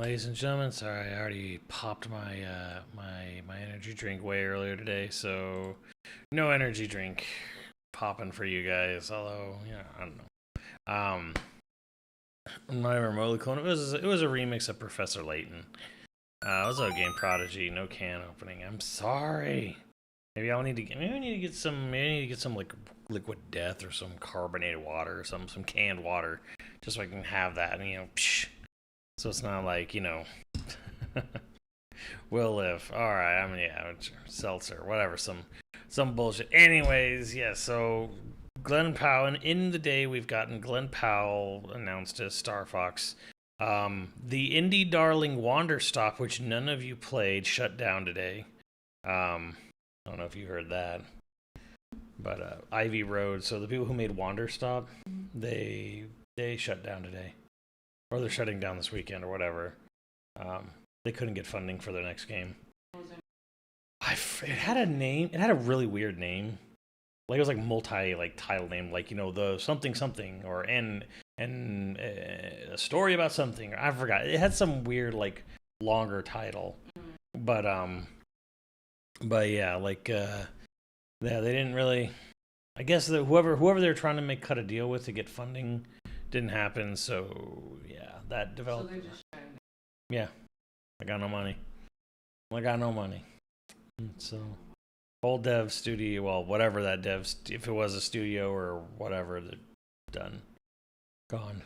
ladies and gentlemen. Sorry, I already popped my my energy drink way earlier today, so no energy drink popping for you guys. Although, yeah, I don't know. I'm not even remotely close. It was a remix of Professor Layton. It was a Game Prodigy, no can opening. I'm sorry. Maybe I need to get some like liquid death or some carbonated water or some canned water, just so I can have that. And psh, so it's not like we'll live. All right, seltzer, whatever, some bullshit. Anyways, yeah. So Glenn Powell, and in the day we've gotten Glenn Powell announced as Star Fox. The indie darling Wanderstop, which none of you played, shut down today. I don't know if you heard that, but Ivy Road. So the people who made Wanderstop, they shut down today, or they're shutting down this weekend or whatever. They couldn't get funding for their next game. It had a name. It had a really weird name. Like it was like multi title name, like the something something or and a story about something. I forgot. It had some weird longer title, but yeah, yeah, they didn't really. I guess that whoever they're trying to cut a deal with to get funding didn't happen. So yeah, that developed. So they're just yeah, I got no money. I got no money. So whole dev studio, well, whatever that if it was a studio or whatever, they're done, gone,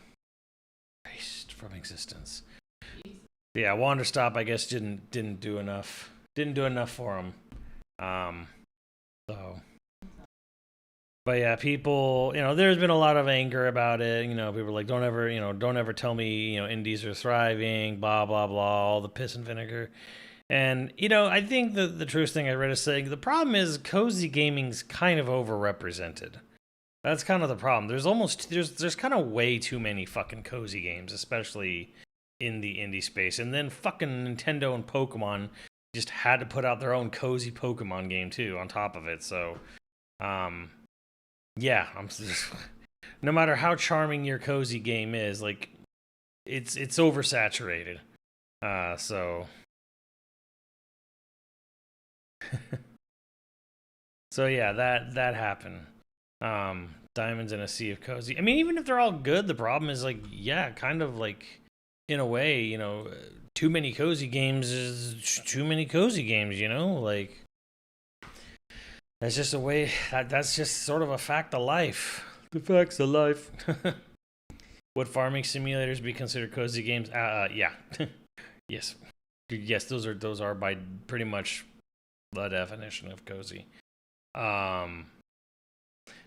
erased from existence. Yeah, Wanderstop, I guess didn't do enough. Didn't do enough for them. So, but yeah, people, there's been a lot of anger about it. People are like, don't ever tell me, indies are thriving, blah blah blah, all the piss and vinegar. And I think the truest thing I read is saying the problem is cozy gaming's kind of overrepresented. That's kind of the problem. There's kind of way too many fucking cozy games, especially in the indie space. And then fucking Nintendo and Pokemon just had to put out their own cozy Pokemon game too on top of it. So, yeah, no matter how charming your cozy game is, it's oversaturated. So. So yeah, that happened. Diamonds in a Sea of Cozy. I mean, even if they're all good, the problem is kind of in a way, too many cozy games is too many cozy games. That's just a way. That's just sort of a fact of life. The facts of life. Would farming simulators be considered cozy games? Yeah. Yes. Those are by pretty much the definition of cozy.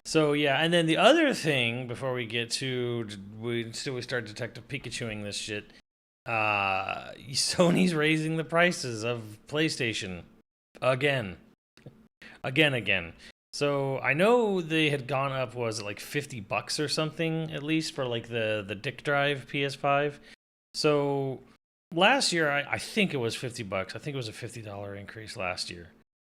So yeah, and then the other thing before we get to we start Detective Pikachuing this shit. Sony's raising the prices of PlayStation again. So I know they had gone up, was it $50 or something at least for the dick drive PS5. So last year I think it was $50. I think it was a $50 increase last year.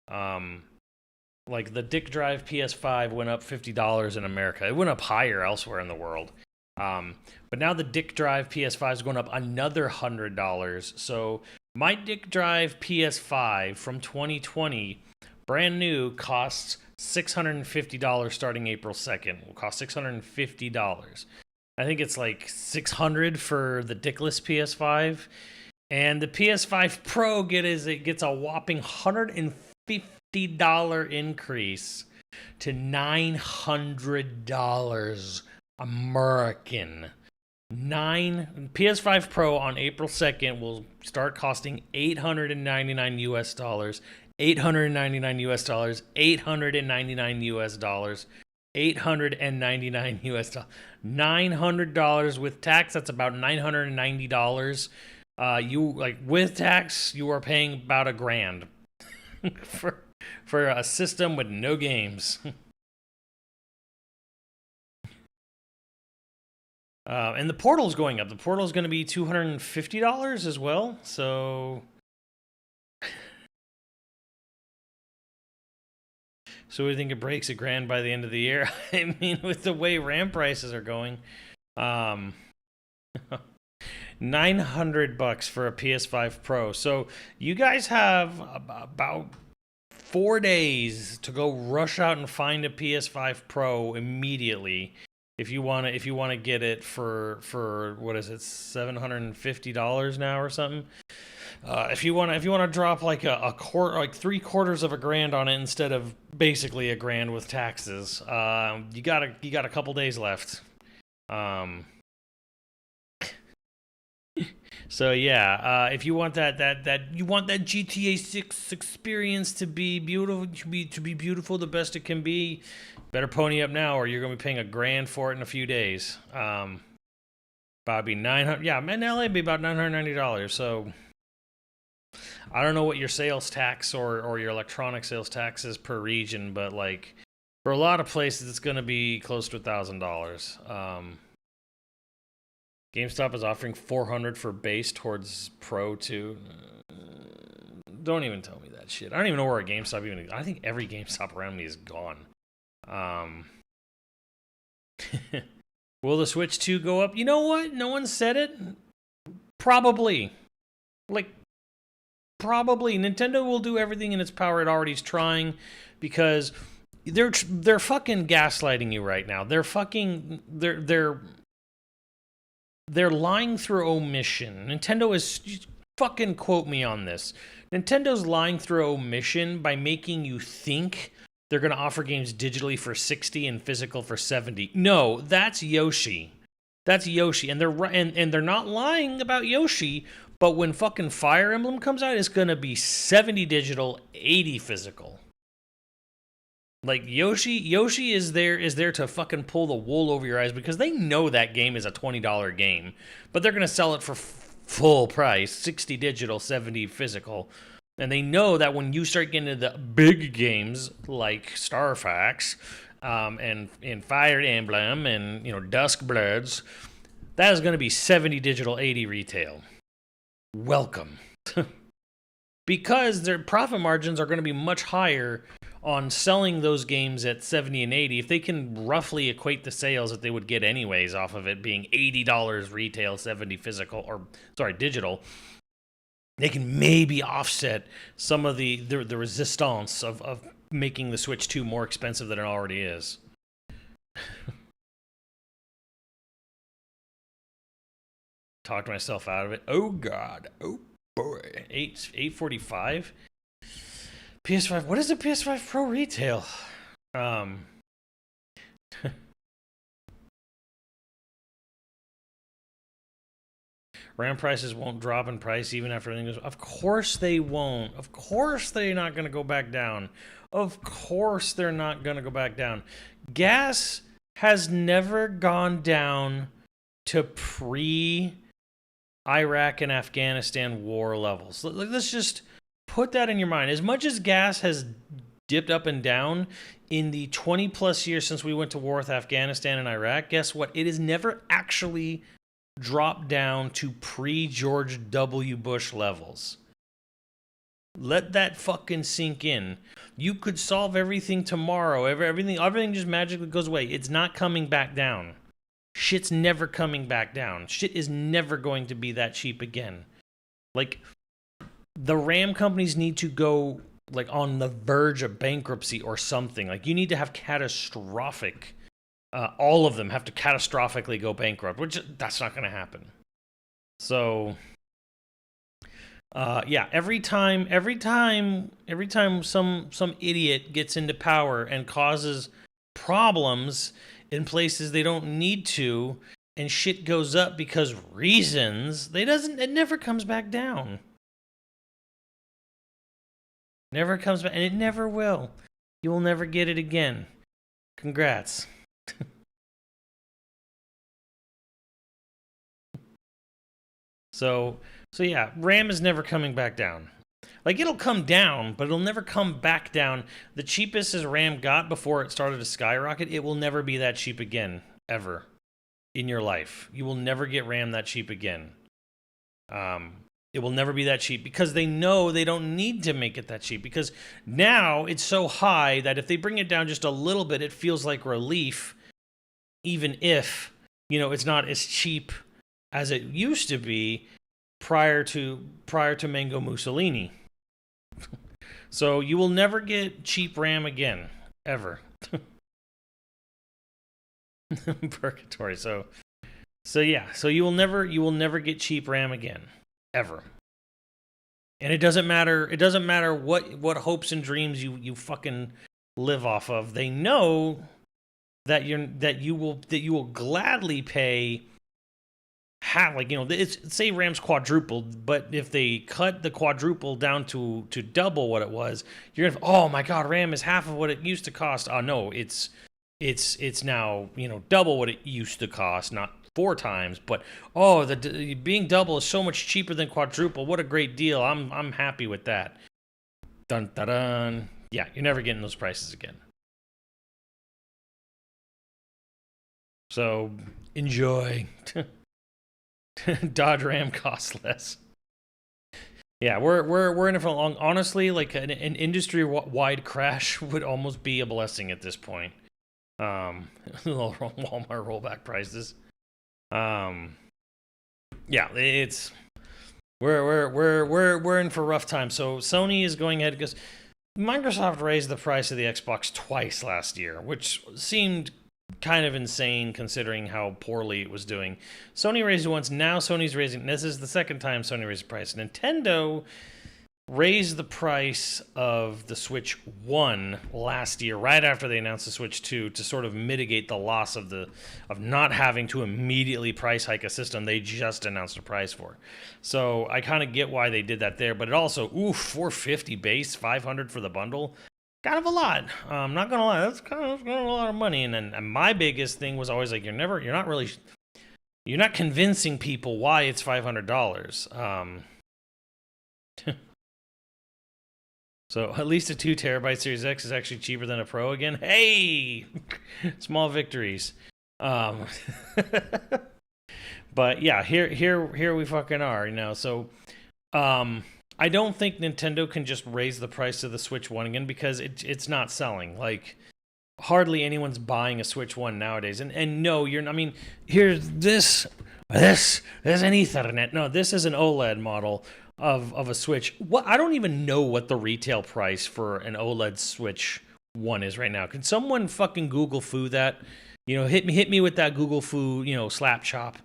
The dick drive PS5 went up $50 in America. It went up higher elsewhere in the world. But now the dick drive PS5 is going up another $100. So my dick drive PS5 from 2020, brand new, costs $650 starting April 2nd. Will cost $650. I think it's $600 for the dickless PS5. And the PS5 Pro gets a whopping $150 increase to $900 American. PS5 Pro on April 2nd will start costing $899 US dollars, $899 US dollars, $899 US dollars, $899 US dollars, $900 with tax. That's about $990. With tax, you are paying about $1,000 for a system with no games. And the Portal's going up. The Portal's going to be $250 as well. So we think it breaks $1,000 by the end of the year. I mean, with the way RAM prices are going, $900 for a PS5 Pro. So you guys have about 4 days to go rush out and find a PS5 Pro immediately. If you want to get it for what is it, $750 now or something. If you want to drop like a quarter, like 3/4 of a grand on it instead of basically a grand with taxes, you got a couple days left. So yeah, if you want that you want that GTA 6 experience to be beautiful, to be beautiful the best it can be, better pony up now, or you're gonna be paying a grand for it in a few days. About be 900. Yeah, in LA it'd be about $990. So I don't know what your sales tax or your electronic sales tax is per region, but like for a lot of places it's gonna be close to $1,000. GameStop is offering $400 for base towards Pro too. Don't even tell me that shit. I don't even know where a GameStop even is. I think every GameStop around me is gone. Will the Switch 2 go up? You know what? No one said it. Probably. Probably. Nintendo will do everything in its power it already is trying, because they're fucking gaslighting you right now. They're lying through omission. Nintendo is, fucking quote me on this. Nintendo's lying through omission by making you think they're going to offer games digitally for $60 and physical for $70. No, that's Yoshi. That's Yoshi, and they're not lying about Yoshi. But when fucking Fire Emblem comes out, it's going to be 70 digital, 80 physical. Like Yoshi is there to fucking pull the wool over your eyes, because they know that game is a $20 game, but they're going to sell it for full price, 60 digital, 70 physical. And they know that when you start getting into the big games like Star Fox, and Fire Emblem and Dusk Bloods, that is going to be 70 digital, 80 retail. Welcome. Because their profit margins are going to be much higher on selling those games at 70 and 80. If they can roughly equate the sales that they would get anyways off of it being $80 retail, 70 physical, digital, they can maybe offset some of the resistance of making the Switch 2 more expensive than it already is. Talked myself out of it. Oh god. Oh boy. 845. PS5. What is a PS5 Pro retail? RAM prices won't drop in price even after everything goes. Of course they won't. Of course they're not going to go back down. Of course they're not going to go back down. Gas has never gone down to pre-Iraq and Afghanistan war levels. Let's just put that in your mind. As much as gas has dipped up and down in the 20 plus years since we went to war with Afghanistan and Iraq, guess what? It has never actually dropped down to pre-George W. Bush levels. Let that fucking sink in. You could solve everything tomorrow. Everything just magically goes away. It's not coming back down. Shit's never coming back down. Shit is never going to be that cheap again. Like, the RAM companies need to go like on the verge of bankruptcy or something. Like, you need to have catastrophic. All of them have to catastrophically go bankrupt, which that's not going to happen. So, yeah, every time some idiot gets into power and causes problems in places they don't need to, and shit goes up because reasons, it never comes back down. Never comes back, and it never will. You will never get it again. Congrats. So yeah, RAM is never coming back down. Like, it'll come down, but it'll never come back down. The cheapest as RAM got before it started to skyrocket, it will never be that cheap again, ever, in your life. You will never get RAM that cheap again. It will never be that cheap, because they know they don't need to make it that cheap, because now it's so high that if they bring it down just a little bit, it feels like relief, even if, it's not as cheap as it used to be prior to Mango Mussolini. So you will never get cheap RAM again, ever. Purgatory. So yeah. So you will never get cheap RAM again, ever. And it doesn't matter. It doesn't matter what hopes and dreams you fucking live off of. They know that you will gladly pay half. Like, you know, it's, say RAM's quadrupled, but if they cut the quadruple down to double what it was, you're gonna, oh my god, RAM is half of what it used to cost. Oh no, it's now, you know, double what it used to cost, not 4 times, but oh, the being double is so much cheaper than quadruple. What a great deal. I'm happy with that. Dun dun dun. Yeah, you're never getting those prices again. So enjoy. Dodge Ram costs less. Yeah, we're in it for long. Honestly, like an industry-wide crash would almost be a blessing at this point. Walmart rollback prices. Yeah, it's we're in for a rough time. So Sony is going ahead because Microsoft raised the price of the Xbox twice last year, which seemed kind of insane considering how poorly it was doing. Sony raised it once, now Sony's raising. This is the second time Sony raised the price. Nintendo raised the price of the Switch 1 last year, right after they announced the Switch 2, to sort of mitigate the loss of not having to immediately price hike a system they just announced a price for. So I kind of get why they did that there, but it also, $450 base, $500 for the bundle. Kind of a lot. I'm not gonna lie, that's kind of a lot of money. And then my biggest thing was always like, you're not convincing people why it's $500. So at least a 2 terabyte Series X is actually cheaper than a Pro again. Hey, small victories. But yeah, here we fucking are, you know. So, I don't think Nintendo can just raise the price of the Switch 1 again because it's not selling. Like, hardly anyone's buying a Switch 1 nowadays. And no, I mean, here's this is an Ethernet. No, this is an OLED model of a Switch. I don't even know what the retail price for an OLED Switch 1 is right now. Can someone fucking Google Foo that? You know, hit me with that Google Foo, you know, slap chop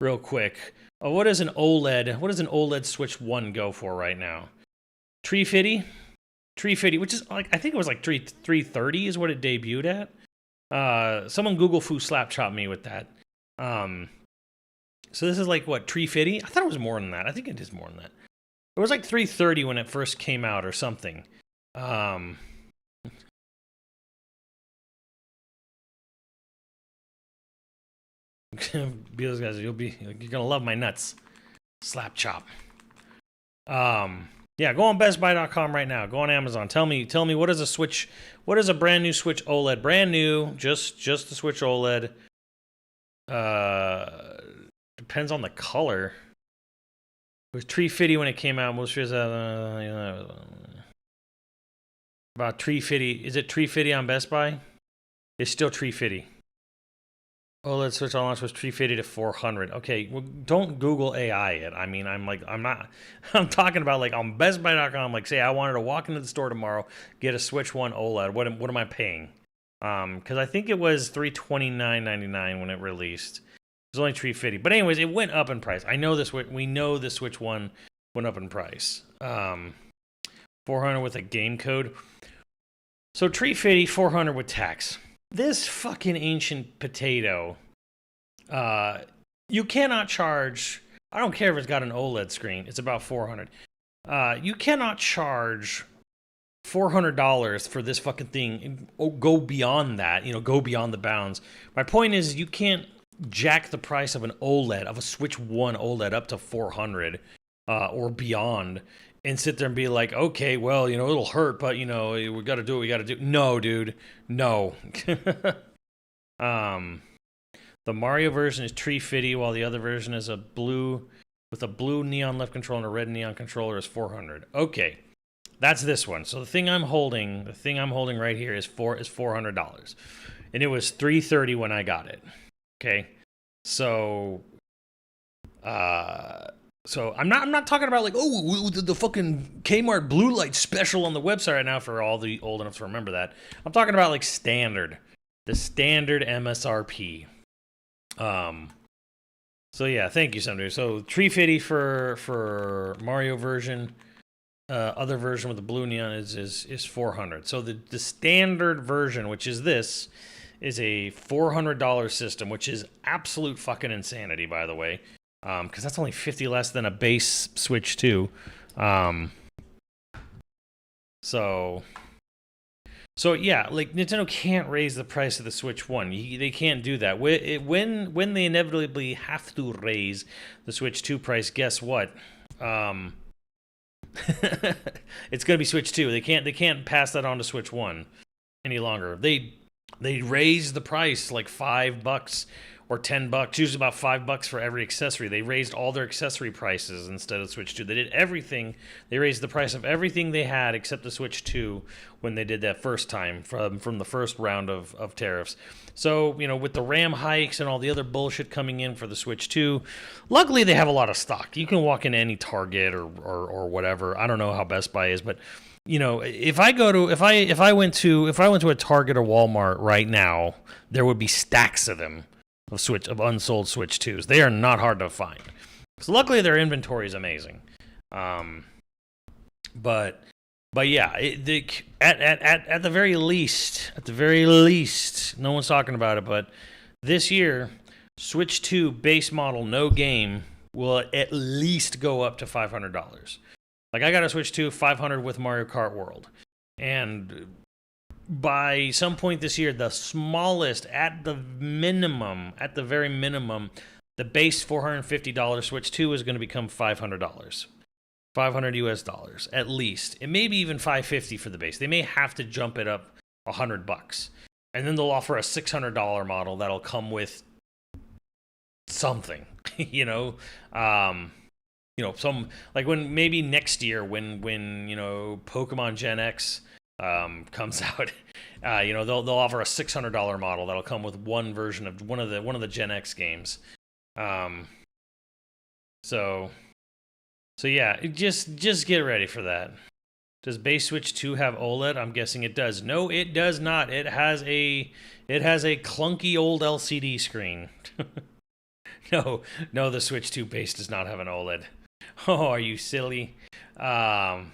real quick. What is an OLED Switch 1 go for right now? 350, which is like, I think it was like 330 is what it debuted at. Someone Google Foo slap chop me with that. So this is like what, 350? I thought it was more than that. I think it is more than that. It was like 330 when it first came out or something. Be those guys, you're gonna love my nuts. Slap chop. Yeah, go on bestbuy.com right now. Go on Amazon. Tell me what is a brand new Switch OLED? Brand new, just the Switch OLED. Depends on the color. It was 350 when it came out. Most years about 350. Is it 350 on Best Buy? It's still 350. OLED Switch on launch was 350 to 400. Okay, well, don't Google AI it. I mean, I'm talking about like on BestBuy.com. Like, say I wanted to walk into the store tomorrow, get a Switch 1 OLED. What am I paying? Because I think it was $329.99 when it released. It was only $350. But anyways, it went up in price. I know this. We know the Switch 1 went up in price. 400 with a game code. So $350, 400 with tax. This fucking ancient potato. You cannot charge. I don't care if it's got an OLED screen. It's about $400. You cannot charge $400 for this fucking thing. Go beyond that. You know, go beyond the bounds. My point is, you can't jack the price of an OLED, of a Switch 1 OLED up to 400 or beyond, and sit there and be like, okay, well, you know, it'll hurt, but, you know, we got to do what we got to do. No, dude. No. The Mario version is $350, while the other version is a blue, with a blue neon left controller and a red neon controller, is $400. Okay. That's this one. So the thing I'm holding right here is $400. And it was $330 when I got it. Okay. So So I'm not talking about like, oh, the fucking Kmart blue light special on the website right now for all the old enough to remember that. I'm talking about like the standard MSRP. So yeah, thank you, Sumner. So $350 for Mario version. Other version with the blue neon is $400. So the standard version, which is this, is a $400 system, which is absolute fucking insanity, by the way, because that's only 50 less than a base Switch 2. So yeah, like Nintendo can't raise the price of the Switch 1. They can't do that. When they inevitably have to raise the Switch 2 price, guess what? It's gonna be Switch 2. They can't pass that on to Switch 1 any longer. They raised the price like $5 or $10, usually about $5 for every accessory. They raised all their accessory prices instead of Switch 2. They did everything. They raised the price of everything they had except the Switch 2 when they did that first time from the first round of tariffs. So, you know, with the RAM hikes and all the other bullshit coming in for the Switch 2, luckily they have a lot of stock. You can walk into any Target or whatever. I don't know how Best Buy is, but you know, if I went to a Target or Walmart right now, there would be stacks of them of unsold Switch 2s. They are not hard to find. So luckily their inventory is amazing. But yeah, at the very least, no one's talking about it, but this year, Switch 2 base model, no game, will at least go up to $500. Like, I got a Switch 2 $500 with Mario Kart World. And by some point this year, the smallest, at the very minimum, the base $450 Switch 2 is going to become $500. $500 US, at least. It may be even $550 for the base. They may have to jump it up $100. And then they'll offer a $600 model that'll come with something, you know? You know, some, like when maybe next year when you know, Pokemon Gen X comes out, you know, they'll offer a $600 model that'll come with one version of one of the Gen X games. So yeah, just get ready for that. Does base Switch 2 have OLED? I'm guessing it does. No, it does not. It has a clunky old LCD screen. No, the Switch 2 base does not have an OLED. Oh, are you silly? Oh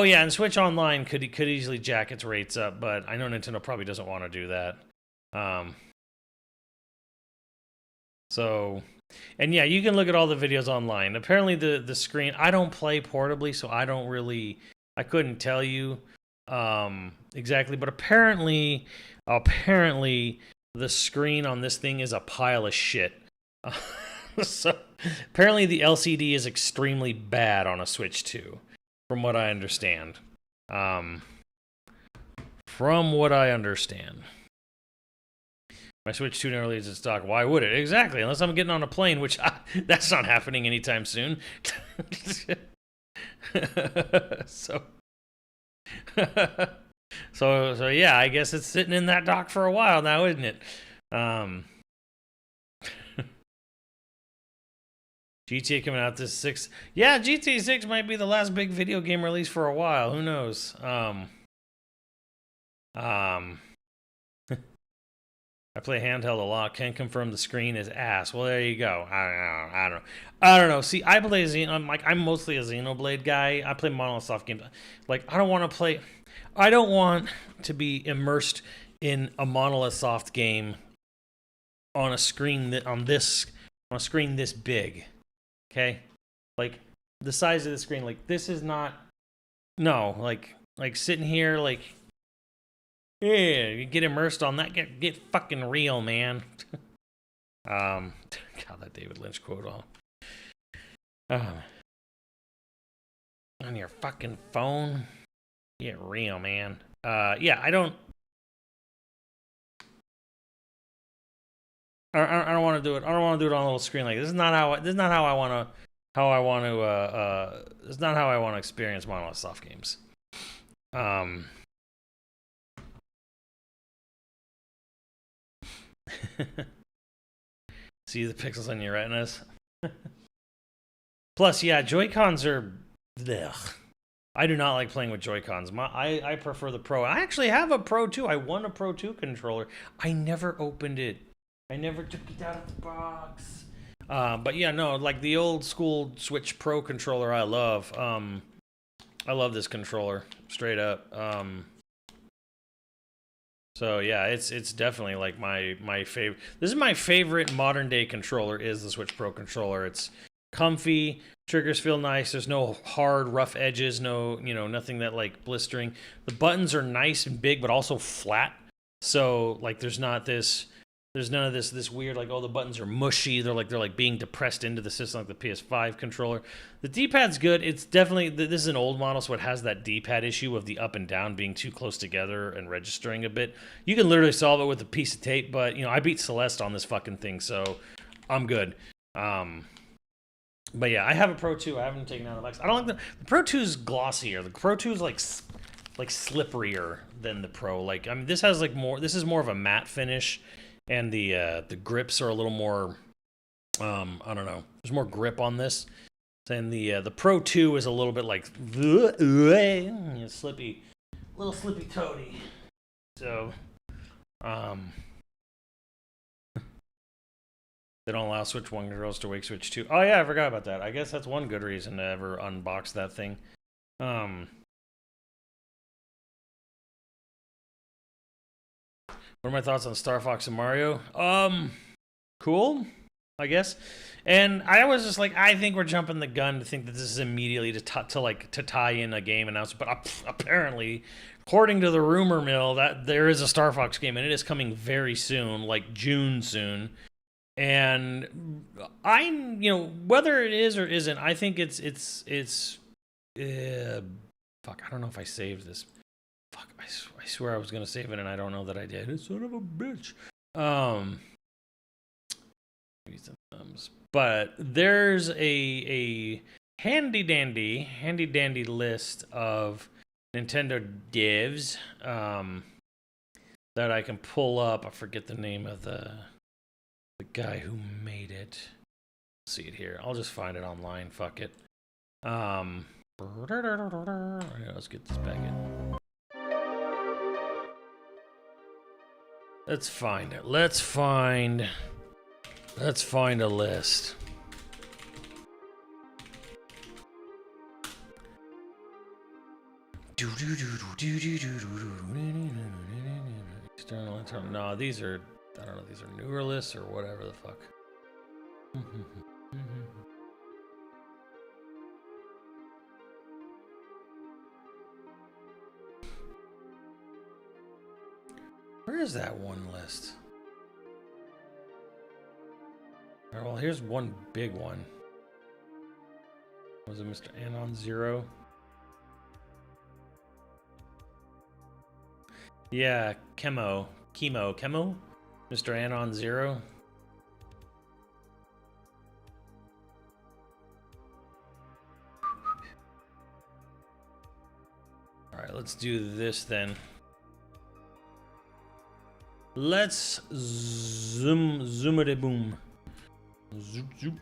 yeah, and Switch Online could easily jack its rates up, but I know Nintendo probably doesn't want to do that. So, and yeah, you can look at all the videos online. Apparently the screen, I don't play portably, so I couldn't tell you exactly, but apparently the screen on this thing is a pile of shit. So apparently the LCD is extremely bad on a Switch 2, from what I understand. My Switch 2 never leaves its stock. Why would it? Exactly, unless I'm getting on a plane, which that's not happening anytime soon. So yeah, I guess it's sitting in that dock for a while now, isn't it? GTA coming out this 6. Yeah, GTA 6 might be the last big video game release for a while. Who knows? I play handheld a lot. Can confirm the screen is ass. Well, there you go. I don't know. See, I play I'm mostly a Xenoblade guy. I play Monolith Soft games. Like, I don't want to be immersed in a Monolith Soft game on a screen this big. Okay? Like, the size of the screen, like, this is not, no, like sitting here, like, yeah, you get immersed on that, get fucking real, man. God, that David Lynch quote on your fucking phone, get real, man. Yeah, I don't want to do it. I don't want to do it on a little screen like this. This is not how I want to experience Monolith Soft games. See the pixels on your retinas. Plus, yeah, Joy-Cons are... Ugh. I do not like playing with Joy-Cons. I prefer the Pro. I actually have a Pro 2. I won a Pro 2 controller. I never opened it. I never took it out of the box. But yeah, no, like the old school Switch Pro controller I love. I love this controller, straight up. So yeah, it's definitely like my favorite. This is my favorite modern day controller, is the Switch Pro controller. It's comfy, triggers feel nice. There's no hard, rough edges, no, nothing that like blistering. The buttons are nice and big, but also flat. So like there's none of this weird like, oh, the buttons are mushy. They're like being depressed into the system like the PS5 controller. The D-pad's good. It's definitely, this is an old model, so it has that D-pad issue of the up and down being too close together and registering a bit. You can literally solve it with a piece of tape, but I beat Celeste on this fucking thing, so I'm good. But yeah, I have a Pro 2. I haven't taken out the box. I don't like the Pro 2's glossier. The Pro 2 is like slipperier than the Pro. Like, I mean, this has like more. This is more of a matte finish, and the grips are a little more. I don't know. There's more grip on this. And the Pro 2 is a little bit like slippy, little slippy toady. So, they don't allow Switch 1 controls to wake Switch 2. Oh yeah, I forgot about that. I guess that's one good reason to ever unbox that thing. What are my thoughts on Star Fox and Mario? Cool, I guess. And I was just like, I think we're jumping the gun to think that this is immediately to tie in a game announcement. But apparently, according to the rumor mill, that there is a Star Fox game, and it is coming very soon, like June soon. And I'm, whether it is or isn't, I think it's fuck, I don't know if I saved this. Fuck, I swear I was gonna save it and I don't know that I did. Son of a bitch. Maybe some thumbs. But there's a handy dandy list of Nintendo devs that I can pull up. I forget the name of the guy who made it. Let's see it here. I'll just find it online. Fuck it. Let's get this back in. Let's find it. Let's find a list. External, internal. No, these are, I don't know, these are newer lists or whatever the fuck. Where is that one list? Alright, well, here's one big one. Was it Mr. Anon Zero? Yeah, Chemo. Mr. Anon Zero. Alright, let's do this then. Let's zoom it a boom. Zoop zoop.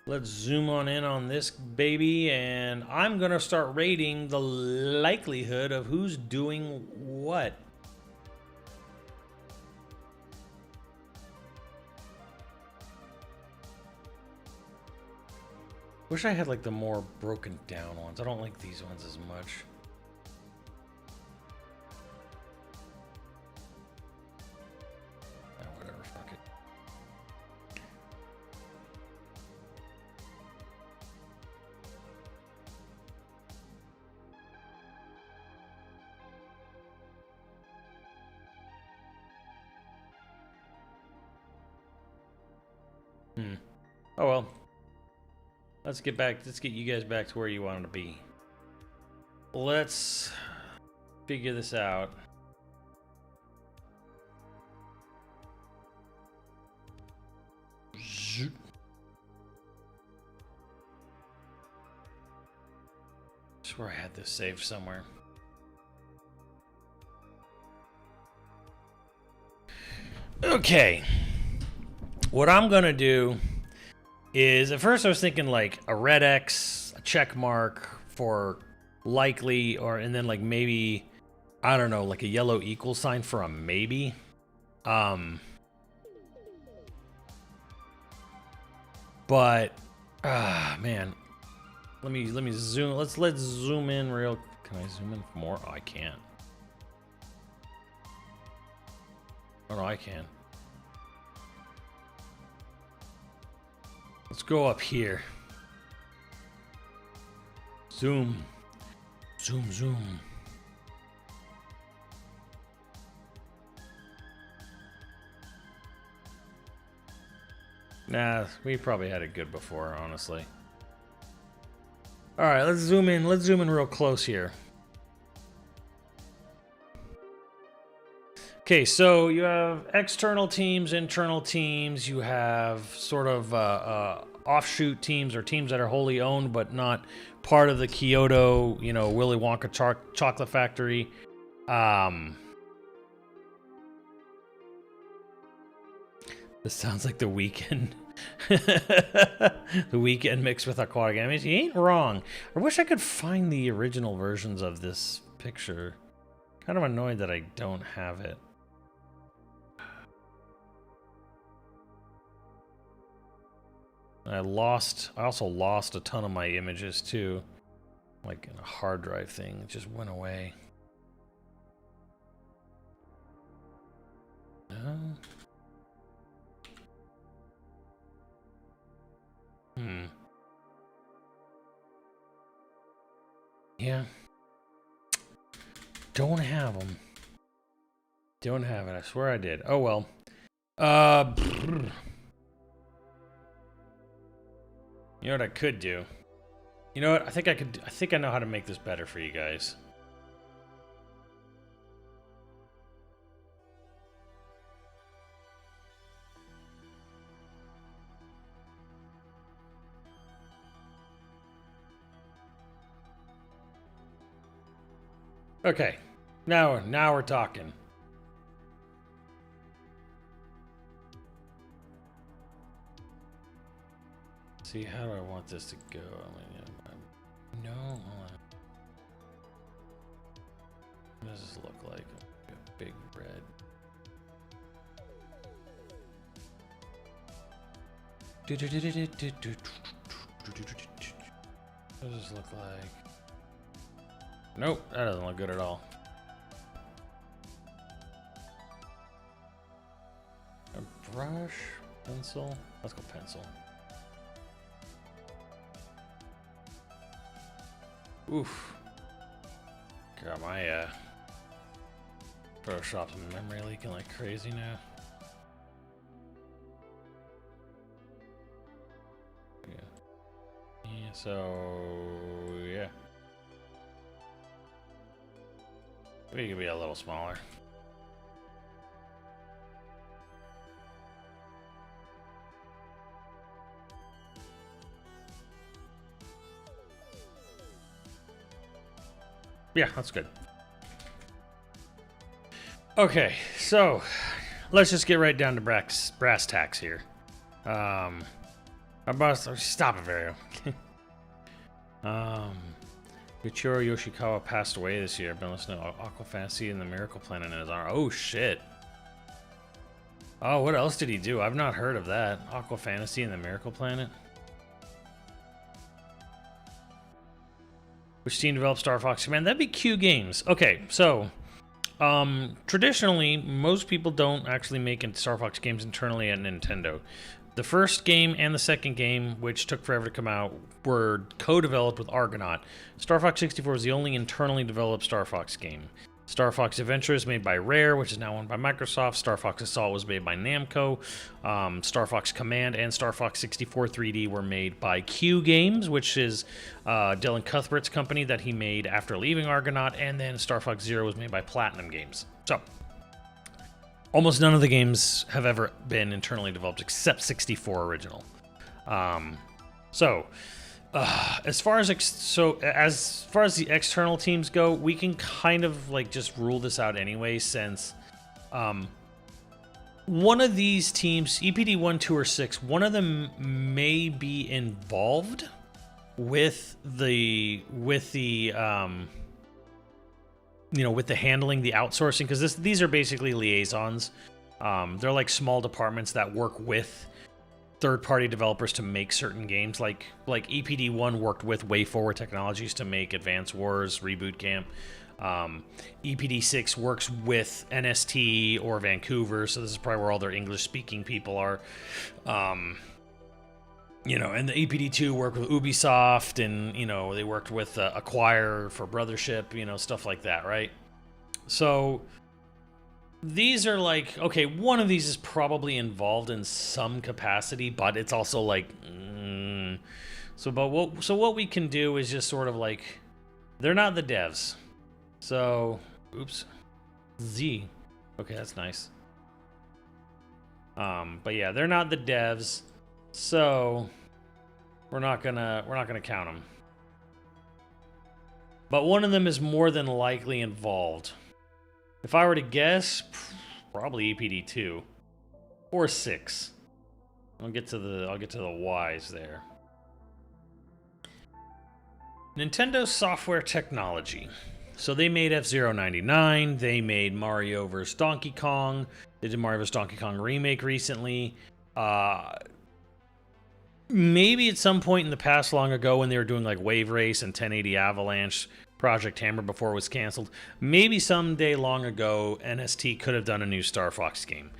Let's zoom on in on this baby, and I'm gonna start rating the likelihood of who's doing what. Wish I had like the more broken down ones. I don't like these ones as much. Oh, whatever, fuck it. Oh well. Let's get you guys back to where you wanted to be. Let's figure this out. I swear I had this saved somewhere. Okay. What I'm gonna do is, at first I was thinking like a red X, a check mark for likely, and then like maybe, I don't know, like a yellow equal sign for a maybe. But man, let me zoom. Let's zoom in real. Can I zoom in more? Oh, I can't. Oh no, I can. Let's go up here. Zoom. Zoom, zoom. Nah, we probably had it good before, honestly. All right, let's zoom in. Let's zoom in real close here. Okay, so you have external teams, internal teams. You have sort of offshoot teams or teams that are wholly owned but not part of the Kyoto, Willy Wonka chocolate factory. This sounds like The Weeknd. The Weeknd mixed with Aquatic Enemies. He ain't wrong. I wish I could find the original versions of this picture. Kind of annoyed that I don't have it. I also lost a ton of my images too. Like in a hard drive thing. It just went away. Yeah. Don't have them. Don't have it. I swear I did. Oh well. You know what I could do? You know what? I think I know how to make this better for you guys. Okay. Now we're talking. See, how do I want this to go? No. What does this look like? A big red. What does this look like? Nope, that doesn't look good at all. A brush, pencil. Let's go pencil. Oof. God, my Photoshop's memory leaking like crazy now. Yeah, so yeah. Maybe it could be a little smaller. Yeah, that's good. Okay, so let's just get right down to brass tacks here. Stop it, Vario. Michiru Yoshikawa passed away this year. I've been listening to Aqua Fantasy and the Miracle Planet in his honor. Oh shit. Oh, what else did he do? I've not heard of that. Aqua Fantasy and the Miracle Planet. Which team developed Star Fox Command? That'd be Q Games. Okay, so traditionally, most people don't actually make Star Fox games internally at Nintendo. The first game and the second game, which took forever to come out, were co-developed with Argonaut. Star Fox 64 was the only internally developed Star Fox game. Star Fox Adventure is made by Rare, which is now owned by Microsoft. Star Fox Assault was made by Namco. Star Fox Command and Star Fox 64 3D were made by Q Games, which is Dylan Cuthbert's company that he made after leaving Argonaut. And then Star Fox Zero was made by Platinum Games. So, almost none of the games have ever been internally developed except 64 original. As far as the external teams go, we can kind of like just rule this out anyway, since one of these teams, EPD 1, 2, or 6, one of them may be involved with the with the handling, the outsourcing, because these are basically liaisons. They're like small departments that work with third-party developers to make certain games. Like EPD1 worked with WayForward Technologies to make Advance Wars, Reboot Camp. EPD6 works with NST or Vancouver, so this is probably where all their English-speaking people are. And the EPD2 worked with Ubisoft, and, they worked with Acquire for Brothership, stuff like that, right? So these are like, okay, one of these is probably involved in some capacity, but it's also like, So what we can do is just sort of like, they're not the devs. So, oops, Z. Okay, that's nice. But yeah, they're not the devs, so we're not gonna count them. But one of them is more than likely involved. If I were to guess, probably EPD2 or 6. I'll get to the Y's there. Nintendo Software Technology. So they made F-Zero 99. They made Mario vs. Donkey Kong. They did Mario vs. Donkey Kong Remake recently. Maybe at some point in the past long ago when they were doing like Wave Race and 1080 Avalanche, Project Hammer before it was canceled, maybe someday long ago NST could have done a new Star Fox game.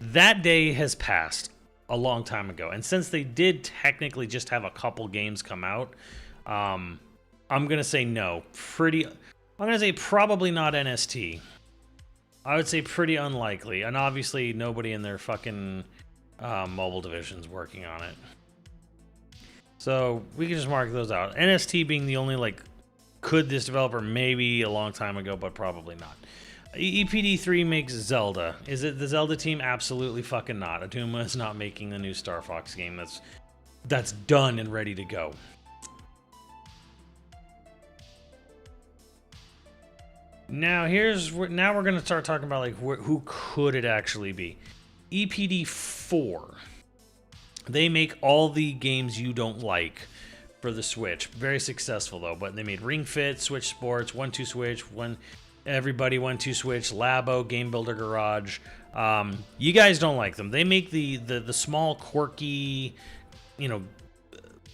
That day has passed a long time ago, and since they did technically just have a couple games come out, I'm gonna say no. I'm gonna say probably not NST. I would say pretty unlikely, and obviously nobody in their fucking mobile division's working on it. So we can just mark those out. NST being the only like, could this developer maybe a long time ago, but probably not. EPD3 makes Zelda. Is it the Zelda team? Absolutely fucking not. Atuma is not making the new Star Fox game. That's done and ready to go. Now we're gonna start talking about like who could it actually be. EPD4. They make all the games you don't like for the Switch. Very successful though, but they made Ring Fit, Switch Sports, 1-2 Switch, Everybody 1-2 Switch, Labo, Game Builder Garage. You guys don't like them. They make the small quirky,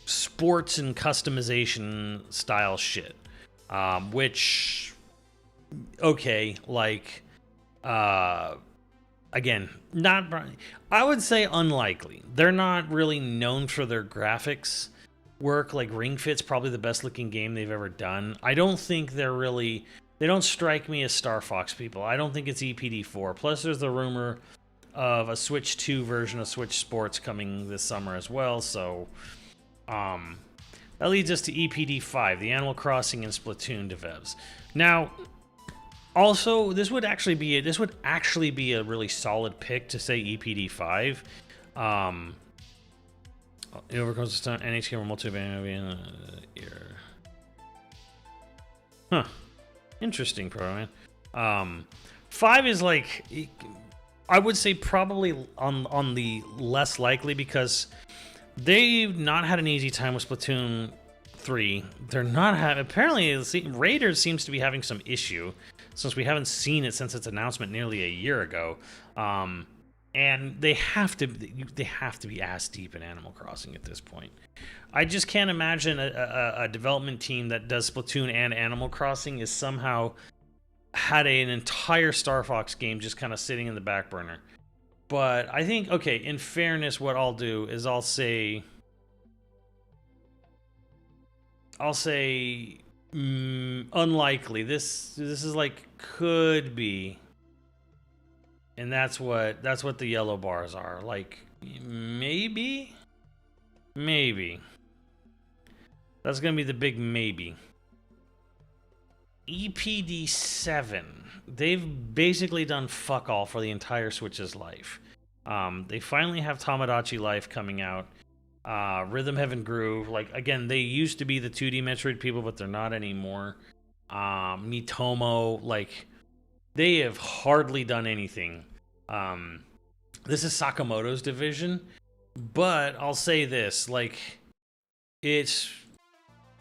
sports and customization style shit. Which, okay, like, again, I would say unlikely. They're not really known for their graphics work. Like Ring Fit's probably the best looking game they've ever done. I don't think they don't strike me as Star Fox people. I don't think it's EPD4. Plus there's the rumor of a Switch 2 version of Switch Sports coming this summer as well. So that leads us to EPD5, the Animal Crossing and Splatoon devs. Now, also, this would actually be a really solid pick to say EPD5. It overcomes the NHK or multi-band here. Huh. Interesting program. 5 is like, I would say probably on the less likely, because they've not had an easy time with Splatoon 3. They're not having, apparently Raiders seems to be having some issue, since we haven't seen it since its announcement nearly a year ago. And they have to be ass deep in Animal Crossing at this point. I just can't imagine a development team that does Splatoon and Animal Crossing is somehow had an entire Star Fox game just kind of sitting in the back burner. But I think, okay, in fairness, what I'll do is I'll say unlikely. This is like could be, and that's what the yellow bars are. Like maybe. That's gonna be the big maybe. EPD7. They've basically done fuck all for the entire Switch's life. They finally have Tamagotchi Life coming out. Rhythm Heaven Groove, like, again, they used to be the 2D Metroid people, but they're not anymore. Miitomo, like, they have hardly done anything. This is Sakamoto's division, but I'll say this, like, it's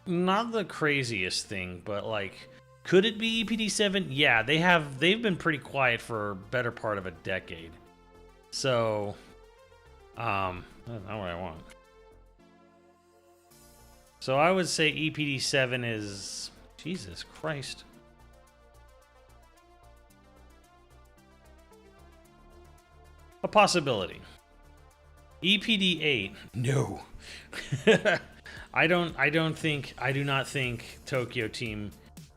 not the craziest thing, but like, could it be EPD7? Yeah, they've been pretty quiet for better part of a decade. So, that's not what I want. So I would say EPD7 is, Jesus Christ. A possibility. EPD8, no. I do not think Tokyo Team.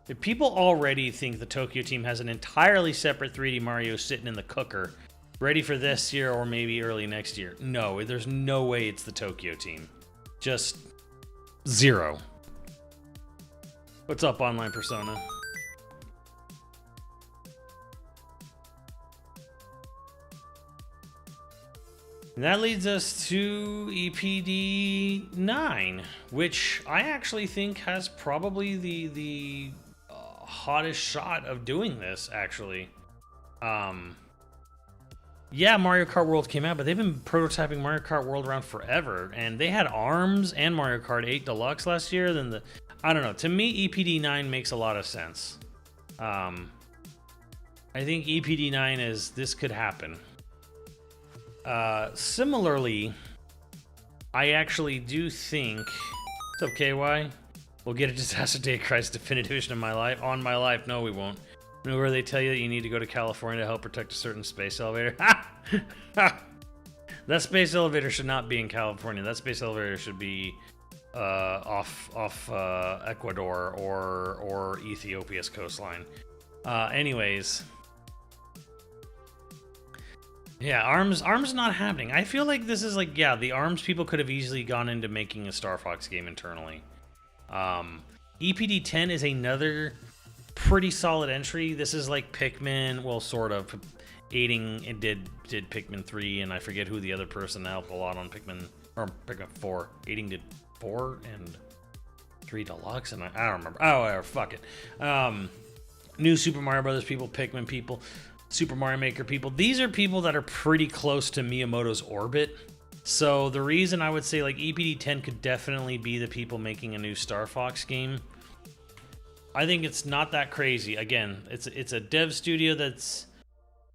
If people already think the Tokyo Team has an entirely separate 3D Mario sitting in the cooker, ready for this year or maybe early next year. No, there's no way it's the Tokyo Team. Just zero. What's up, Online Persona? And that leads us to EPD 9, which I actually think has probably the hottest shot of doing this, actually. Yeah, Mario Kart World came out, but they've been prototyping Mario Kart World around forever, and they had ARMS and Mario Kart 8 Deluxe last year. I don't know. To me, EPD 9 makes a lot of sense. I think EPD 9 this could happen. Similarly, I actually do think. What's up, KY? We'll get a Disaster Day Crisis Definitive Edition of my life. On my life. No, we won't. Where they tell you that you need to go to California to help protect a certain space elevator. That space elevator should not be in California. That space elevator should be off Ecuador or Ethiopia's coastline. Anyways. Yeah, ARMS not happening. I feel like this is like, yeah, the ARMS people could have easily gone into making a Star Fox game internally. EPD 10 is another pretty solid entry. This is like Pikmin, well, sort of. Aiding it did Pikmin 3, and I forget who the other person helped a lot on Pikmin 4. Aiding did 4 and 3 Deluxe, and I don't remember. Oh, whatever, fuck it. New Super Mario Brothers people, Pikmin people, Super Mario Maker people. These are people that are pretty close to Miyamoto's orbit. So the reason I would say like EPD 10 could definitely be the people making a new Star Fox game. I think it's not that crazy. Again, it's a dev studio that's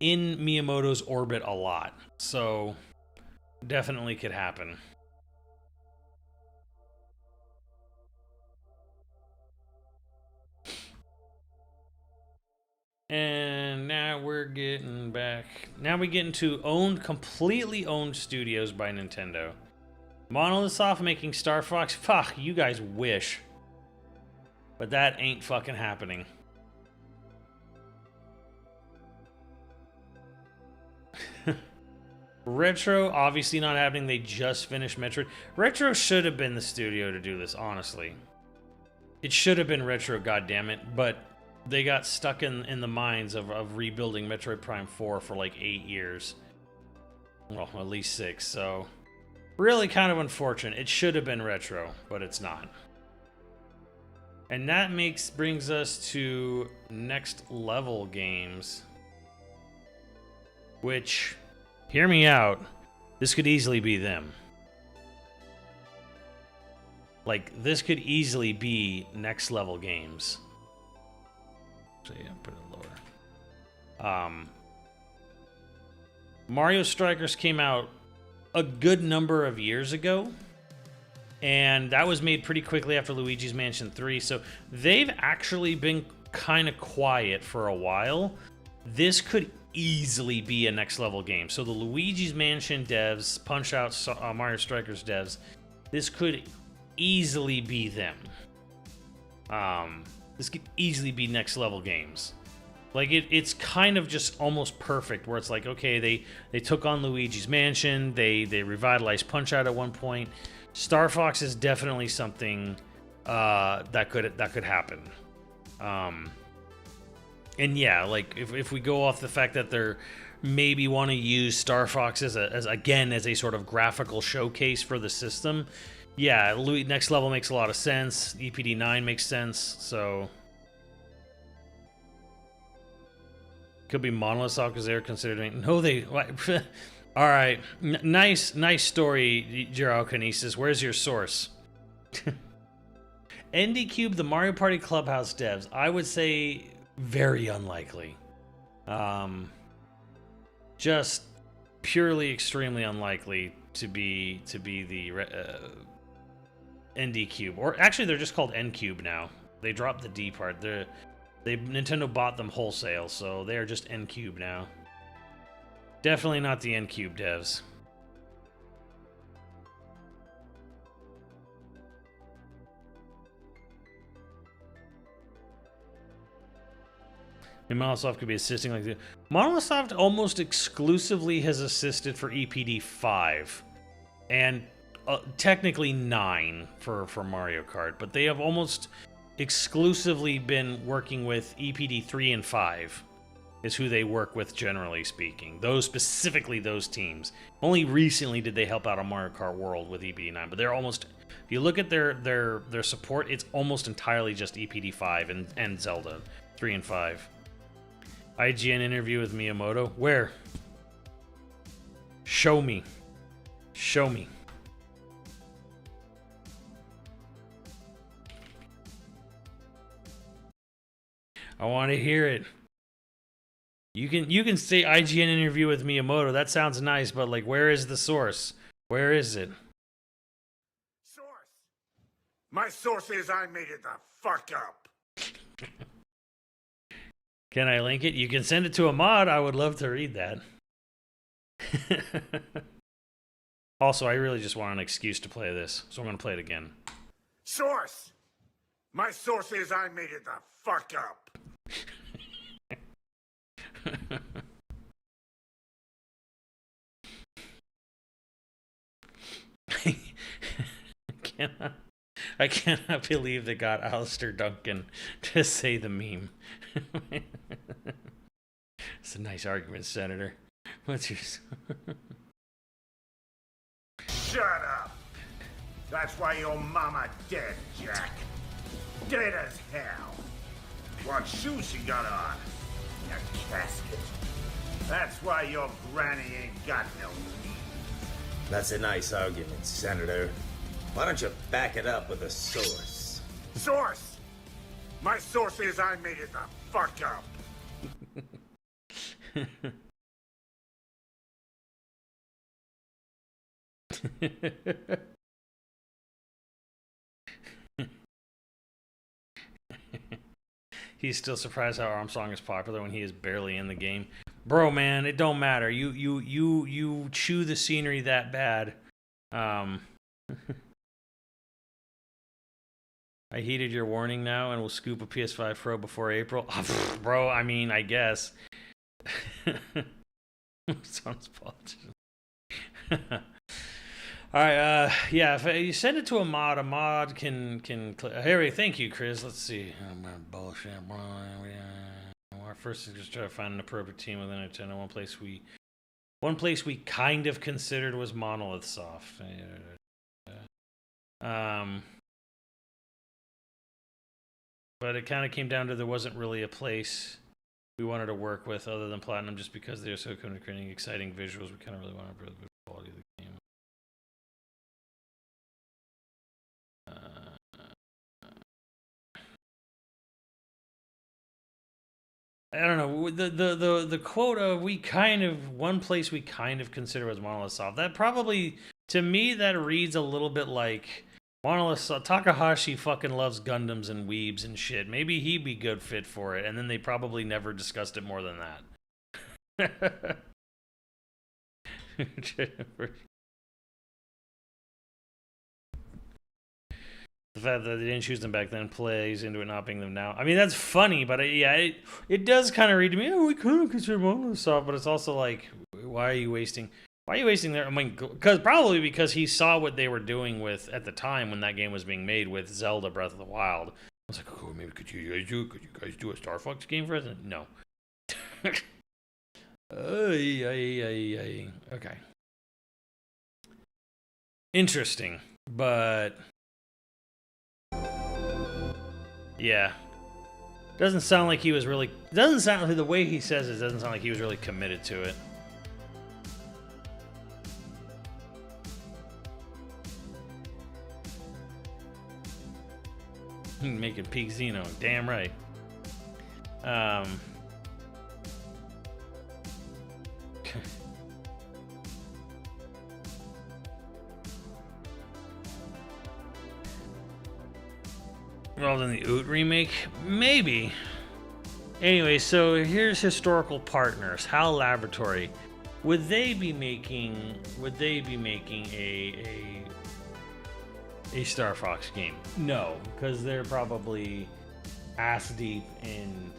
in Miyamoto's orbit a lot. So definitely could happen. And now we're getting back. Now we get into completely owned studios by Nintendo. Monolith Soft making Star Fox. Fuck, you guys wish. But that ain't fucking happening. Retro, obviously not happening. They just finished Metroid. Retro should have been the studio to do this, honestly. It should have been Retro, goddammit. But they got stuck in the minds of rebuilding Metroid Prime 4 for like 8 years. Well, at least 6, so really kind of unfortunate. It should have been Retro, but it's not. And that brings us to Next Level Games, which, hear me out, this could easily be them. Like, this could easily be Next Level Games. So yeah, put it lower. Mario Strikers came out a good number of years ago, and that was made pretty quickly after Luigi's Mansion 3, so they've actually been kind of quiet for a while. This could easily be a Next Level game. So the Luigi's Mansion devs, Punch-Out Mario Strikers devs, this could easily be them. This could easily be Next Level Games. Like, it's kind of just almost perfect, where it's like, okay, they took on Luigi's Mansion, they revitalized Punch-Out at one point. Star Fox is definitely something that could happen. And yeah, like if we go off the fact that they're maybe want to use Star Fox as a sort of graphical showcase for the system, yeah, Next Level makes a lot of sense. EPD 9 makes sense. So could be Monolith Soft because they're considering. No, All right, nice story, Gyrokinesis. Where's your source? ND Cube, the Mario Party Clubhouse devs. I would say very unlikely. Just purely extremely unlikely to be the ND Cube, or actually they're just called N Cube now. They dropped the D part. Nintendo bought them wholesale, so they are just N Cube now. Definitely not the N Cube devs. And Monolith could be assisting like the Monolith almost exclusively has assisted for EPD 5 and technically 9 for Mario Kart, but they have almost exclusively been working with EPD 3 and 5 is who they work with, generally speaking. Specifically those teams. Only recently did they help out on Mario Kart World with EPD 9, but they're almost, if you look at their support, it's almost entirely just EPD 5 and Zelda 3 and 5. IGN interview with Miyamoto. Where? Show me. Show me. I want to hear it. You can say IGN interview with Miyamoto. That sounds nice, but like, where is the source? Where is it? Source. My source is I made it the fuck up. Can I link it? You can send it to a mod. I would love to read that. Also, I really just want an excuse to play this, so I'm going to play it again. Source. My source is I made it the fuck up. I cannot believe they got Alistair Duncan to say the meme. It's a nice argument, Senator. What's your... Shut up! That's why your mama dead, Jack. Dead as hell. What shoes she got on? A casket. That's why your granny ain't got no knees. That's a nice argument, Senator. Why don't you back it up with a source? Source! My source is I made it the fuck up. He's still surprised how Armstrong is popular when he is barely in the game. Bro, man, it don't matter. You chew the scenery that bad. I heeded your warning now and will scoop a PS5 Pro before April. Oh, bro, I mean, I guess. Sounds politician. All right, yeah, if you send it to a mod can Harry, thank you, Chris. Let's see. Bullshit. Our first is just try to find an appropriate team within Nintendo. One place we kind of considered was Monolith Soft. But it kind of came down to there wasn't really a place we wanted to work with other than Platinum, just because they're so good at creating exciting visuals. We kind of really want to improve the quality of the game. I don't know, the quote of one place we kind of consider was Monolith Soft. That probably, to me, that reads a little bit like Monolith Soft. Takahashi fucking loves Gundams and weebs and shit. Maybe he'd be good fit for it, and then they probably never discussed it more than that. The fact that they didn't choose them back then plays into it not being them now. I mean, that's funny, but yeah, it does kind of read to me, oh, we could have considered Monolith Soft, but it's also like, why are you wasting their, I mean, probably because he saw what they were doing with, at the time when that game was being made, with Zelda Breath of the Wild. I was like, oh, maybe could you guys do a Star Fox game for us? No. Okay. Interesting, but yeah, doesn't sound like he was really. Doesn't sound like the way he says it doesn't sound like he was really committed to it. Making Peak Xeno, damn right. Involved in the Oot remake? Maybe. Anyway, so here's historical partners. HAL Laboratory. Would they be making a Star Fox game? No, because they're probably ass deep in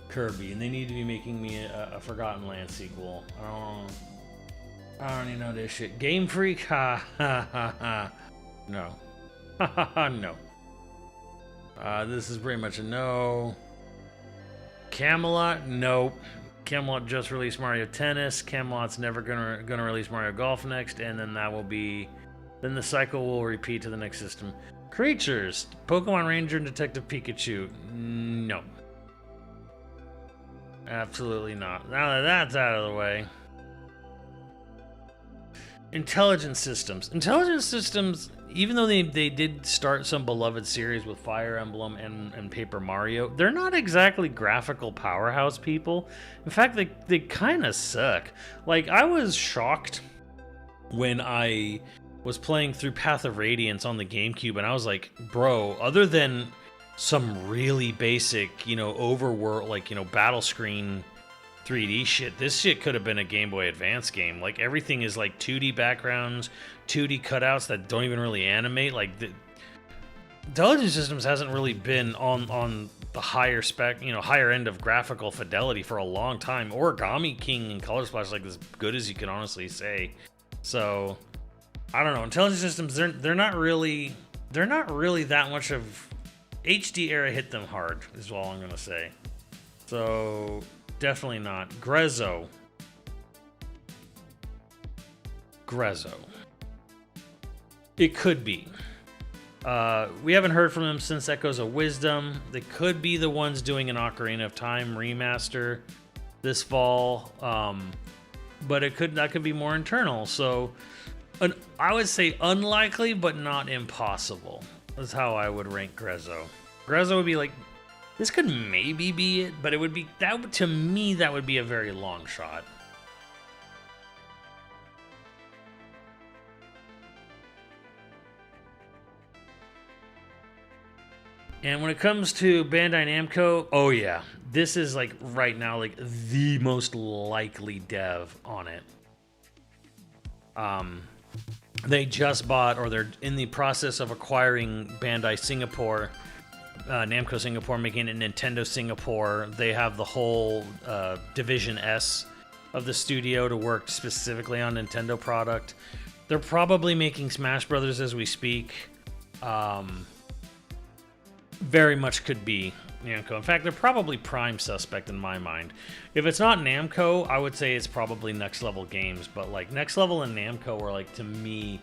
Kirby, and they need to be making me a Forgotten Land sequel. I don't even know this shit. Game Freak? Ha ha ha ha. No. Ha ha ha no. This is pretty much a no. Camelot? Nope. Camelot just released Mario Tennis. Camelot's never gonna release Mario Golf next, and then then the cycle will repeat to the next system. Creatures: Pokemon Ranger and Detective Pikachu. No. Absolutely not. Now that that's out of the way. Intelligent systems. Intelligent systems, even though they did start some beloved series with Fire Emblem and Paper Mario, they're not exactly graphical powerhouse people. In fact, they kind of suck. Like, I was shocked when I was playing through Path of Radiance on the GameCube, and I was like, bro, other than some really basic, overworld, battle screen 3D shit, this shit could have been a Game Boy Advance game. Like, everything is like 2D backgrounds, 2D cutouts that don't even really animate. Like, the Intelligent Systems hasn't really been on the higher spec, higher end of graphical fidelity for a long time. Origami King and Color Splash, like, as good as you can honestly say. So, I don't know. Intelligent Systems, they're not really that much of... HD era hit them hard, is all I'm gonna say. So, definitely not. Grezzo. It could be. We haven't heard from them since Echoes of Wisdom. They could be the ones doing an Ocarina of Time remaster this fall. But that could be more internal. So, I would say unlikely, but not impossible. That's how I would rank Grezzo. Grezzo would be like, this could maybe be it, but it would be, to me, that would be a very long shot. And when it comes to Bandai Namco, oh yeah, this is like right now like the most likely dev on it. They just bought, or they're in the process of acquiring Bandai Singapore, Namco Singapore, making it Nintendo Singapore. They have the whole Division S of the studio to work specifically on Nintendo product. They're probably making Smash Brothers as we speak. Very much could be Namco. In fact, they're probably prime suspect in my mind. If it's not Namco, I would say it's probably Next Level Games, but like Next Level and Namco are like, to me,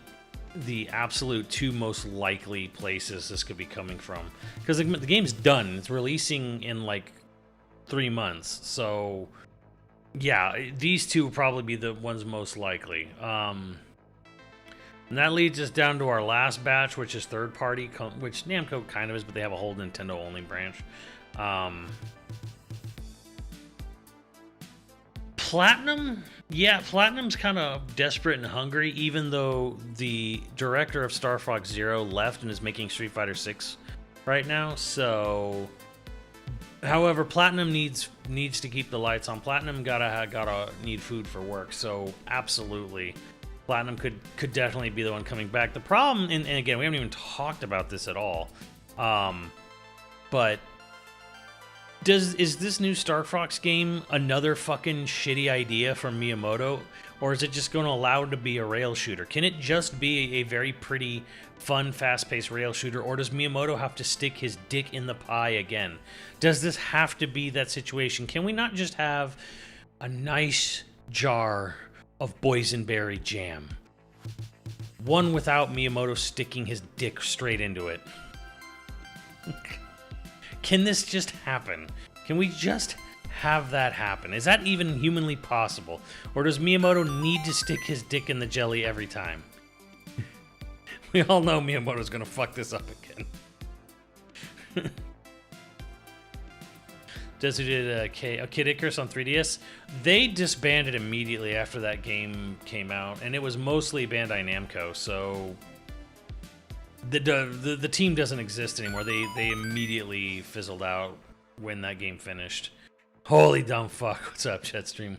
the absolute two most likely places this could be coming from. Because the game's done. It's releasing in like 3 months. So yeah, these two will probably be the ones most likely. And that leads us down to our last batch, which is third party, which Namco kind of is, but they have a whole Nintendo only branch. Platinum? Yeah, Platinum's kind of desperate and hungry, even though the director of Star Fox Zero left and is making Street Fighter 6 right now. So, however, Platinum needs to keep the lights on. Platinum gotta need food for work. So, absolutely, Platinum could definitely be the one coming back. The problem, and again, we haven't even talked about this at all, but is this new Star Fox game another fucking shitty idea from Miyamoto, or is it just going to allow it to be a rail shooter? Can it just be a very pretty, fun, fast-paced rail shooter, or does Miyamoto have to stick his dick in the pie again? Does this have to be that situation? Can we not just have a nice jar of boysenberry jam? One without Miyamoto sticking his dick straight into it. Can this just happen? Can we just have that happen? Is that even humanly possible? Or does Miyamoto need to stick his dick in the jelly every time? We all know Miyamoto's gonna fuck this up again. Just who did Kid Icarus on 3DS. They disbanded immediately after that game came out, and it was mostly Bandai Namco. So the team doesn't exist anymore. They immediately fizzled out when that game finished. Holy dumb fuck! What's up, Jetstream?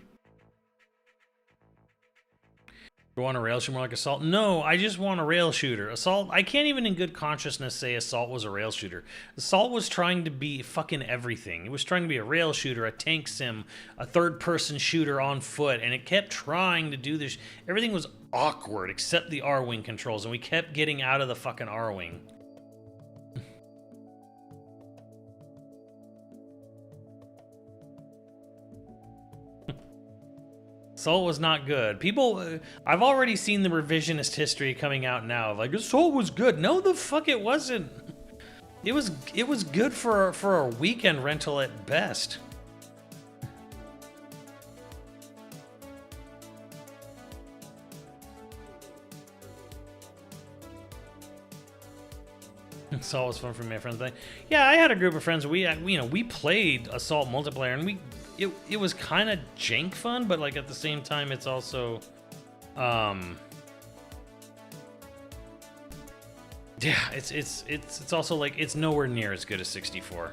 You want a rail shooter more like Assault? No, I just want a rail shooter. Assault, I can't even in good consciousness say Assault was a rail shooter. Assault was trying to be fucking everything. It was trying to be a rail shooter, a tank sim, a third-person shooter on foot, and it kept trying to do this. Everything was awkward except the R-Wing controls, and we kept getting out of the fucking R-Wing. Assault was not good. People, I've already seen the revisionist history coming out now of like, Assault was good. No, the fuck it wasn't. It was good for a weekend rental at best. Assault was fun for my friends. Yeah, I had a group of friends. We played Assault multiplayer, and it was kind of jank fun, but like at the same time, it's also, yeah, it's also like it's nowhere near as good as 64.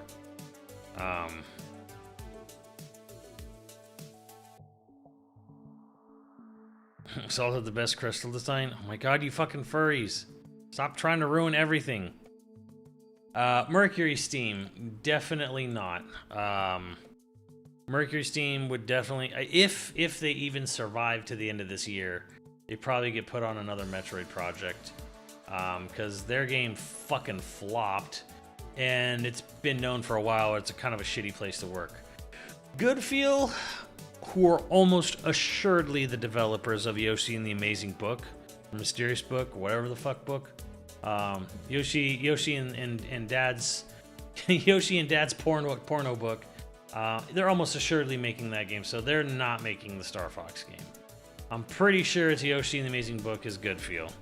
Assault had the best crystal design. Oh my god, you fucking furries! Stop trying to ruin everything. Mercury Steam, definitely not. Mercury Steam would definitely, if they even survive to the end of this year, they probably get put on another Metroid project, because their game fucking flopped, and it's been known for a while. It's a kind of a shitty place to work. Goodfeel, who are almost assuredly the developers of Yoshi and the Amazing Book, Mysterious Book, whatever the fuck book. Yoshi and Dad's Yoshi and Dad's porno book. They're almost assuredly making that game, so they're not making the Star Fox game. I'm pretty sure it's Yoshi and the Amazing Book is Goodfeel.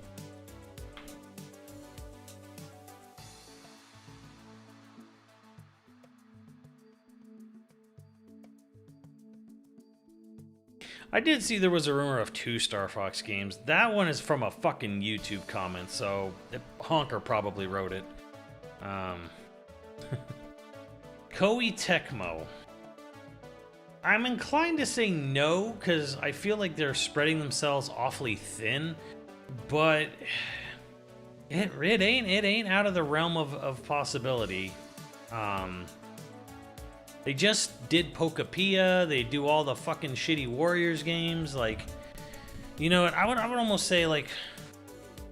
I did see there was a rumor of 2 Star Fox games. That one is from a fucking YouTube comment, so Honker probably wrote it. Koei Tecmo. I'm inclined to say no, because I feel like they're spreading themselves awfully thin, but it ain't out of the realm of possibility. They just did Pokapia. They do all the fucking shitty Warriors games. Like, you know what? I would almost say like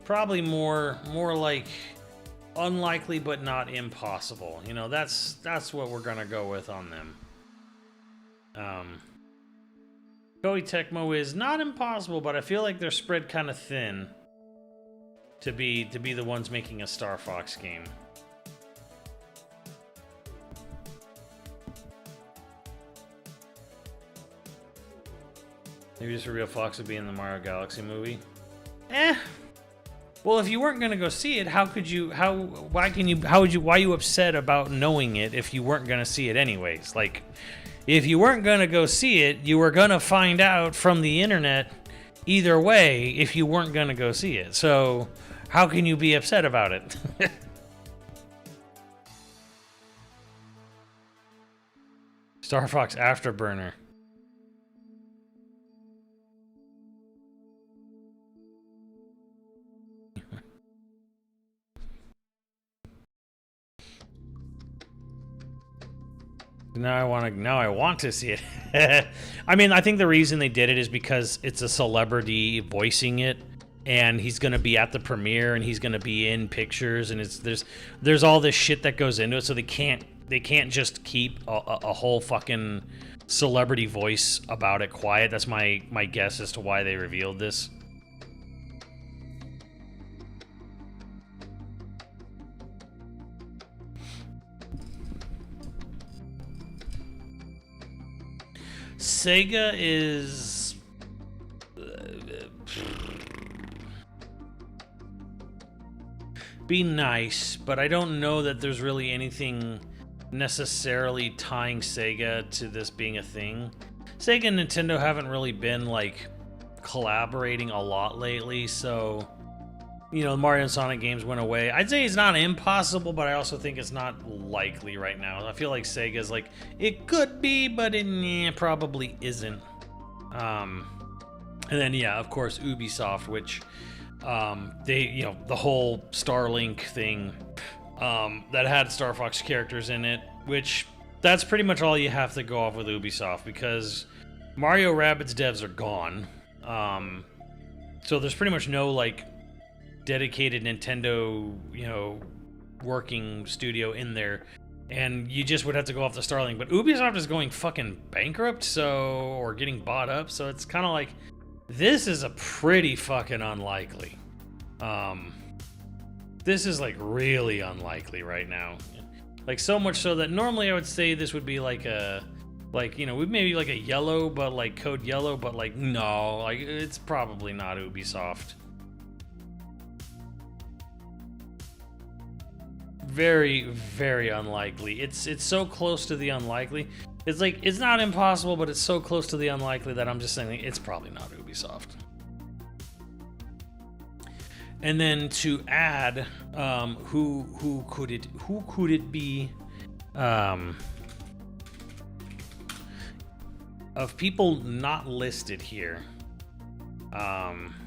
probably more like unlikely but not impossible. You know, that's what we're gonna go with on them. Koei Tecmo is not impossible, but I feel like they're spread kind of thin to be the ones making a Star Fox game. Maybe just a real Fox would be in the Mario Galaxy movie. Well, if you weren't gonna go see it, how are you upset about knowing it if you weren't gonna see it anyways? Like, if you weren't gonna go see it, you were gonna find out from the internet either way if you weren't gonna go see it. So, how can you be upset about it? Star Fox Afterburner. Now I want to see it. I mean, I think the reason they did it is because it's a celebrity voicing it, and he's gonna be at the premiere, and he's gonna be in pictures, and there's all this shit that goes into it, so they can't just keep a whole fucking celebrity voice about it quiet. That's my guess as to why they revealed this. Sega is... be nice, but I don't know that there's really anything necessarily tying Sega to this being a thing. Sega and Nintendo haven't really been like collaborating a lot lately, so you know, the Mario and Sonic games went away. I'd say it's not impossible, but I also think it's not likely right now. I feel like Sega's like, it could be, but it probably isn't. And then, yeah, of course, Ubisoft, which they, you know, the whole Starlink thing that had Star Fox characters in it, which that's pretty much all you have to go off with Ubisoft because Mario Rabbids devs are gone. So there's pretty much no, like, dedicated Nintendo, you know, working studio in there, and you just would have to go off the Starlink. But Ubisoft is going fucking bankrupt, so, or getting bought up, so it's kind of like, this is a pretty fucking unlikely. This is like really unlikely right now. Like so much so that normally I would say this would be like a, like, you know, maybe like a yellow, but like code yellow, but like no, like it's probably not Ubisoft. Very, very unlikely. It's so close to the unlikely. It's like, it's not impossible, but it's so close to the unlikely that I'm just saying it's probably not Ubisoft. And then to add, who could it be? Of people not listed here. Warrant.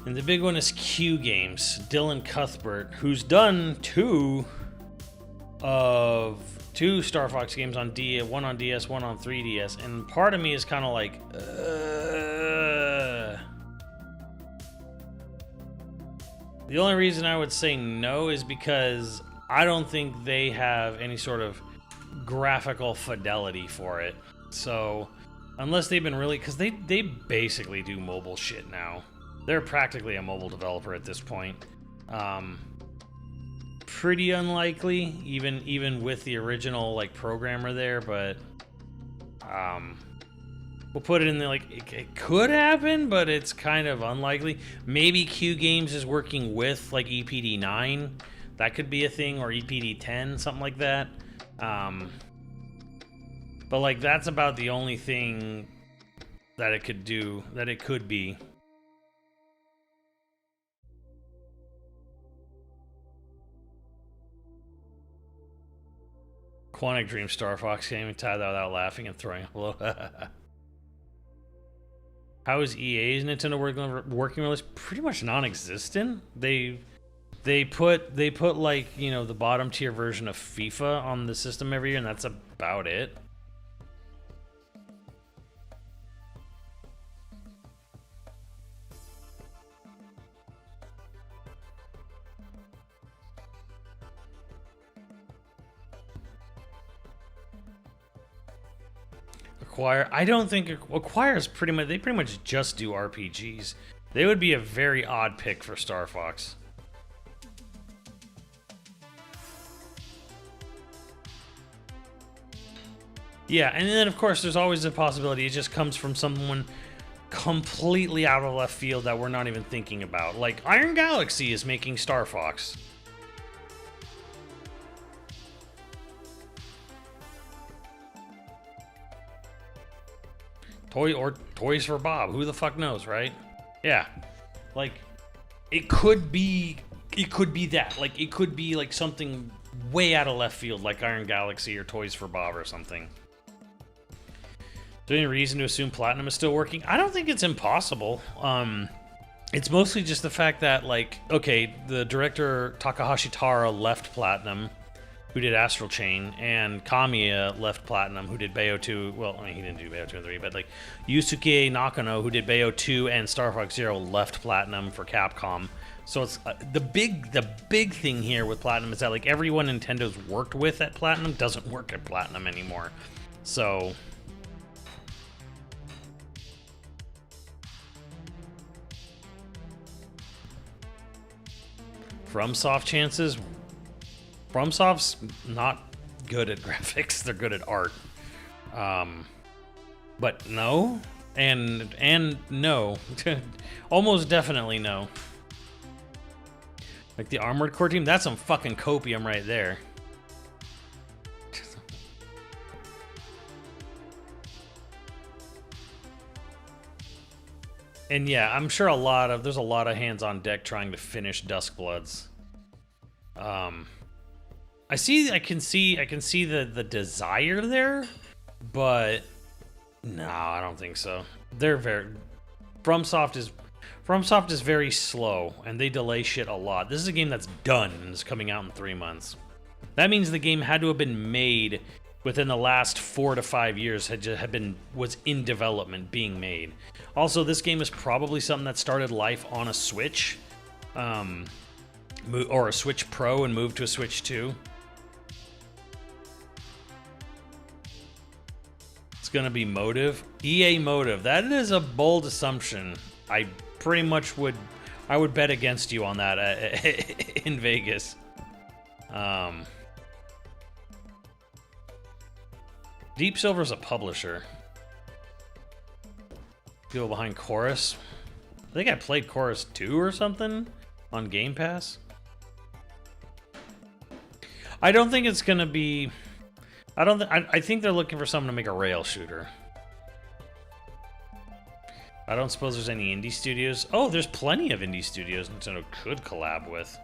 And the big one is Q Games, Dylan Cuthbert, who's done two Star Fox games on one on DS, one on 3DS, and part of me is kind of like, The only reason I would say no is because I don't think they have any sort of graphical fidelity for it. So, unless they've been really, because they basically do mobile shit now. They're practically a mobile developer at this point. Pretty unlikely, even with the original like programmer there, but we'll put it in there like it could happen, but it's kind of unlikely. Maybe Q Games is working with like EPD9. That could be a thing, or EPD10, something like that. But like that's about the only thing that it could do, that it could be. Quantic Dream Star Fox game, and tie that without laughing and throwing up a little. How is EA's Nintendo working relationship? Pretty much non-existent. They put like, you know, the bottom tier version of FIFA on the system every year, and that's about it. Acquire, I don't think Acquire is pretty much just do RPGs. They would be a very odd pick for Star Fox. Yeah, and then of course there's always a possibility it just comes from someone completely out of left field that we're not even thinking about. Like Iron Galaxy is making Star Fox. Toys for Bob. Who the fuck knows, right? Yeah. Like, it could be that. Like, it could be like something way out of left field, like Iron Galaxy or Toys for Bob or something. Is there any reason to assume Platinum is still working? I don't think it's impossible. It's mostly just the fact that, like, okay, the director Takahashi Tara left Platinum, who did Astral Chain, and Kamiya left Platinum, who did Bayo 2. Well, I mean, he didn't do Bayo 2 and 3, but like Yusuke Nakano, who did Bayo 2 and Star Fox Zero, left Platinum for Capcom. So it's the big thing here with Platinum is that like everyone Nintendo's worked with at Platinum doesn't work at Platinum anymore. So FromSoft chances. FromSoft's not good at graphics. They're good at art. But no, and no, almost definitely no. Like the Armored Core team, that's some fucking copium right there. And yeah, I'm sure there's a lot of hands on deck trying to finish Duskbloods. I can see the desire there, but no, I don't think so. FromSoft is very slow, and they delay shit a lot. This is a game that's done and is coming out in 3 months. That means the game had to have been made within the last 4 to 5 years. Was in development, being made. Also, this game is probably something that started life on a Switch, or a Switch Pro, and moved to a Switch 2. It's gonna be Motive. EA Motive. That is a bold assumption. I pretty much would bet against you on that in Vegas. Deep Silver's a publisher. People behind Chorus. I think I played Chorus 2 or something on Game Pass. I don't think it's gonna be. I think they're looking for someone to make a rail shooter. I don't suppose there's any indie studios. Oh, there's plenty of indie studios Nintendo could collab with.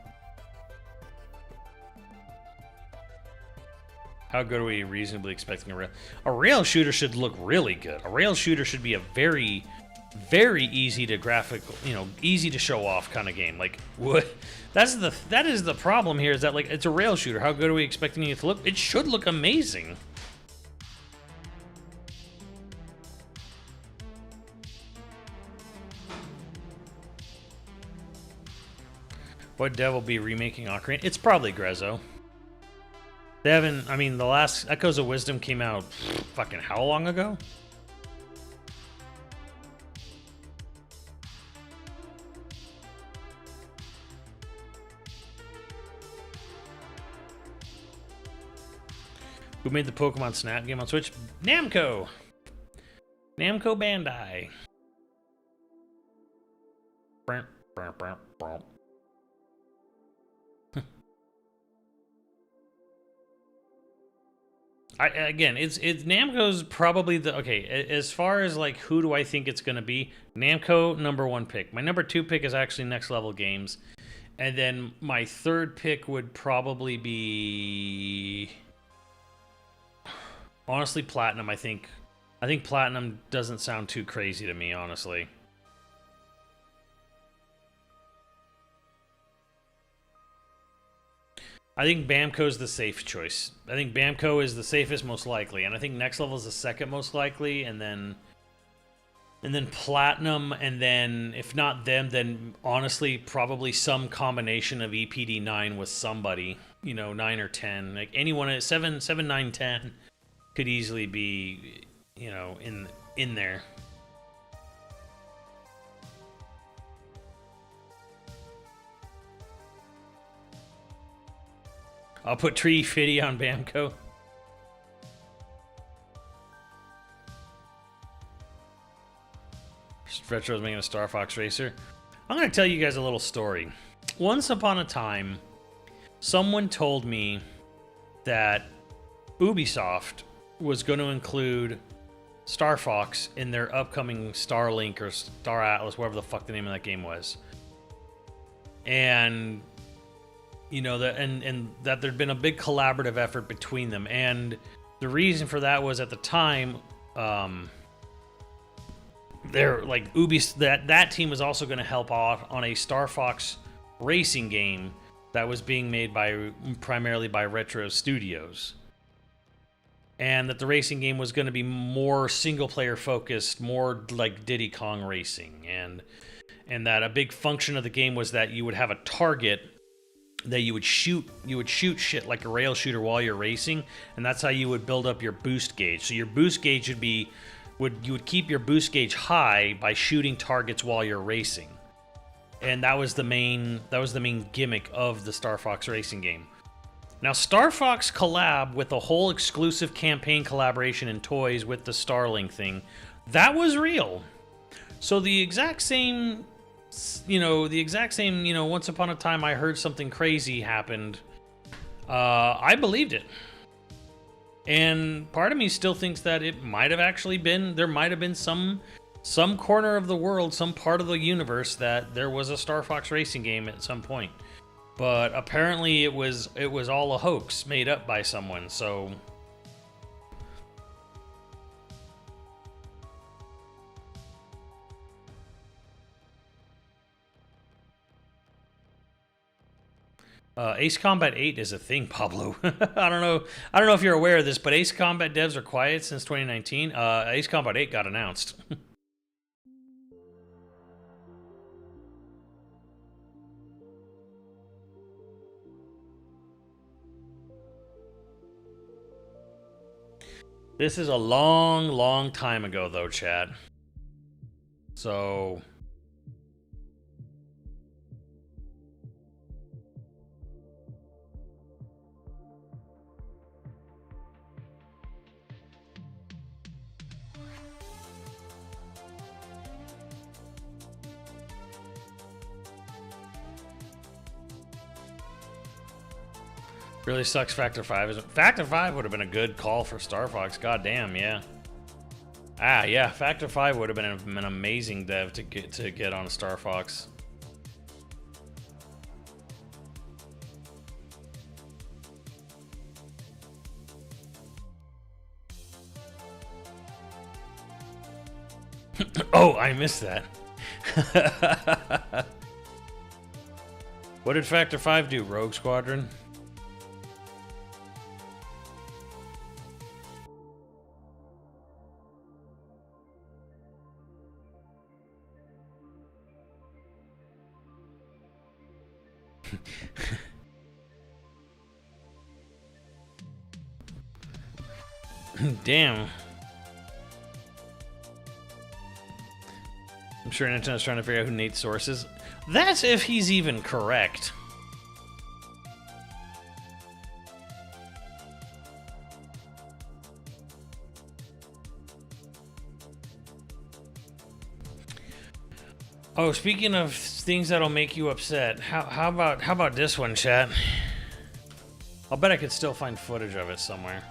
How good are we reasonably expecting a rail? A rail shooter should look really good. A rail shooter should be a very, very easy to easy to show off kind of game. Like, what? That is the problem here. Is that, like, it's a rail shooter? How good are we expecting it to look? It should look amazing. What dev will be remaking Ocarina? It's probably Grezzo. They haven't. I mean, the last Echoes of Wisdom came out fucking how long ago? Who made the Pokemon Snap game on Switch? Namco! Namco Bandai. Again, it's Namco's probably the... Okay, as far as, like, who do I think it's going to be? Namco, #1 pick. My #2 pick is actually Next Level Games. And then my third pick would probably be... Honestly, Platinum, I think. I think Platinum doesn't sound too crazy to me, honestly. I think Bamco's the safe choice. I think Bamco is the safest, most likely, and I think Next Level is the second most likely, and then Platinum, and then if not them, then honestly probably some combination of EPD 9 with somebody, 9 or 10, like anyone at 7, 9, 10 could easily be, in there. I'll put Tree Fitty on Bamco. Retro's making a Star Fox Racer. I'm going to tell you guys a little story. Once upon a time, someone told me that Ubisoft was going to include Star Fox in their upcoming Starlink or Star Atlas, whatever the fuck the name of that game was. And... that there'd been a big collaborative effort between them, and the reason for that was at the time, they're like that team was also going to help out on a Star Fox racing game that was being made primarily by Retro Studios, and that the racing game was going to be more single player focused, more like Diddy Kong Racing, and that a big function of the game was that you would have a target that you would shoot shit like a rail shooter while you're racing, and that's how you would build up your boost gauge. So your boost gauge you would keep your boost gauge high by shooting targets while you're racing. And that was the main gimmick of the Star Fox racing game. Now, Star Fox collab with the whole exclusive campaign collaboration in toys with the Starlink thing, that was real. So the exact same, once upon a time I heard something crazy happened, I believed it. And part of me still thinks that it might have actually been, there might have been some corner of the world, some part of the universe that there was a Star Fox racing game at some point. But apparently it was all a hoax made up by someone, so... Ace Combat 8 is a thing, Pablo. I don't know if you're aware of this, but Ace Combat devs are quiet since 2019. Ace Combat 8 got announced. This is a long, long time ago, though, chat. So... Really sucks Factor 5 isn't. Factor 5 would have been a good call for Star Fox. God damn, yeah. Ah, yeah, Factor 5 would have been an amazing dev to get on Star Fox. Oh, I missed that. What did Factor 5 do, Rogue Squadron? Damn. I'm sure Nintendo's trying to figure out who Nate's source is. That's if he's even correct. Oh, speaking of things that'll make you upset, how about this one, chat? I'll bet I could still find footage of it somewhere.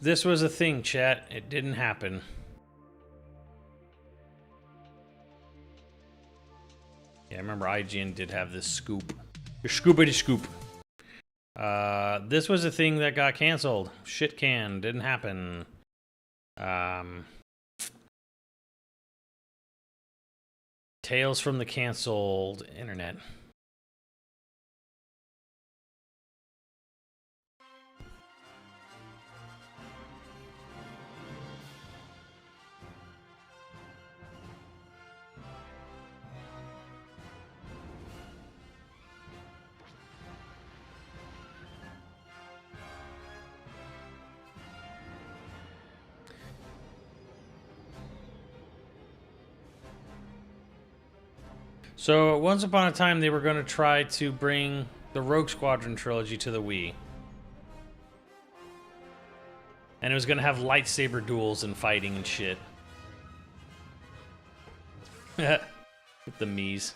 This was a thing, chat. It didn't happen. Yeah, I remember IGN did have this scoop. Your scoopity scoop. This was a thing that got canceled. Shit can. Didn't happen. Tales from the canceled internet. So, once upon a time, they were going to try to bring the Rogue Squadron trilogy to the Wii. And it was going to have lightsaber duels and fighting and shit. With the Miis.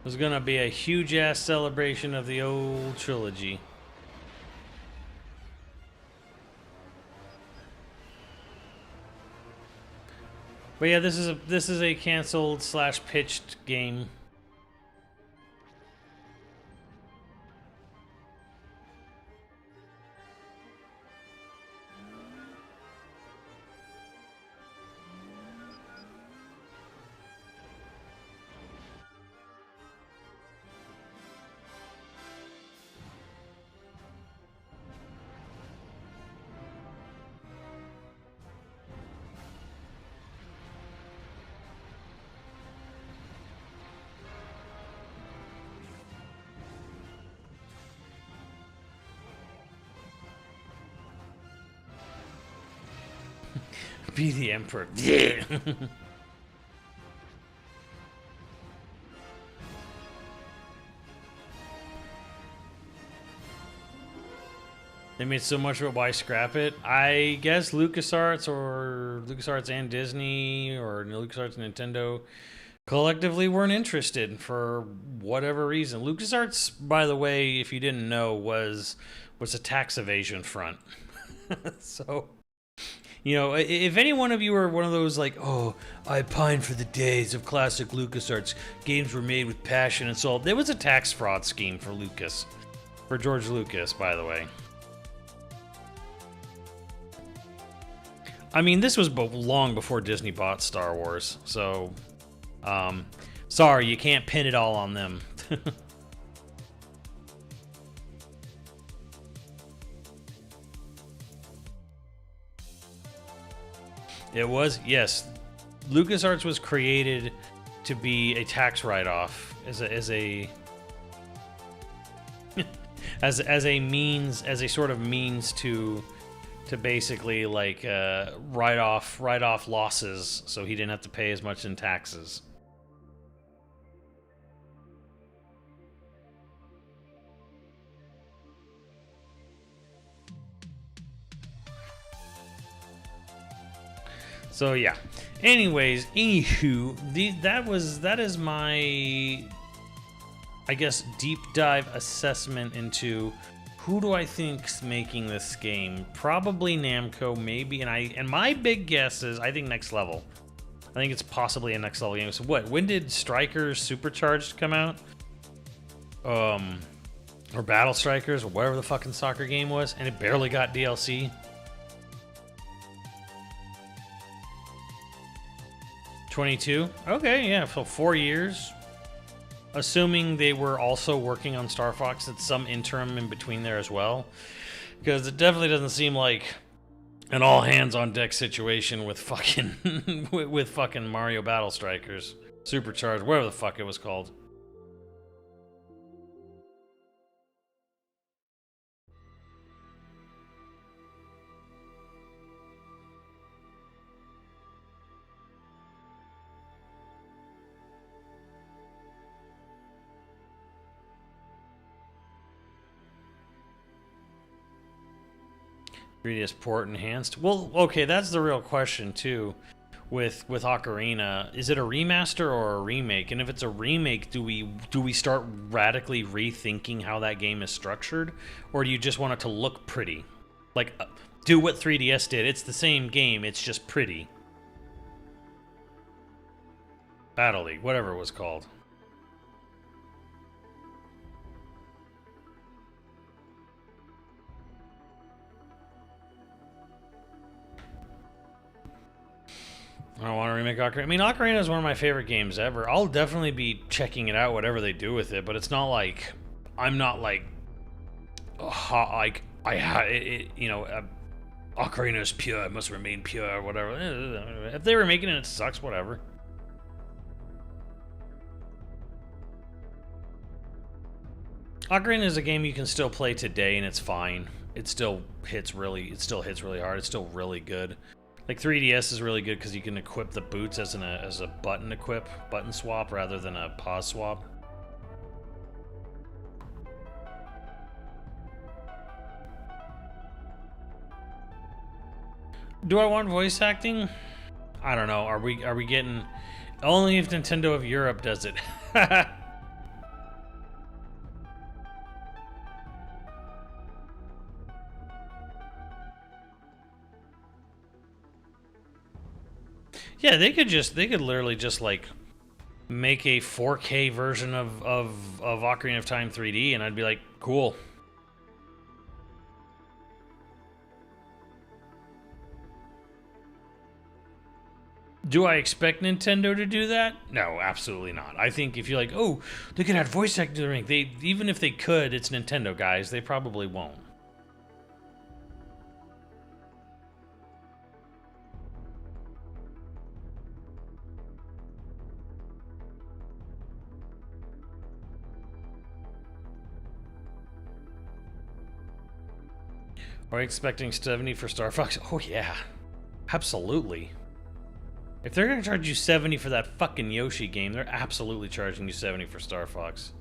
There's gonna be a huge ass celebration of the old trilogy. But yeah, this is a canceled / pitched game. Be the Emperor. Yeah. They made so much of it, why scrap it? I guess LucasArts and Disney or LucasArts and Nintendo collectively weren't interested for whatever reason. LucasArts, by the way, if you didn't know, was a tax evasion front. So, you know, if any one of you are one of those like, oh, I pine for the days of classic LucasArts, games were made with passion and soul. There was a tax fraud scheme for George Lucas, by the way. I mean, this was long before Disney bought Star Wars, so sorry, you can't pin it all on them. It was, yes. LucasArts was created to be a tax write-off as a sort of means to basically like write off losses, so he didn't have to pay as much in taxes. So yeah. Anyways, anywho, that is my, I guess, deep dive assessment into who do I think's making this game. Probably Namco, maybe, and my big guess is I think Next Level. I think it's possibly a Next Level game. So what? When did Strikers Supercharged come out? Or Battle Strikers, or whatever the fucking soccer game was, and it barely got DLC. 22? Okay, yeah, so 4 years. Assuming they were also working on Star Fox at some interim in between there as well. Because it definitely doesn't seem like an all hands on deck situation with fucking with fucking Mario Battle Strikers. Supercharged, whatever the fuck it was called. Previous port enhanced. Well, okay, that's the real question too. With Ocarina, is it a remaster or a remake? And if it's a remake, do we start radically rethinking how that game is structured, or do you just want it to look pretty? Like, do what 3DS did. It's the same game. It's just pretty. Battle League, whatever it was called. I don't want to remake Ocarina. I mean, Ocarina is one of my favorite games ever. I'll definitely be checking it out, whatever they do with it. But it's not like I'm not like, you know, Ocarina is pure. It must remain pure, or whatever. If they were making it, it sucks. Whatever. Ocarina is a game you can still play today, and it's fine. It still hits really hard. It's still really good. Like 3DS is really good because you can equip the boots as a button swap rather than a pause swap. Do I want voice acting? I don't know. Are we getting only if Nintendo of Europe does it? Yeah, they could literally just like make a 4K version of Ocarina of Time 3D, and I'd be like, cool. Do I expect Nintendo to do that? No, absolutely not. I think if you're like, oh, they could add voice acting to the ring, even if they could, it's Nintendo, guys. They probably won't. Are you expecting 70 for Star Fox? Oh yeah, absolutely. If they're gonna charge you 70 for that fucking Yoshi game, they're absolutely charging you 70 for Star Fox.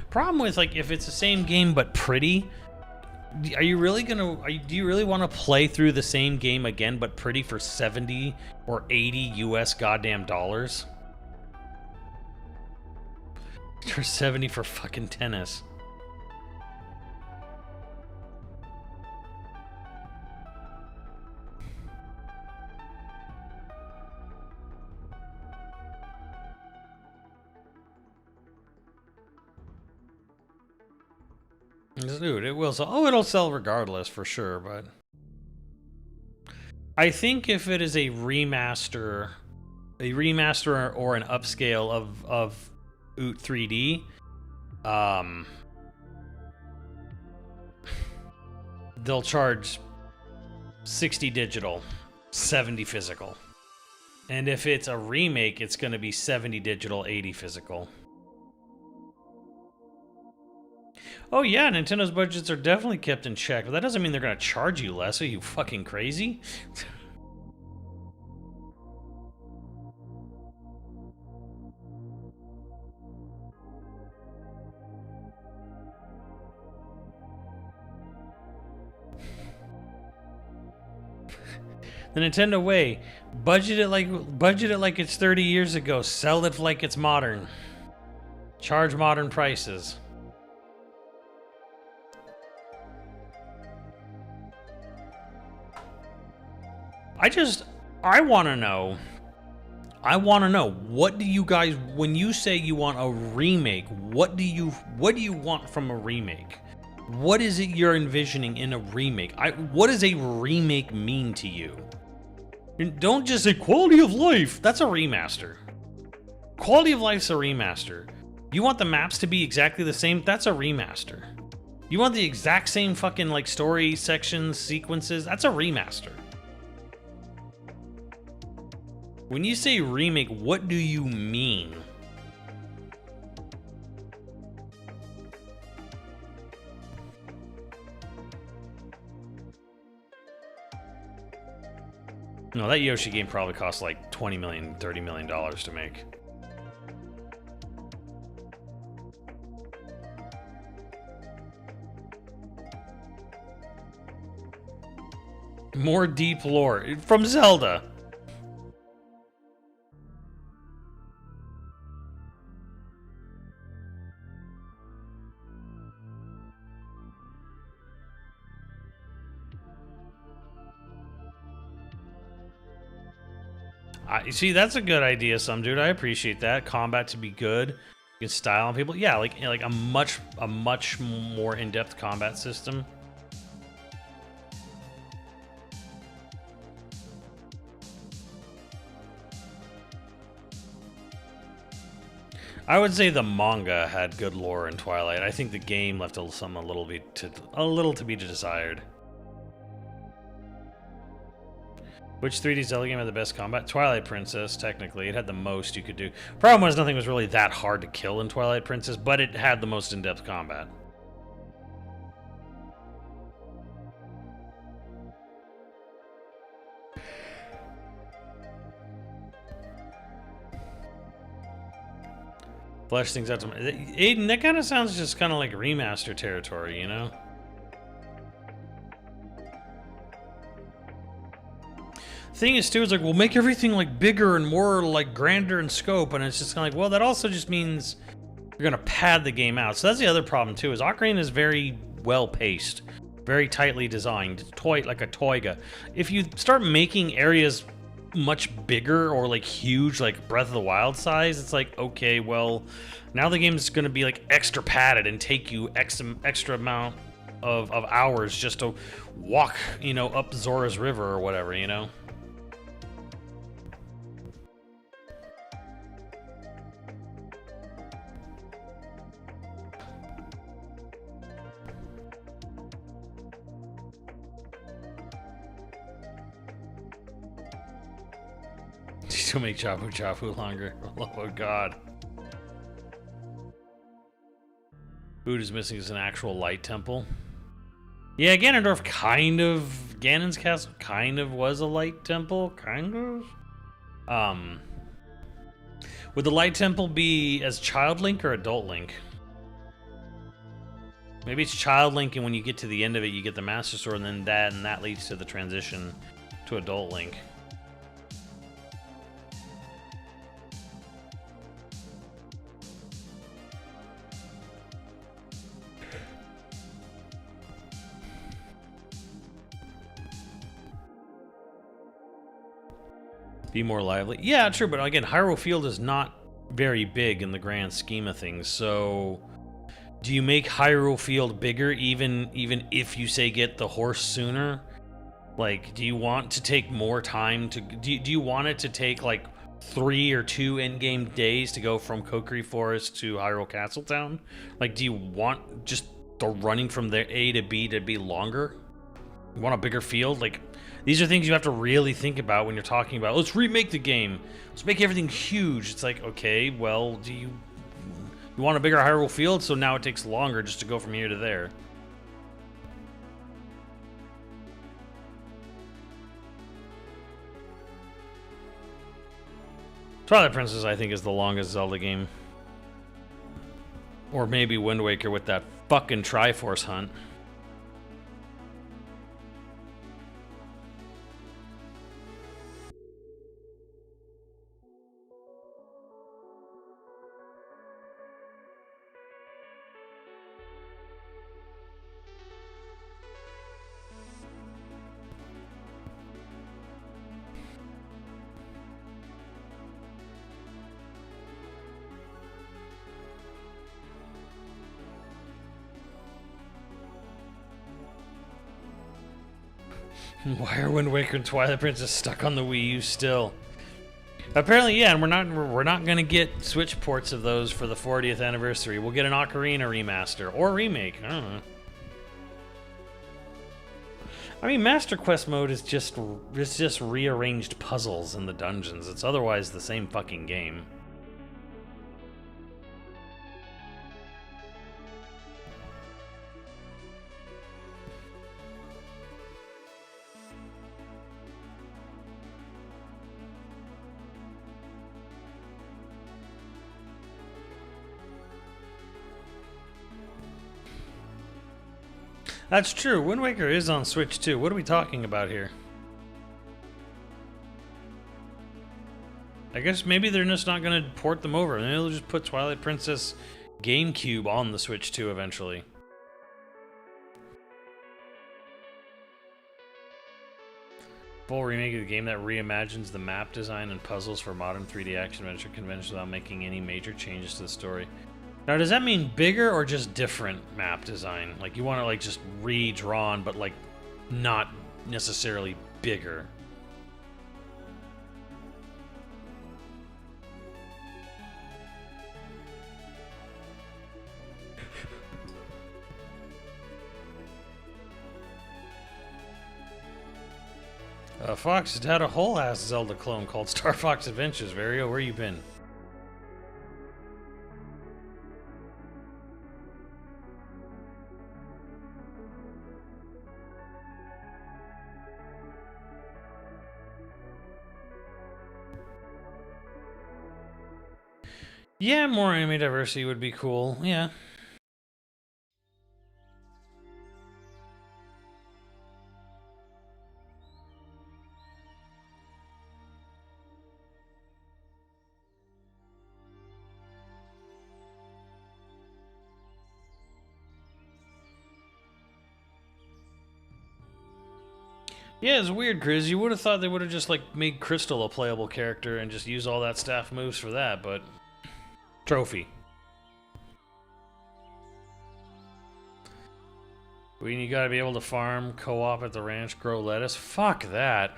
Problem with, like, if it's the same game but pretty, are you really gonna? Do you really want to play through the same game again but pretty for 70 or 80 US goddamn dollars? For 70 for fucking tennis. Dude, it will sell. Oh, it'll sell regardless for sure, but I think if it is a remaster or an upscale of OOT 3D, they'll charge 60 digital, 70 physical. And if it's a remake, it's going to be 70 digital, 80 physical. Oh yeah, Nintendo's budgets are definitely kept in check, but that doesn't mean they're going to charge you less. Are you fucking crazy? The Nintendo way, budget it like it's 30 years ago, sell it like it's modern. Charge modern prices. I want to know, what do you guys, when you say you want a remake, what do you want from a remake? What is it you're envisioning in a remake? What does a remake mean to you? Don't just say quality of life. That's a remaster. Quality of life's a remaster. You want the maps to be exactly the same? That's a remaster. You want the exact same fucking like story sections, sequences? That's a remaster. When you say remake, what do you mean? No, that Yoshi game probably cost like $20 million, $30 million to make. More deep lore from Zelda. You see, that's a good idea, some dude. I appreciate that. Combat to be good. You can style on people. Yeah, like a much more in-depth combat system. I would say the manga had good lore in Twilight. I think the game left a little to be desired. Which 3D Zelda game had the best combat? Twilight Princess, technically. It had the most you could do. Problem was nothing was really that hard to kill in Twilight Princess, but it had the most in-depth combat. Flesh things out to Aiden, that kind of sounds just kind of like remaster territory, you know? Thing is too, is like, we'll make everything like bigger and more like grander in scope, and it's just kind of like, well, that also just means you're gonna pad the game out. So that's the other problem too, is Ocarina is very well paced. very tightly designed, toy like a toyga. If you start making areas much bigger or like huge, like Breath of the Wild size, it's like, okay, well, now the game's going to be like extra padded and take you extra amount of hours just to walk, you know, up Zora's River or whatever, you know. To make Chapu Chapu longer. Oh god. Food is missing is an actual light temple. Yeah, Ganondorf Ganon's castle kind of was a light temple, kind of. Would the light temple be as Child Link or Adult Link? Maybe it's Child Link, and when you get to the end of it, you get the Master Sword, and then that leads to the transition to Adult Link. Be more lively. Yeah, true, but again, Hyrule Field is not very big in the grand scheme of things, so do you make Hyrule Field bigger even if you say get the horse sooner? Like, do you want to take more time to do you want it to take like 3 or 2 in-game days to go from Kokiri Forest to Hyrule Castletown? Like, do you want just the running from the A to B to be longer? You want a bigger field? Like, these are things you have to really think about when you're talking about, let's remake the game. Let's make everything huge. It's like, okay, well, do you want a bigger Hyrule Field? So now it takes longer just to go from here to there. Twilight Princess, I think, is the longest Zelda game. Or maybe Wind Waker with that fucking Triforce hunt. Why are Wind Waker and Twilight Princess stuck on the Wii U still? Apparently, yeah, and we're not gonna get Switch ports of those for the 40th anniversary. We'll get an Ocarina remaster or remake. I don't know. I mean, Master Quest mode is just rearranged puzzles in the dungeons. It's otherwise the same fucking game. That's true. Wind Waker is on Switch too. What are we talking about here? I guess maybe they're just not going to port them over. Maybe they'll just put Twilight Princess GameCube on the Switch too eventually. Full remake of the game that reimagines the map design and puzzles for modern 3D action-adventure conventions without making any major changes to the story. Now, does that mean bigger or just different map design? Like, you want to, like, just redrawn, but, like, not necessarily bigger? Fox has had a whole-ass Zelda clone called Star Fox Adventures. Vario, where you been? Yeah, more anime diversity would be cool. Yeah. Yeah, it's weird, Chris. You would have thought they would have just like made Crystal a playable character and just use all that staff moves for that, but trophy. You gotta be able to farm, co-op at the ranch, grow lettuce. Fuck that.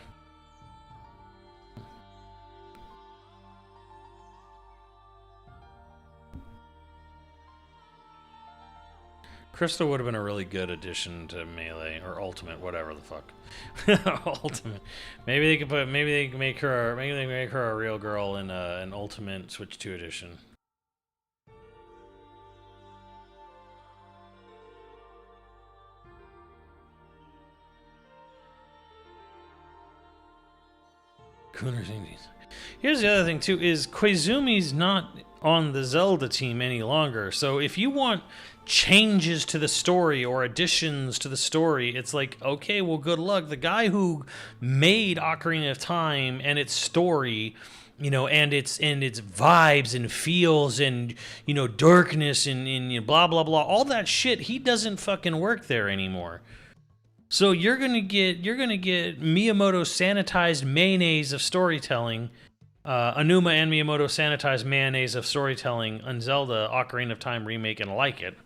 Crystal would have been a really good addition to Melee or Ultimate, whatever the fuck. Ultimate. Maybe they could make her a real girl in an Ultimate Switch 2 edition. Here's the other thing too: is Koizumi's not on the Zelda team any longer. So if you want changes to the story or additions to the story, it's like, okay, well, good luck. The guy who made Ocarina of Time and its story, you know, and its vibes and feels and, you know, darkness and you know, blah blah blah, all that shit, he doesn't fucking work there anymore. So you're gonna get Miyamoto sanitized mayonnaise of storytelling, Anuma and Miyamoto sanitized mayonnaise of storytelling on Zelda Ocarina of Time remake, and like it.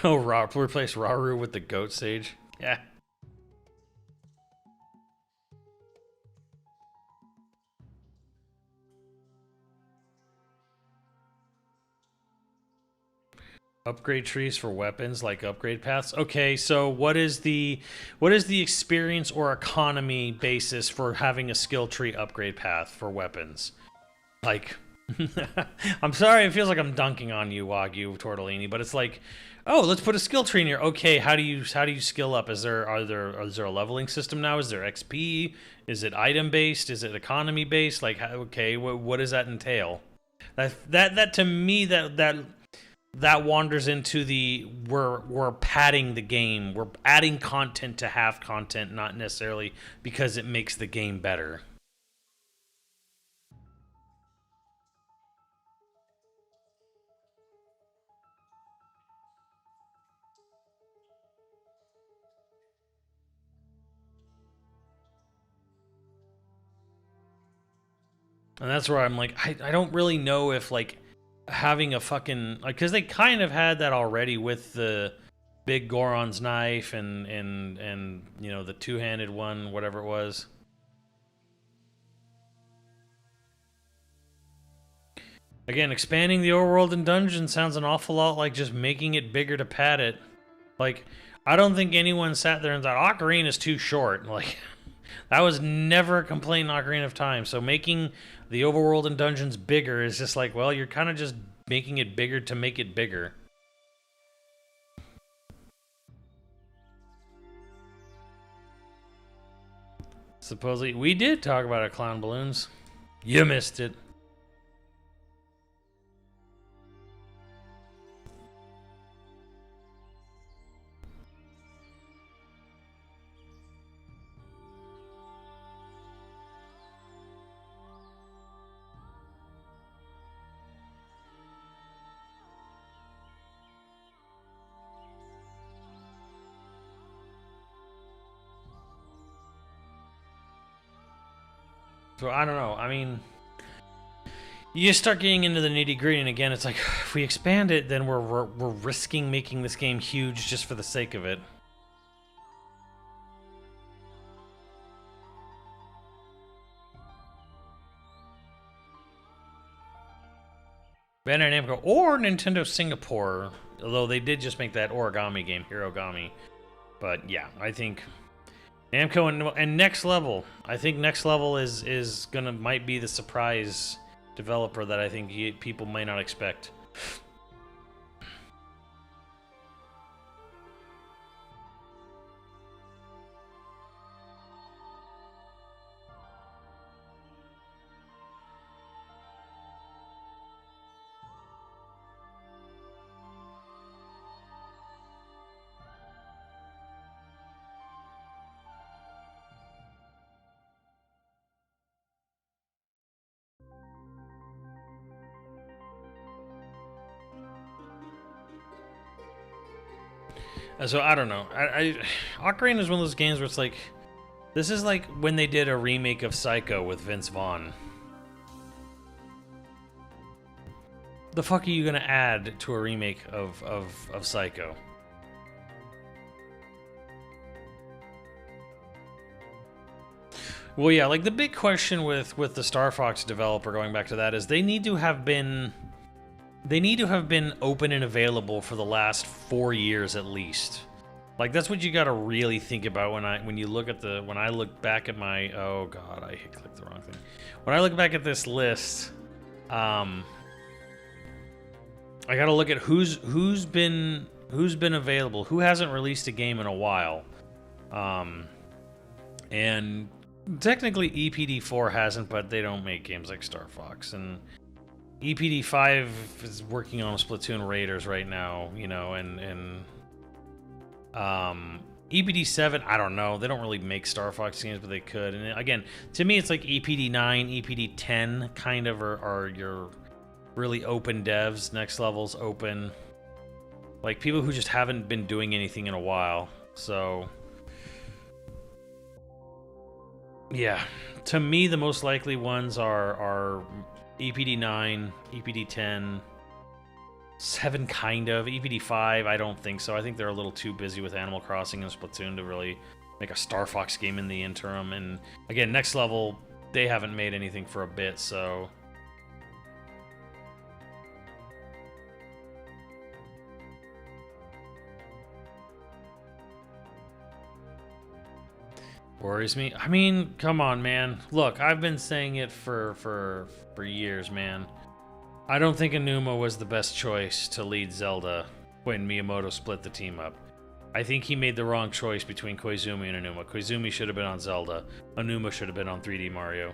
Oh, replace Rauru with the goat sage. Yeah. Upgrade trees for weapons, like upgrade paths. Okay, so what is the experience or economy basis for having a skill tree upgrade path for weapons? Like, I'm sorry, it feels like I'm dunking on you, Wagyu Tortellini, but it's like, oh, let's put a skill tree in here. Okay, how do you skill up? Is there a leveling system now? Is there XP? Is it item based? Is it economy based? Like, okay, what does that entail? That to me that wanders into the we're padding the game. We're adding content to have content, not necessarily because it makes the game better. And that's where I'm like, I don't really know if like having a fucking like, because they kind of had that already with the big Goron's knife and you know, the two-handed one, whatever it was. Again, expanding the overworld and dungeon sounds an awful lot like just making it bigger to pad it. Like, I don't think anyone sat there and thought Ocarina is too short. Like, that was never a complaint in Ocarina of Time. So making the overworld and dungeons bigger is just like, well, you're kind of just making it bigger to make it bigger. Supposedly, we did talk about it, Clown Balloons. You missed it. So I don't know. I mean, you start getting into the nitty gritty, and again, it's like if we expand it, then we're risking making this game huge just for the sake of it. Bandai Namco or Nintendo Singapore, although they did just make that origami game, Hirogami. But yeah, I think Namco and Next Level. I think Next Level might be the surprise developer that I think people might not expect. So I don't know. Ocarina is one of those games where it's like, this is like when they did a remake of Psycho with Vince Vaughn. The fuck are you gonna add to a remake of Psycho? Well, yeah, like the big question with the Star Fox developer, going back to that, is they need to have been open and available for the last 4 years at least. Like that's what you got to really think about when I look back at my, oh god, I clicked the wrong thing. When I look back at this list, I got to look at who's been available, who hasn't released a game in a while, and technically EPD4 hasn't, but they don't make games like Star Fox, and EPD5 is working on Splatoon Raiders right now, you know, and EPD7, I don't know. They don't really make Star Fox games, but they could. And again, to me, it's like EPD9, EPD10 kind of are your really open devs. Next level's open. Like people who just haven't been doing anything in a while. So yeah, to me, the most likely ones are EPD9, EPD10, 7 kind of. EPD5, I don't think so. I think they're a little too busy with Animal Crossing and Splatoon to really make a Star Fox game in the interim. And again, Next Level, they haven't made anything for a bit, so... Worries me. I mean, come on, man. Look, I've been saying it for years, man. I don't think Aonuma was the best choice to lead Zelda when Miyamoto split the team up. I think he made the wrong choice between Koizumi and Aonuma. Koizumi should have been on Zelda. Aonuma should have been on 3D Mario.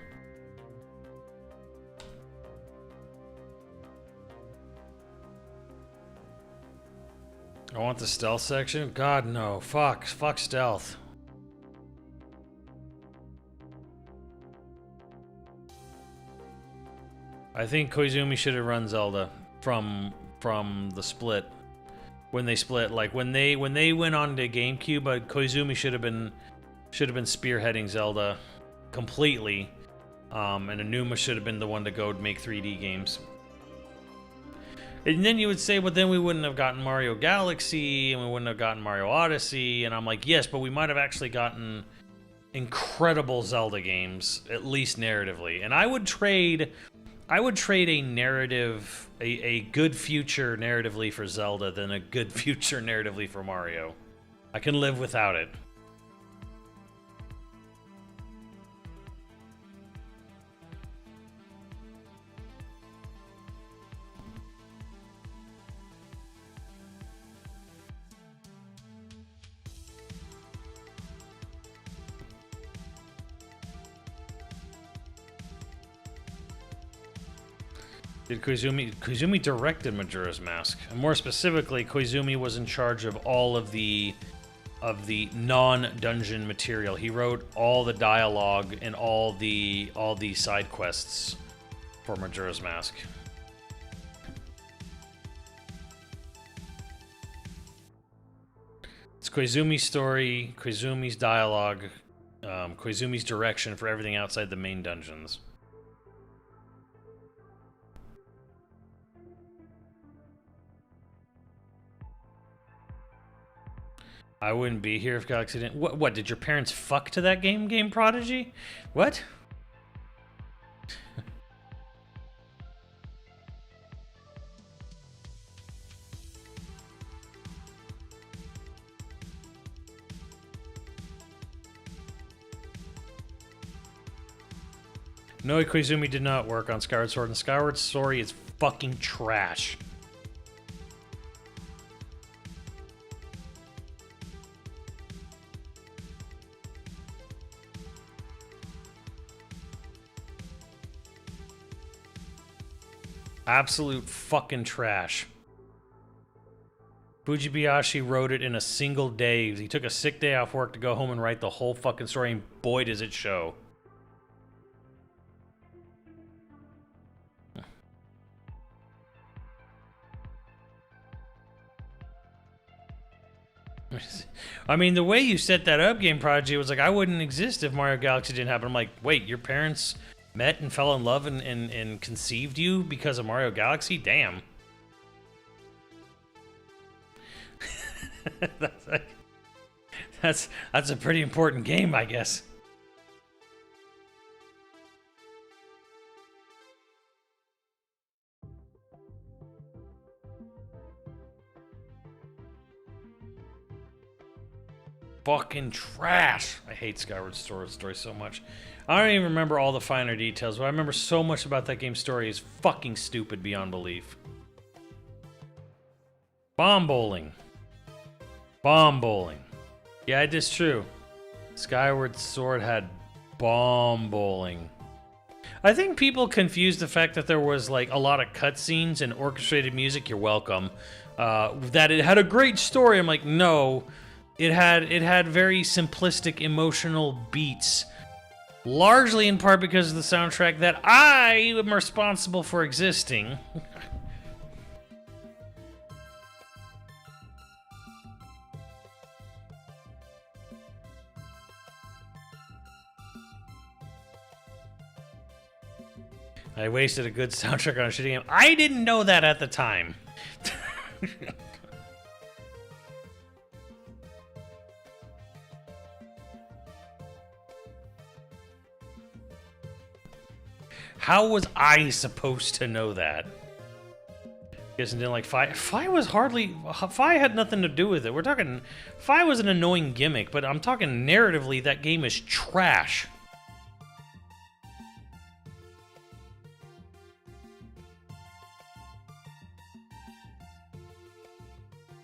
I want the stealth section? God, no. Fuck stealth. I think Koizumi should have run Zelda from the split. When they split, like when they went on to GameCube, but Koizumi should have been spearheading Zelda completely, and Aonuma should have been the one to go make 3D games. And then you would say, well, then we wouldn't have gotten Mario Galaxy, and we wouldn't have gotten Mario Odyssey, and I'm like, yes, but we might have actually gotten incredible Zelda games, at least narratively. And I would trade a narrative, a good future narratively for Zelda than a good future narratively for Mario. I can live without it. Did Koizumi directed Majora's Mask? And more specifically, Koizumi was in charge of all of the non-dungeon material. He wrote all the dialogue and all the side quests for Majora's Mask. It's Koizumi's story, Koizumi's dialogue, Koizumi's direction for everything outside the main dungeons. I wouldn't be here if Galaxy didn't... What, did your parents fuck to that game, Game Prodigy? What? No, Koizumi did not work on Skyward Sword, and Skyward Sword is fucking trash. Absolute fucking trash. Fujibayashi wrote it in a single day. He took a sick day off work to go home and write the whole fucking story, and boy does it show. I mean, the way you set that up, Game Prodigy, was like, I wouldn't exist if Mario Galaxy didn't happen. I'm like, wait, your parents met and fell in love and conceived you because of Mario Galaxy? Damn. That's a pretty important game, I guess. Fucking trash. I hate Skyward Sword story so much. I don't even remember all the finer details, but I remember so much about that game's story is fucking stupid beyond belief. Bomb bowling. Bomb bowling. Yeah, it is true. Skyward Sword had bomb bowling. I think people confuse the fact that there was like a lot of cutscenes and orchestrated music. You're welcome. That it had a great story. I'm like, no. It had very simplistic emotional beats, largely in part because of the soundtrack that I am responsible for existing. I wasted a good soundtrack on a shitty game. I didn't know that at the time. How was I supposed to know that? Guess I didn't like Fi. Fi was hardly. Fi had nothing to do with it. We're talking. Fi was an annoying gimmick, but I'm talking narratively. That game is trash.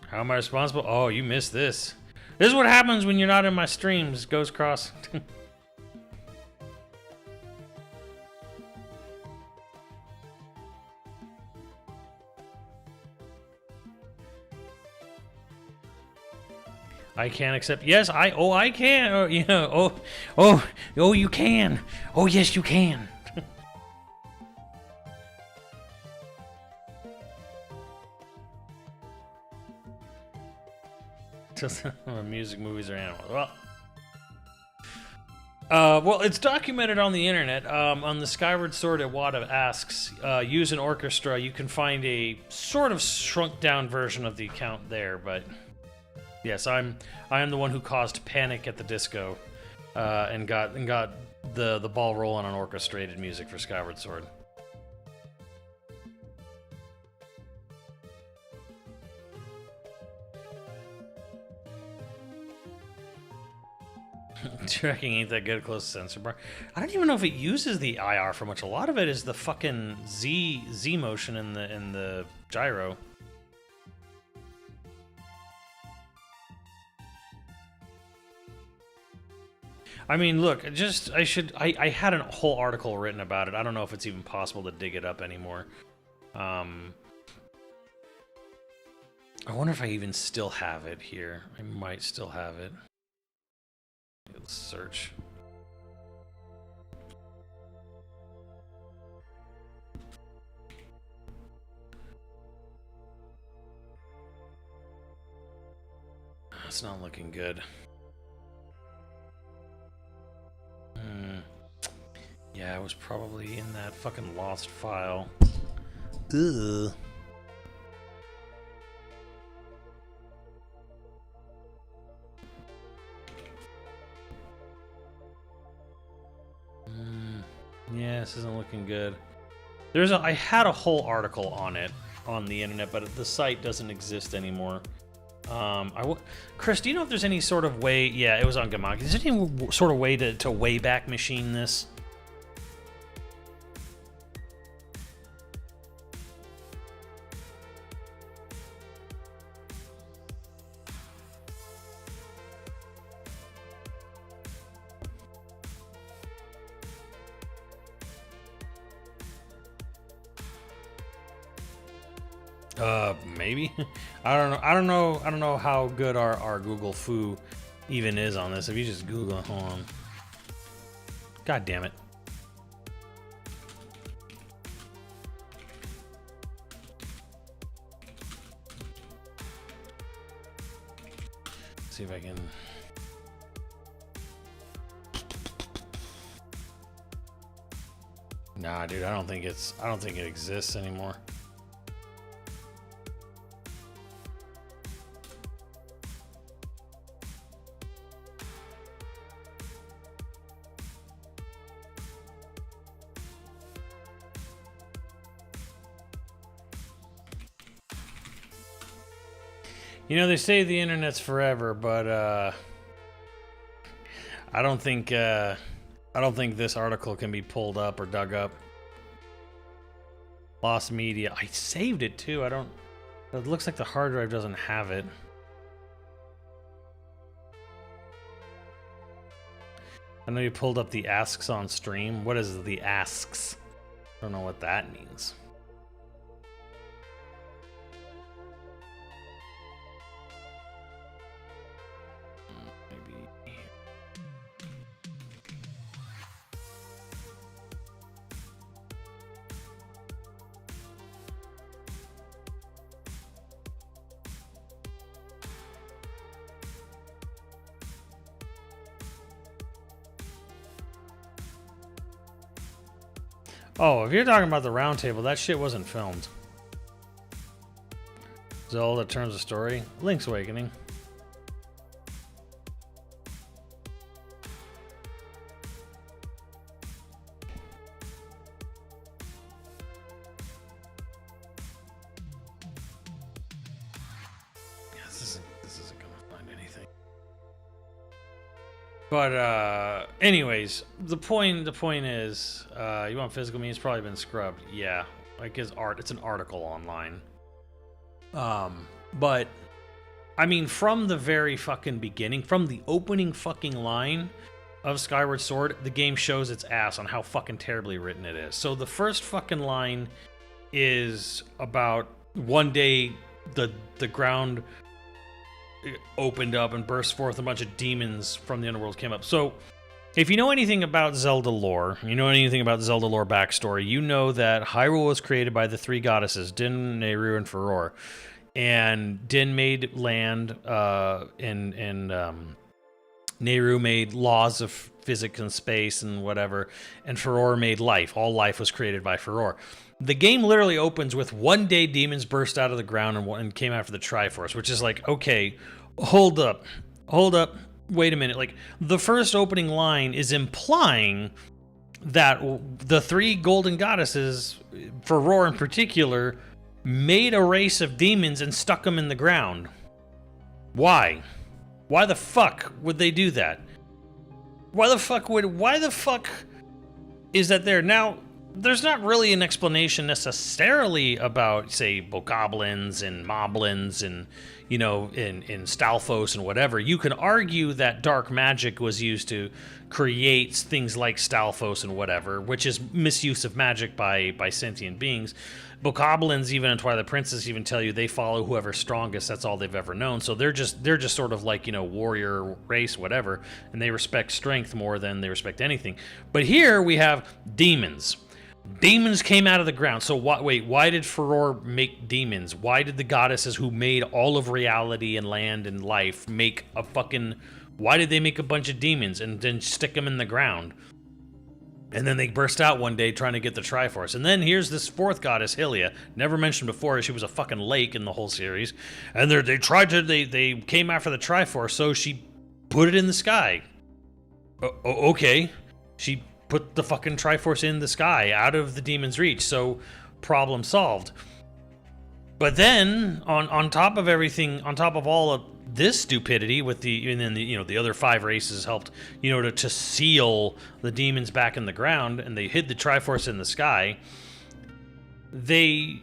How am I responsible? Oh, you missed this. This is what happens when you're not in my streams, Ghost Cross. I can't accept. Yes, I can. Oh, you know. Oh, you can. Oh, yes, you can. Just music, movies, or animals. Well, it's documented on the internet. On the Skyward Sword Iwata asks, use an orchestra. You can find a sort of shrunk down version of the account there, but. Yes, I am the one who caused Panic at the Disco, and got the ball rolling on orchestrated music for Skyward Sword. Tracking ain't that good close to sensor bar. I don't even know if it uses the IR for much. A lot of it is the fucking Z motion in the gyro. I mean, look, I had a whole article written about it. I don't know if it's even possible to dig it up anymore. I wonder if I even still have it here. I might still have it. Let's search. It's not looking good. Yeah, it was probably in that fucking lost file. Ugh. Yeah, this isn't looking good. I had a whole article on it on the internet, but the site doesn't exist anymore. Chris, do you know if there's any sort of way? Yeah, it was on Gamaki. Is there any sort of way to Wayback Machine this? Maybe. I don't know how good our Google Foo even is on this. If you just Google it, hold on. God damn it. see if I can. Nah, dude, I don't think it exists anymore. You know, they say the internet's forever, but I don't think this article can be pulled up or dug up. Lost media. I saved it too. It looks like the hard drive doesn't have it. I know you pulled up the asks on stream. What is the asks? I don't know what that means. Oh, if you're talking about the round table, that shit wasn't filmed. Zelda Terms of Story, Link's Awakening. This isn't gonna find anything. But anyways, the point is, you want physical means, probably been scrubbed. Yeah, like it's an article online. But I mean, from the very fucking beginning, from the opening fucking line of Skyward Sword, the game shows its ass on how fucking terribly written it is. So the first fucking line is about one day the ground opened up and burst forth a bunch of demons from the underworld came up. So if you know anything about Zelda lore, you know anything about Zelda lore backstory, you know that Hyrule was created by the three goddesses, Din, Nehru, and Farore. And Din made land, and Nehru made laws of physics and space and whatever, and Farore made life. All life was created by Farore. The game literally opens with one day demons burst out of the ground and came after the Triforce, which is like, okay, hold up, wait a minute. Like, the first opening line is implying that the three golden goddesses, Farore in particular, made a race of demons and stuck them in the ground. Why? Why the fuck would they do that? Why the fuck is that there? Now, there's not really an explanation necessarily about, say, bokoblins and moblins and, you know, in Stalfos and whatever. You can argue that dark magic was used to create things like Stalfos and whatever, which is misuse of magic by sentient beings. Bokoblins, even in Twilight Princess, even tell you they follow whoever's strongest. That's all they've ever known. So they're just sort of like, you know, warrior race, whatever, and they respect strength more than they respect anything. But here we have demons. Demons came out of the ground. So why did Farore make demons? Why did the goddesses who made all of reality and land and life make a fucking... Why did they make a bunch of demons and then stick them in the ground? And then they burst out one day trying to get the Triforce. And then here's this fourth goddess, Hylia. Never mentioned before, she was a fucking lake in the whole series. And they came after the Triforce, so she put it in the sky. Okay. She put the fucking Triforce in the sky, out of the demon's reach, so problem solved. But then, on top of everything, on top of all of this stupidity, and then the other five races helped, to seal the demons back in the ground, and they hid the Triforce in the sky. They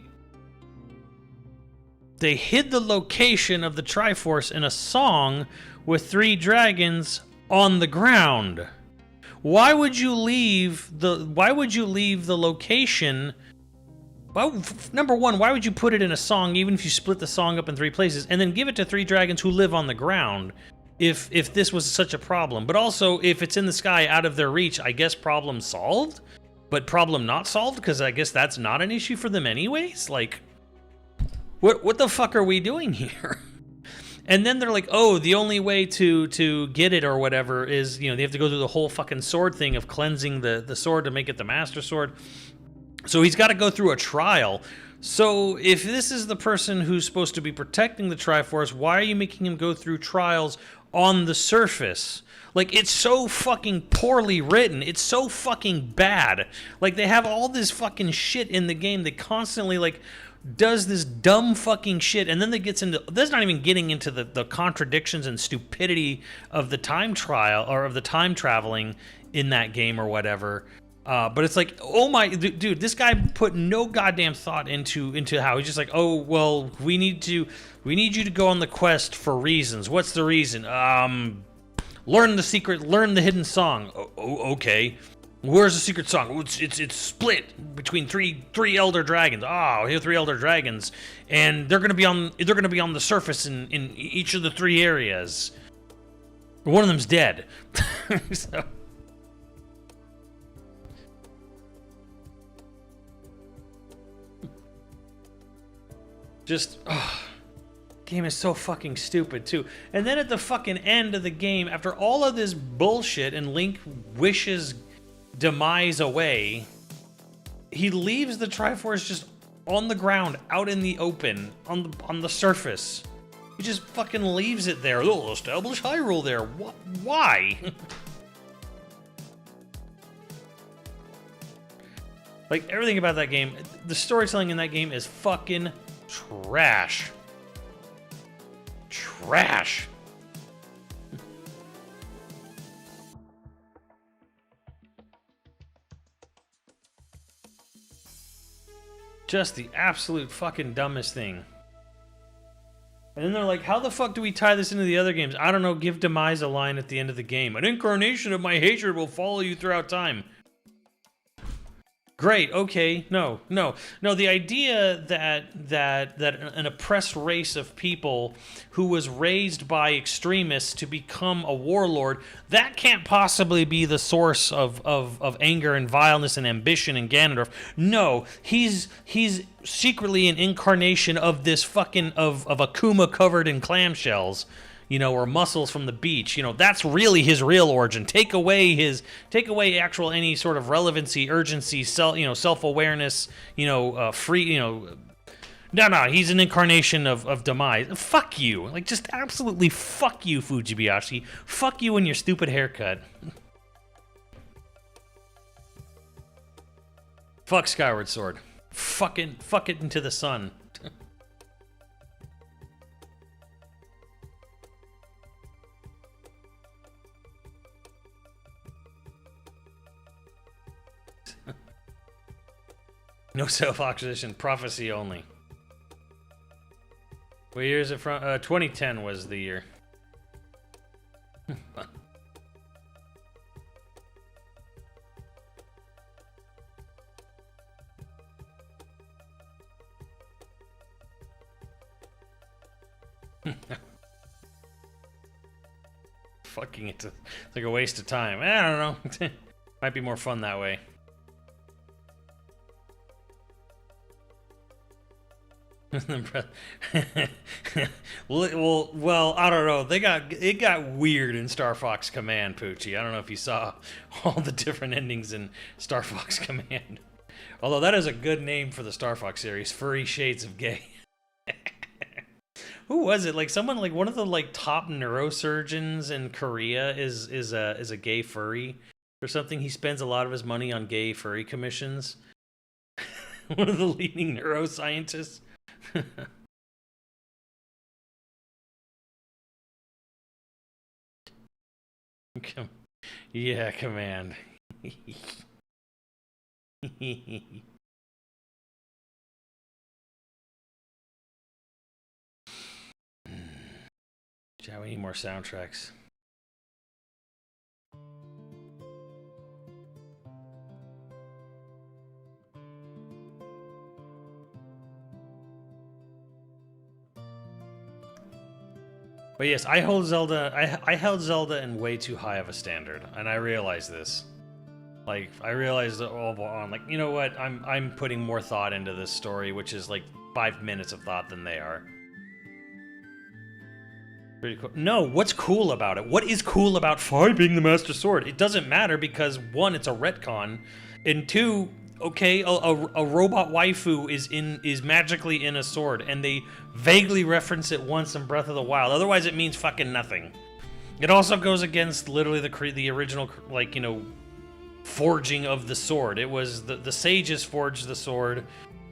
hid the location of the Triforce in a song with three dragons on the ground. Why would you leave the location? Well, number one, why would you put it in a song, even if you split the song up in three places, and then give it to three dragons who live on the ground, if this was such a problem? But also, if it's in the sky out of their reach, I guess problem solved? But problem not solved? Because I guess that's not an issue for them anyways? Like, what the fuck are we doing here? And then they're like, oh, the only way to get it or whatever is, they have to go through the whole fucking sword thing of cleansing the sword to make it the Master Sword. So he's got to go through a trial. So if this is the person who's supposed to be protecting the Triforce, why are you making him go through trials on the surface? Like, it's so fucking poorly written. It's so fucking bad. Like, they have all this fucking shit in the game that constantly, like, does this dumb fucking shit, and then it gets into... That's not even getting into the contradictions and stupidity of the time trial, or of the time traveling in that game or whatever. But it's like, oh my... Dude, this guy put no goddamn thought into how he's just like, oh, well, we need you to go on the quest for reasons. What's the reason? Learn the secret, learn the hidden song. Oh, okay. Where's the secret song? Oh, it's split between three elder dragons. Oh, here are 3 elder dragons, and they're gonna be on the surface in each of the 3 areas. One of them's dead. So. Just, game is so fucking stupid too. And then at the fucking end of the game, after all of this bullshit and Link wishes demise away, he leaves the Triforce just on the ground, out in the open, on the surface. He just fucking leaves it there. Oh, establish Hyrule there. Why? Like, everything about that game, the storytelling in that game is fucking trash. Trash. Just the absolute fucking dumbest thing. And then they're like, how the fuck do we tie this into the other games? I don't know, give Demise a line at the end of the game. An incarnation of my hatred will follow you throughout time. Great, okay, no. The idea that an oppressed race of people who was raised by extremists to become a warlord, that can't possibly be the source of anger and vileness and ambition in Ganondorf. No, he's secretly an incarnation of this fucking, of Akuma covered in clamshells. Or muscles from the beach. That's really his real origin. Take away actual any sort of relevancy, urgency, self-awareness, free, No, he's an incarnation of Demise. Fuck you. Like, just absolutely fuck you, Fujibayashi. Fuck you and your stupid haircut. Fuck Skyward Sword. Fuck it into the sun. No self-acquisition, prophecy only. What year is it from? 2010 was the year. Fucking it's like a waste of time. I don't know. Might be more fun that way. well, I don't know. It got weird in Star Fox Command, Poochie. I don't know if you saw all the different endings in Star Fox Command. Although that is a good name for the Star Fox series, Furry Shades of Gay. Who was it? Like someone, like one of the like top neurosurgeons in Korea is a gay furry or something. He spends a lot of his money on gay furry commissions. One of the leading neuroscientists. Yeah, Command. Yeah, we need more soundtracks. But yes, I held Zelda in way too high of a standard, and I realized this. Like, I realized all on, like, you know what? I'm putting more thought into this story, which is like 5 minutes of thought than they are. Pretty cool. No, what's cool about it? What is cool about Fi being the Master Sword? It doesn't matter because, one, it's a retcon, and two, okay, a robot waifu is magically in a sword, and they vaguely reference it once in Breath of the Wild. Otherwise, it means fucking nothing. It also goes against literally the original, like, you know, forging of the sword. It was the sages forged the sword,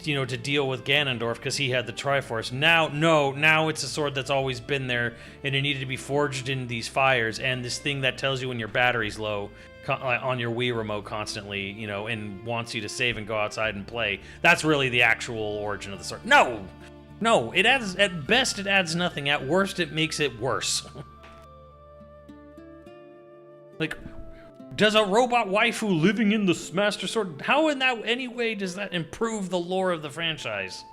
you know, to deal with Ganondorf because he had the Triforce. Now it's a sword that's always been there, and it needed to be forged in these fires. And this thing that tells you when your battery's low on your Wii remote constantly, you know, and wants you to save and go outside and play. That's really the actual origin of the sword. No, it adds, at best, it adds nothing. At worst, it makes it worse. Like, does a robot waifu living in the Master Sword, how in that any way does that improve the lore of the franchise?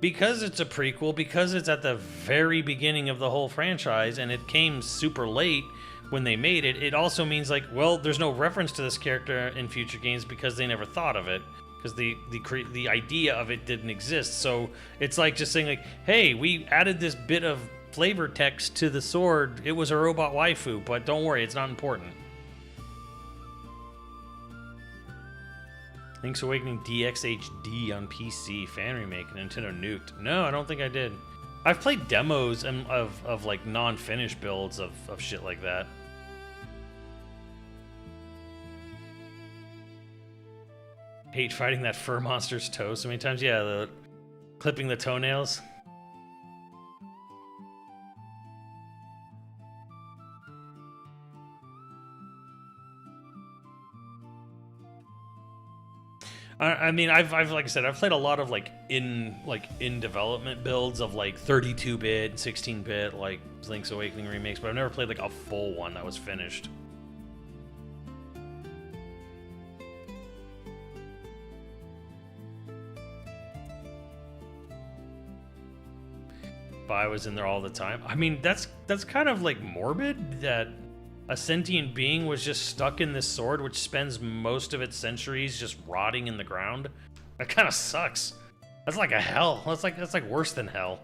Because it's a prequel, because it's at the very beginning of the whole franchise, and it came super late when they made it, it also means, like, well, there's no reference to this character in future games because they never thought of it. Because the idea of it didn't exist. So it's like just saying, like, hey, we added this bit of flavor text to the sword. It was a robot waifu, but don't worry, it's not important. Link's Awakening DX HD on PC, fan remake, Nintendo nuked. No, I don't think I did. I've played demos of like non-finished builds of shit like that. Hate fighting that fur monster's toe so many times. Yeah, the clipping the toenails. I mean, I've like I said, I've played a lot of like in development builds of like 32-bit, 16-bit, like Link's Awakening remakes, but I've never played like a full one that was finished. I was in there all the time. I mean, that's kind of like morbid that a sentient being was just stuck in this sword, which spends most of its centuries just rotting in the ground. That kind of sucks. That's like a hell. That's like worse than hell.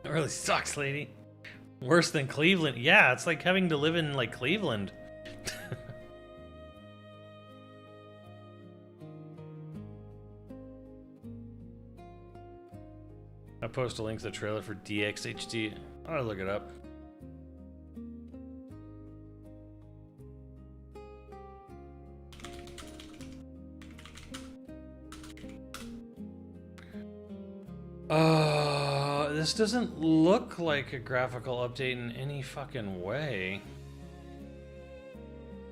It really sucks, lady. Worse than Cleveland. Yeah, it's like having to live in, like, Cleveland. I post a link to the trailer for DXHD. I'll look it up. This doesn't look like a graphical update in any fucking way.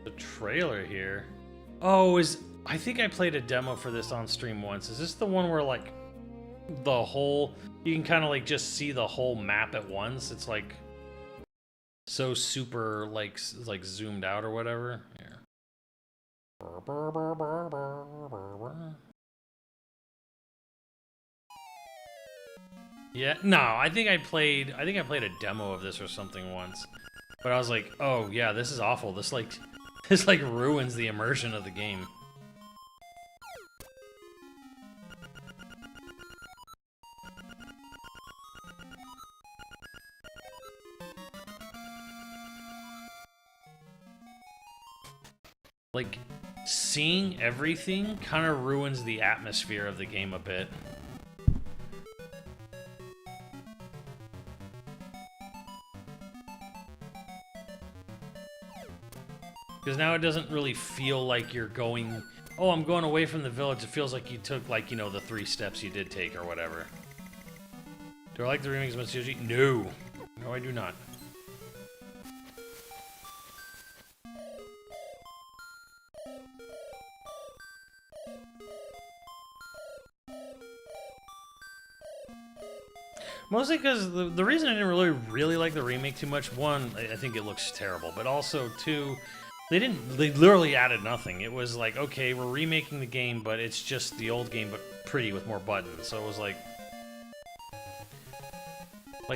The trailer here. Oh, I think I played a demo for this on stream once. Is this the one where, like, the whole, you can kind of like just see the whole map at once? It's like so super like zoomed out or whatever. Here. Yeah, no, I think I played a demo of this or something once. But I was like, "Oh, yeah, this is awful. This ruins the immersion of the game." Like, seeing everything kind of ruins the atmosphere of the game a bit. Because now it doesn't really feel like you're going, oh, I'm going away from the village. It feels like you took, like, you know, the 3 steps you did take or whatever. Do I like the remakes of Yoshi? No. No, I do not. Mostly because the reason I didn't really like the remake too much, one, I think it looks terrible, but also, two, They literally added nothing. It was like, okay, we're remaking the game, but it's just the old game, but pretty with more buttons. So it was like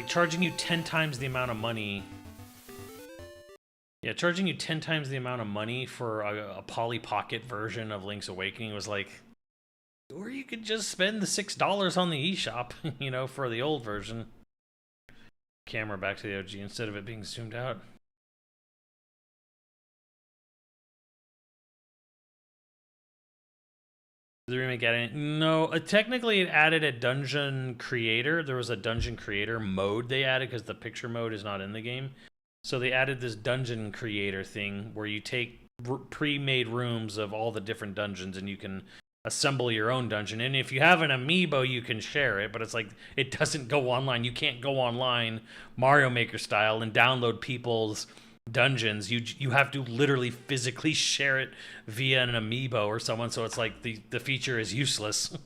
charging you 10 times the amount of money. Yeah, charging you 10 times the amount of money for a Polly Pocket version of Link's Awakening was like, or you could just spend the $6 on the eShop, you know, for the old version. Camera back to the OG instead of it being zoomed out. The remake added no. Technically, it added a dungeon creator. There was a dungeon creator mode they added because the picture mode is not in the game. So they added this dungeon creator thing where you take pre-made rooms of all the different dungeons and you can assemble your own dungeon. And if you have an amiibo, you can share it. But it's like it doesn't go online. You can't go online Mario Maker style and download people's dungeons. You have to literally physically share it via an amiibo or someone, so it's like the feature is useless.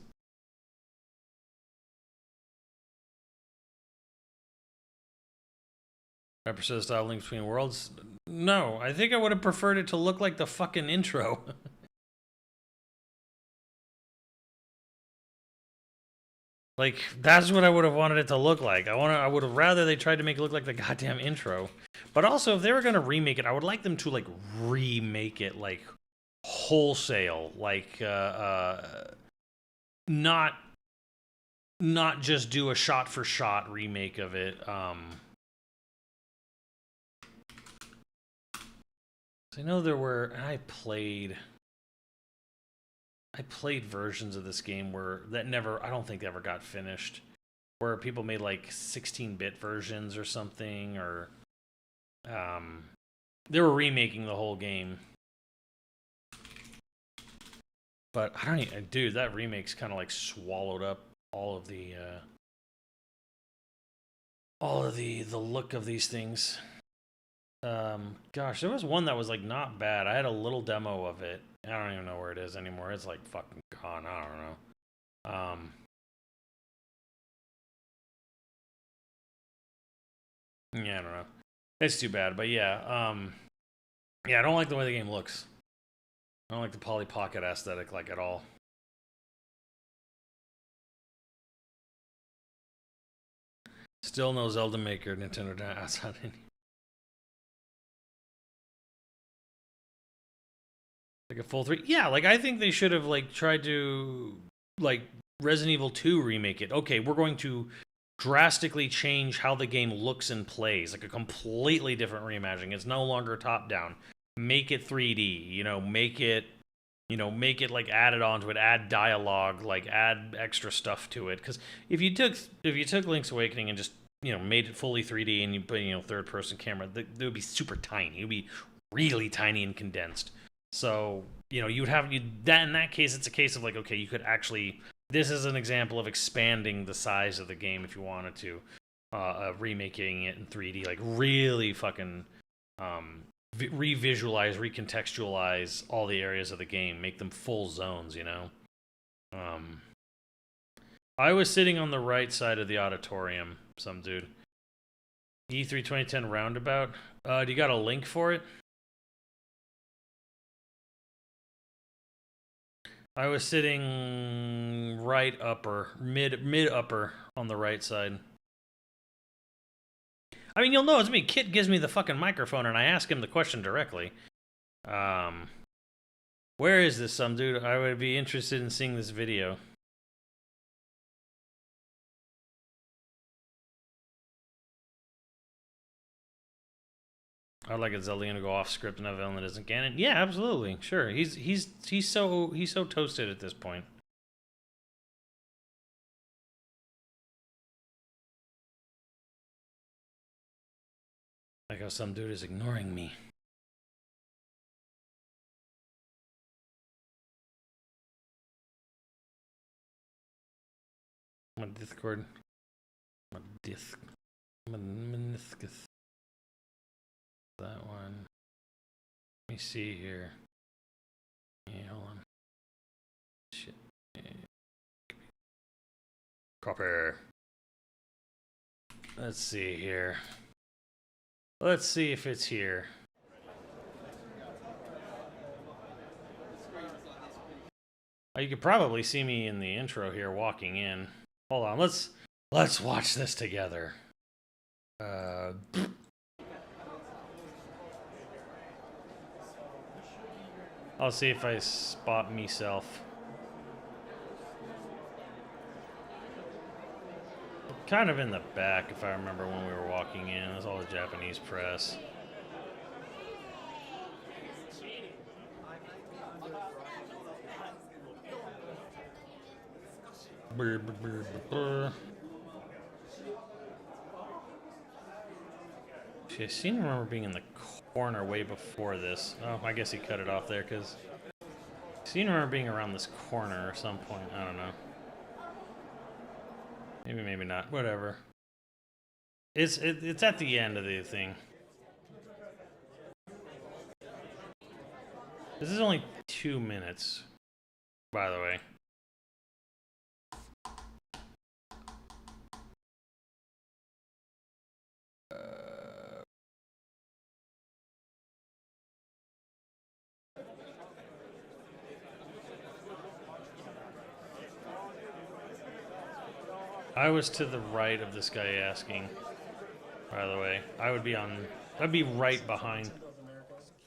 Represent style Link Between Worlds? No, I think I would have preferred it to look like the fucking intro. Like, that's what I would have wanted it to look like. I would have rather they tried to make it look like the goddamn intro. But also, if they were going to remake it, I would like them to, like, remake it, like, wholesale. Like, not just do a shot-for-shot remake of it. I know there were, and I played versions of this game that never, I don't think ever got finished, where people made like 16-bit versions or something, or they were remaking the whole game. But I don't even, dude, that remake's kind of like swallowed up all of the look of these things. Gosh, there was one that was like not bad. I had a little demo of it. I don't even know where it is anymore. It's like fucking gone. I don't know. Yeah, I don't know. It's too bad, but yeah. Yeah, I don't like the way the game looks. I don't like the Polly Pocket aesthetic like at all. Still no Zelda Maker, Nintendo outside. Like a full 3. Yeah, like I think they should have like tried to like Resident Evil 2 remake it. Okay, we're going to drastically change how the game looks and plays, like a completely different reimagining. It's no longer top down. Make it 3D, make it like add it onto it, add dialogue, like add extra stuff to it. Because if you took Link's Awakening and just made it fully 3D and you put third person camera, it would be super tiny. It would be really tiny and condensed. So you'd have that. In that case, it's a case of like, okay, you could actually. This is an example of expanding the size of the game if you wanted to, remaking it in 3D, like really fucking revisualize, recontextualize all the areas of the game, make them full zones. I was sitting on the right side of the auditorium. Some dude. E3 2010 roundabout. Do you got a link for it? I was sitting right upper, mid upper on the right side. I mean, you'll know it's me. Kit gives me the fucking microphone and I ask him the question directly. Where is this, some dude? I would be interested in seeing this video. I'd like a Zelda game to go off script and have a villain that isn't canon. Yeah, absolutely, sure. He's so toasted at this point. Like how some dude is ignoring me. My Discord. My meniscus. That one. Let me see here. Yeah, hold on. Shit. Copper. Let's see here. Let's see if it's here. You could probably see me in the intro here walking in. Hold on, let's watch this together. I'll see if I spot meself. Kind of in the back, if I remember when we were walking in. It was all the Japanese press. Brr, brr, brr, brr. I seem to remember being in the corner way before this. Oh, I guess he cut it off there because I seem to remember being around this corner at some point. I don't know. Maybe, maybe not. Whatever. It's at the end of the thing. This is only 2 minutes, by the way. I was to the right of this guy asking, by the way. I'd be right behind.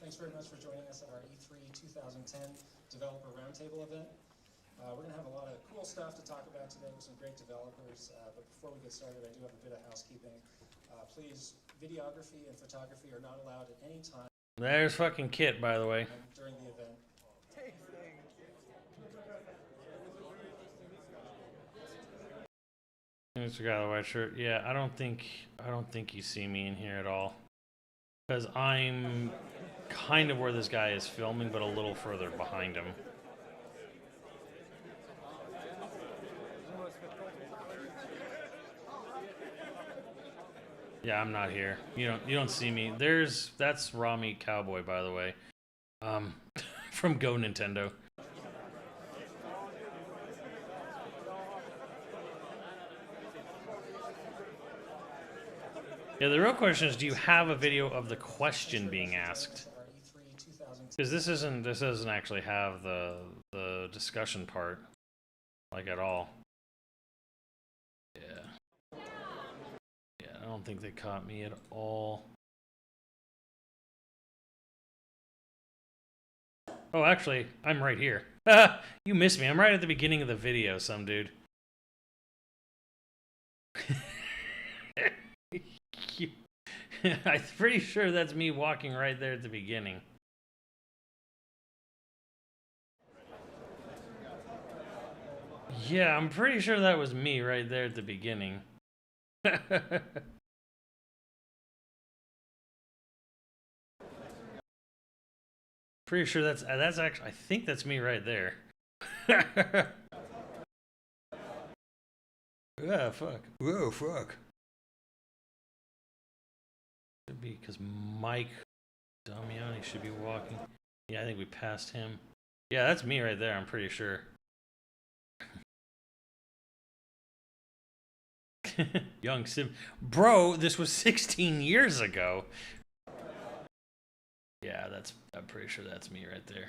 Thanks very much for joining us at our E3 2010 Developer Roundtable event. We're going to have a lot of cool stuff to talk about today with some great developers, but before we get started, I do have a bit of housekeeping. Please, videography and photography are not allowed at any time. There's fucking Kit, by the way. During the event. There's a guy in the white shirt. Yeah, I don't think you see me in here at all. Because I'm kind of where this guy is filming, but a little further behind him. Yeah, I'm not here. You don't see me. That's Raw Meat Cowboy, by the way. From Go Nintendo. Yeah, the real question is, do you have a video of the question being asked? Because this doesn't actually have the discussion part, like, at all. Yeah. Yeah, I don't think they caught me at all. Oh, actually, I'm right here. You missed me. I'm right at the beginning of the video, some dude. I'm pretty sure that's me walking right there at the beginning. Yeah, I'm pretty sure that was me right there at the beginning. Pretty sure that's actually, I think that's me right there. Ah, fuck. Whoa, fuck. Could be because Mike Damiani should be walking. Yeah, I think we passed him. Yeah, that's me right there, I'm pretty sure. Young Sim. Bro, this was 16 years ago. Yeah, I'm pretty sure that's me right there.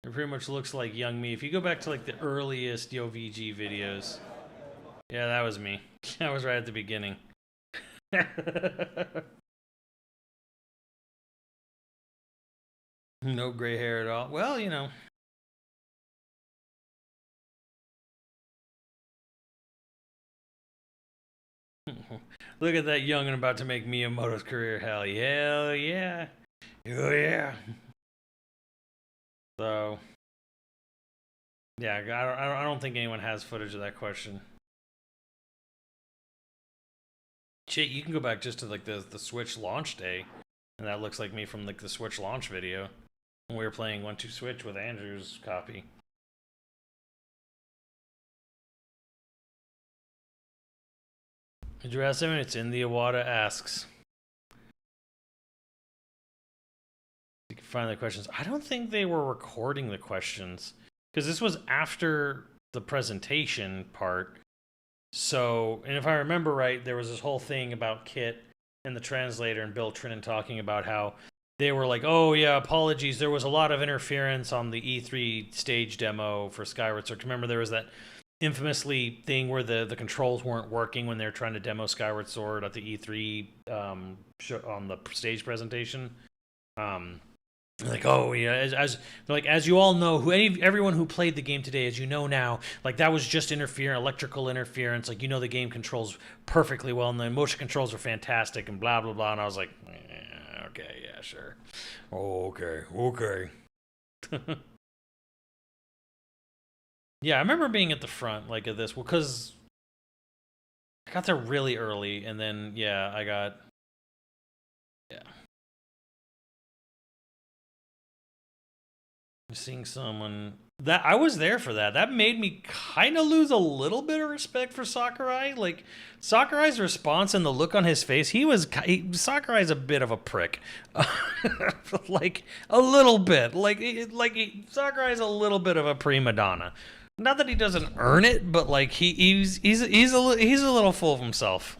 It pretty much looks like young me. If you go back to like the earliest YoVG videos. Yeah, that was me. That was right at the beginning. No gray hair at all. Well, you know. Look at that young and about to make Miyamoto's career. Hell yeah. Oh yeah. So, yeah, I don't think anyone has footage of that question. Shit, you can go back just to like the Switch launch day, and that looks like me from like the Switch launch video when we were playing 1-2 Switch with Andrew's copy. Did you ask him? It's in the Iwata asks. You can find the questions. I don't think they were recording the questions because this was after the presentation part. So, and if I remember right, there was this whole thing about Kit and the translator and Bill Trinan talking about how they were like, "Oh yeah, apologies. There was a lot of interference on the E3 stage demo for Skyward Sword." Remember, there was that infamously thing where the controls weren't working when they were trying to demo Skyward Sword at the E3 on the stage presentation. Like, oh yeah, as you all know, everyone who played the game today, as you know now, like that was just electrical interference. Like, you know, the game controls perfectly well, and the motion controls are fantastic, and blah blah blah. And I was like, okay, yeah, sure, okay. Yeah, I remember being at the front like of this, well, because I got there really early, and then yeah, seeing someone that I was there for that made me kind of lose a little bit of respect for Sakurai. Like, Sakurai's response and the look on his face, Sakurai's a bit of a prick. Like, a little bit. Sakurai's a little bit of a prima donna. Not that he doesn't earn it, but like he's a little full of himself.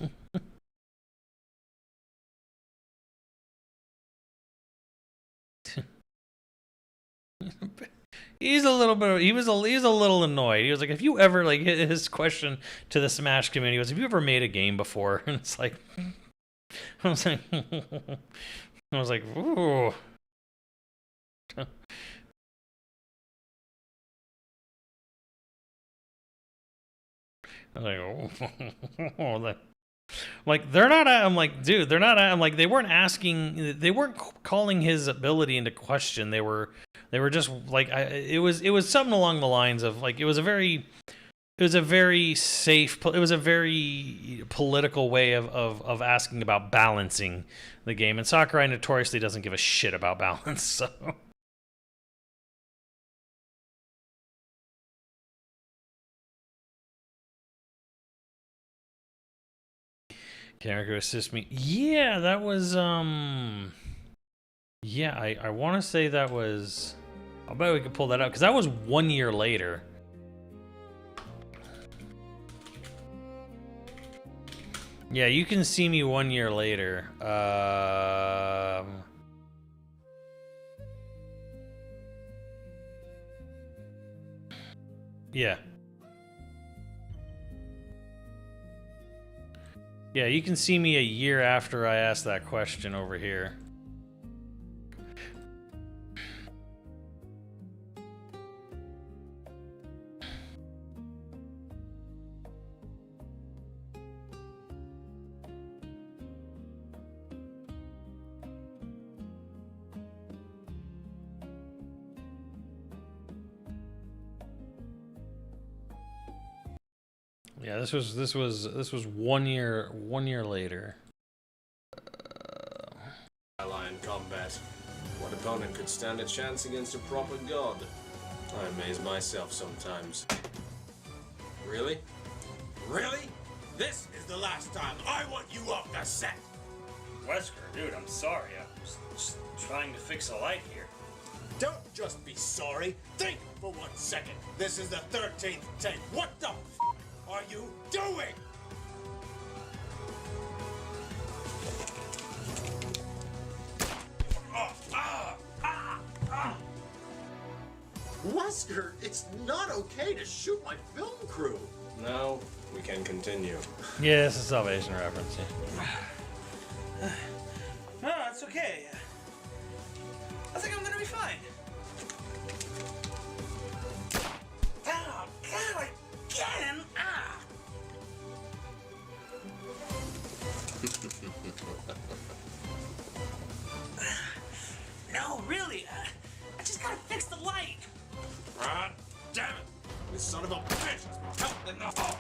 He's a little annoyed. He was like, if you ever, like, his question to the Smash community was, have you ever made a game before? And it's like, I was like, ooh. I'm like, oh, like, they're not. I'm like, dude, they're not. I'm like, they weren't calling his ability into question. They were just like, it was something along the lines of like, it was a very safe, it was a very political way of asking about balancing the game. And Sakurai notoriously doesn't give a shit about balance, so. Character assist me. Yeah, that was yeah, I want to say that was, I'll bet we could pull that up because that was 1 year later. Yeah, you can see me 1 year later. Yeah. Yeah, you can see me a year after I asked that question over here. Yeah, this was 1 year later. Lion combat. What opponent could stand a chance against a proper god? I amaze myself sometimes. Really? Really? This is the last time I want you off the set. Wesker, dude, I'm sorry. I'm just trying to fix a light here. Don't just be sorry. Think for 1 second. This is the 13th take. What the are you doing? Wesker, it's not okay to shoot my film crew. Now we can continue. Yeah, it's a Salvation reference. Yeah. No, it's okay. I think I'm gonna be fine. Oh, God, again! Ah! No, really, I just gotta fix the light. Ah, damn it! This son of a bitch has more help than the Hulk!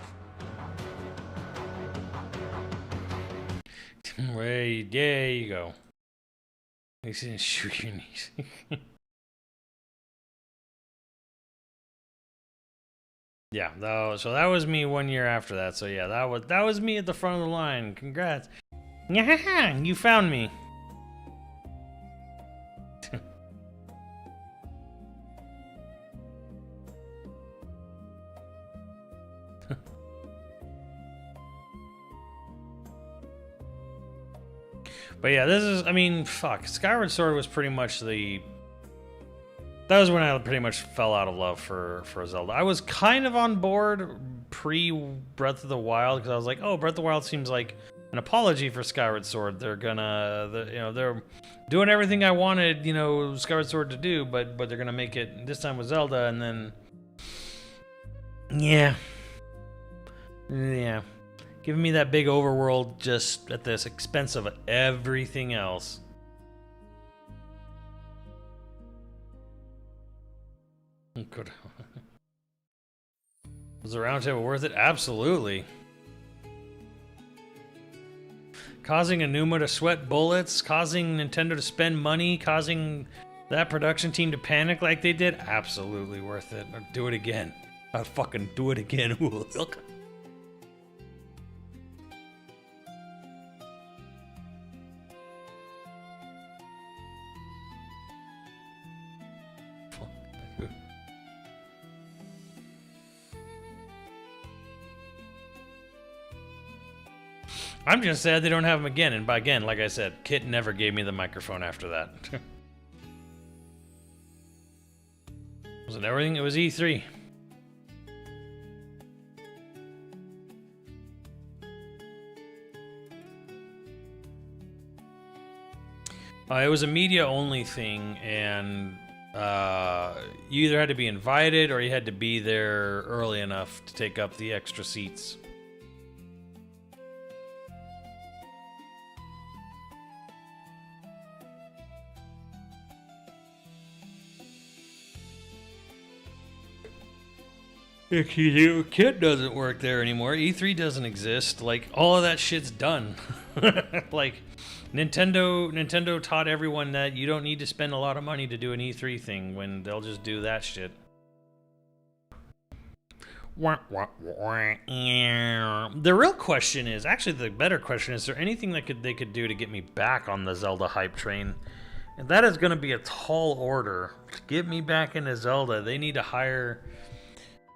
Wait, there you go. He didn't shoot your knees. Yeah, so that was me 1 year after that. So yeah, that was me at the front of the line. Congrats. You found me. But yeah, this is, I mean, fuck. Skyward Sword was pretty much the... That was when I pretty much fell out of love for Zelda. I was kind of on board pre-Breath of the Wild, because I was like, oh, Breath of the Wild seems like an apology for Skyward Sword. They're they're doing everything I wanted, Skyward Sword to do, but they're gonna make it this time with Zelda, and then... Yeah. Giving me that big overworld just at the expense of everything else. Good. Was the round table worth it? Absolutely. Causing Enuma to sweat bullets, causing Nintendo to spend money, causing that production team to panic like they did? Absolutely worth it. Or do it again. I'll fucking do it again. I'm just sad they don't have him again, and by again, like I said, Kit never gave me the microphone after that. Wasn't everything? It was E3. It was a media-only thing, and you either had to be invited or you had to be there early enough to take up the extra seats. Kit doesn't work there anymore. E3 doesn't exist. Like, all of that shit's done. Like, Nintendo taught everyone that you don't need to spend a lot of money to do an E3 thing when they'll just do that shit. The real question is, actually the better question is there anything that they could do to get me back on the Zelda hype train? And that is going to be a tall order. Get me back into Zelda. They need to hire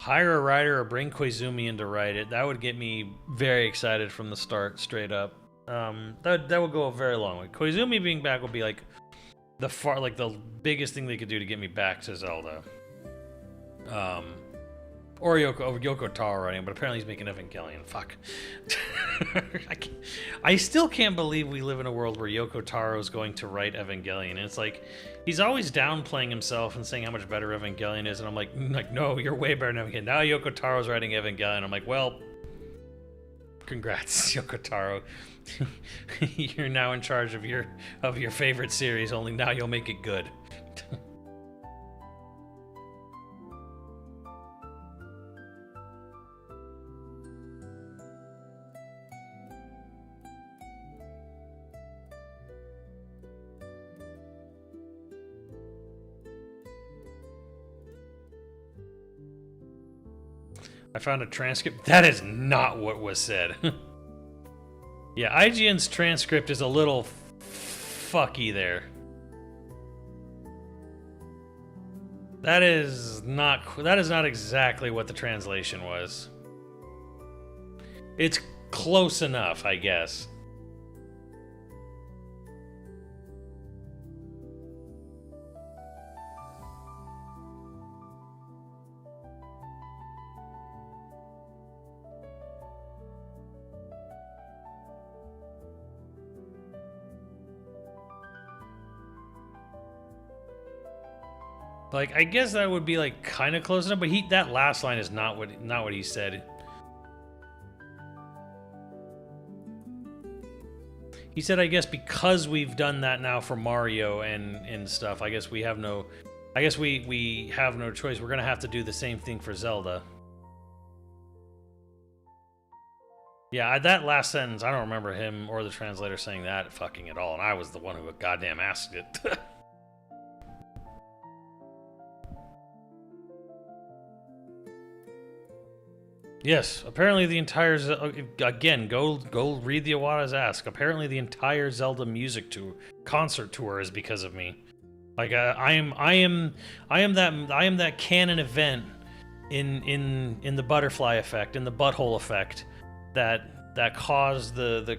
a writer or bring Koizumi in to write it. That would get me very excited from the start, straight up. That would go a very long way. Koizumi being back would be like the biggest thing they could do to get me back to Zelda. Or Yoko Taro writing, but apparently he's making Evangelion. Fuck. I still can't believe we live in a world where Yoko Taro is going to write Evangelion. And it's like, he's always downplaying himself and saying how much better Evangelion is, and I'm like, no, you're way better than Evangelion. Now Yoko Taro's writing Evangelion. I'm like, well, congrats, Yoko Taro. You're now in charge of your favorite series, only now you'll make it good. I found a transcript. That is not what was said. Yeah, IGN's transcript is a little fucky there. That is not exactly what the translation was. It's close enough, I guess. Like, I guess that would be like kind of close enough, but that last line is not what he said. He said, I guess because we've done that now for Mario and stuff, I guess we have no choice. We're gonna have to do the same thing for Zelda. Yeah, that last sentence, I don't remember him or the translator saying that fucking at all, and I was the one who goddamn asked it. Yes, apparently the entire again, go read the Iwata's Ask. Apparently the entire Zelda music concert tour is because of me. Like I am that canon event in the butterfly effect, in the butthole effect that caused the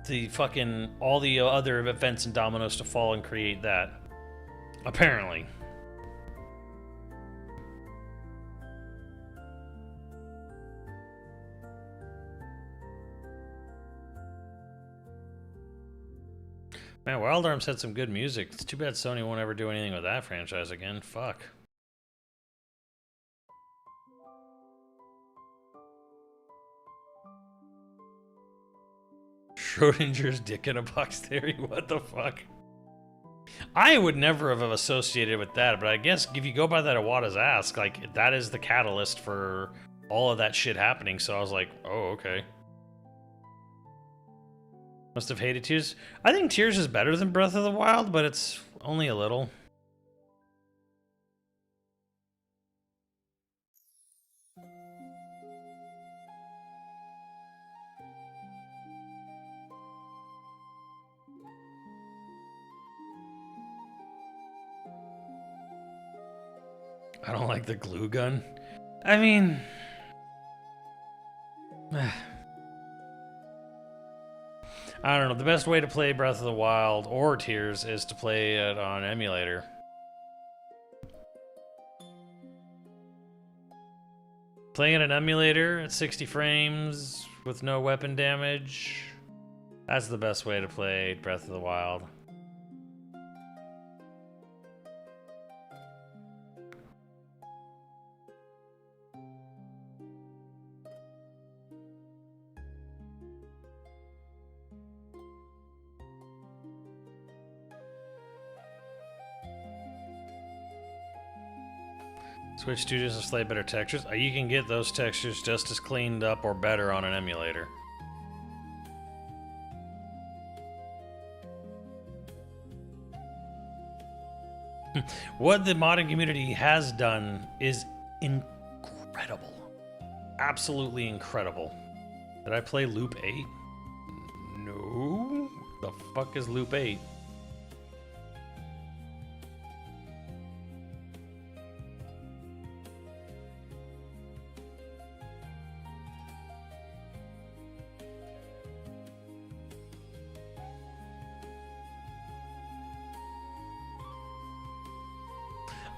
the fucking all the other events in Dominoes to fall and create that. Apparently. Man, Wild Arms had some good music. It's too bad Sony won't ever do anything with that franchise again. Fuck. Schrodinger's dick in a box theory? What the fuck? I would never have associated with that, but I guess if you go by that Iwata's ask, like, that is the catalyst for all of that shit happening, so I was like, oh, okay. Must have hated Tears. I think Tears is better than Breath of the Wild, but it's only a little. I don't like the glue gun. I mean... I don't know. The best way to play Breath of the Wild or Tears is to play it on emulator. Playing it on emulator at 60 frames with no weapon damage. That's the best way to play Breath of the Wild. Switch Studios to display better textures. You can get those textures just as cleaned up or better on an emulator. What the modding community has done is incredible. Absolutely incredible. Did I play Loop 8? No. The fuck is Loop 8?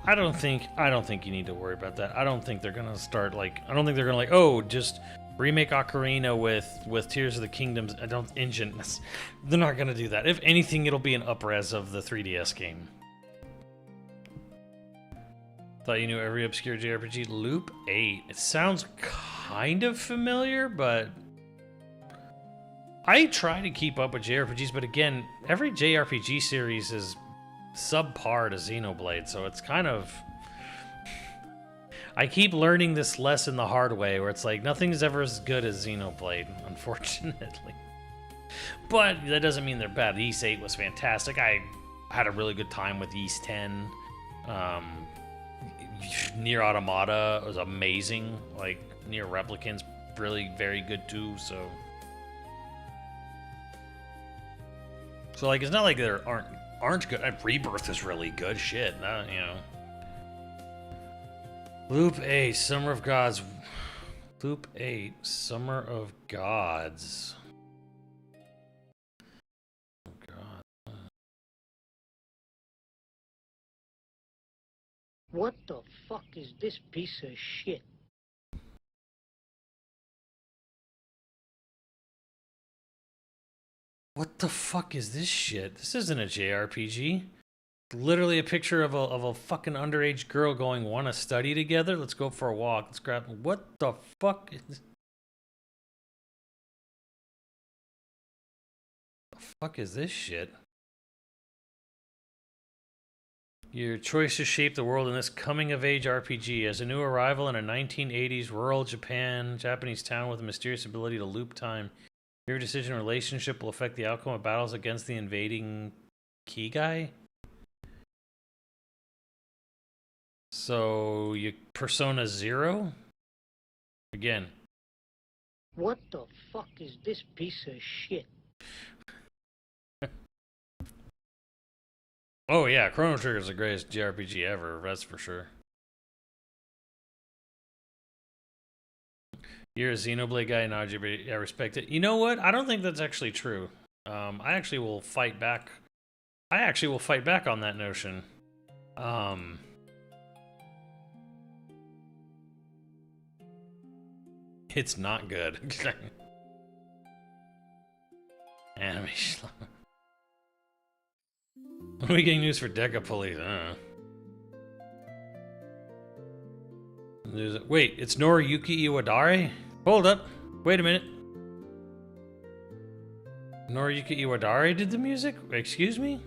I don't think you need to worry about that. I don't think they're gonna start like. I don't think they're gonna like. Oh, just remake Ocarina with Tears of the Kingdoms. They're not gonna do that. If anything, it'll be an up-res of the 3DS game. Thought you knew every obscure JRPG. Loop 8. It sounds kind of familiar, but I try to keep up with JRPGs. But again, every JRPG series is subpar to Xenoblade, so it's kind of... I keep learning this lesson the hard way, where it's like, nothing's ever as good as Xenoblade, unfortunately. But that doesn't mean they're bad. Ys 8 was fantastic. I had a really good time with Ys 10. Nier Automata was amazing. Like, Nier Replicant's really very good too, so... So, like, it's not like there aren't good. Rebirth is really good. Shit, you know. Loop 8, Summer of Gods. Loop 8, Summer of Gods. Oh, God. What the fuck is this piece of shit? What the fuck is this shit? This isn't a JRPG. Literally a picture of a fucking underage girl going, wanna study together? Let's go for a walk. Let's grab... What the fuck is... The fuck is this shit? Your choices shape the world in this coming-of-age RPG. As a new arrival in a 1980s rural Japanese town with a mysterious ability to loop time, your decision or relationship will affect the outcome of battles against the invading key guy. So, you Persona 0? Again. What the fuck is this piece of shit? Oh yeah, Chrono Trigger is the greatest JRPG ever, that's for sure. You're a Xenoblade guy, Najee, I respect it. You know what? I don't think that's actually true. I actually will fight back. I actually will fight back on that notion. It's not good. Anime Schlum. What are we getting news for Deca Police? Wait, it's Noriyuki Iwadare? Hold up. Wait a minute. Noriyuki Iwadare did the music? Excuse me?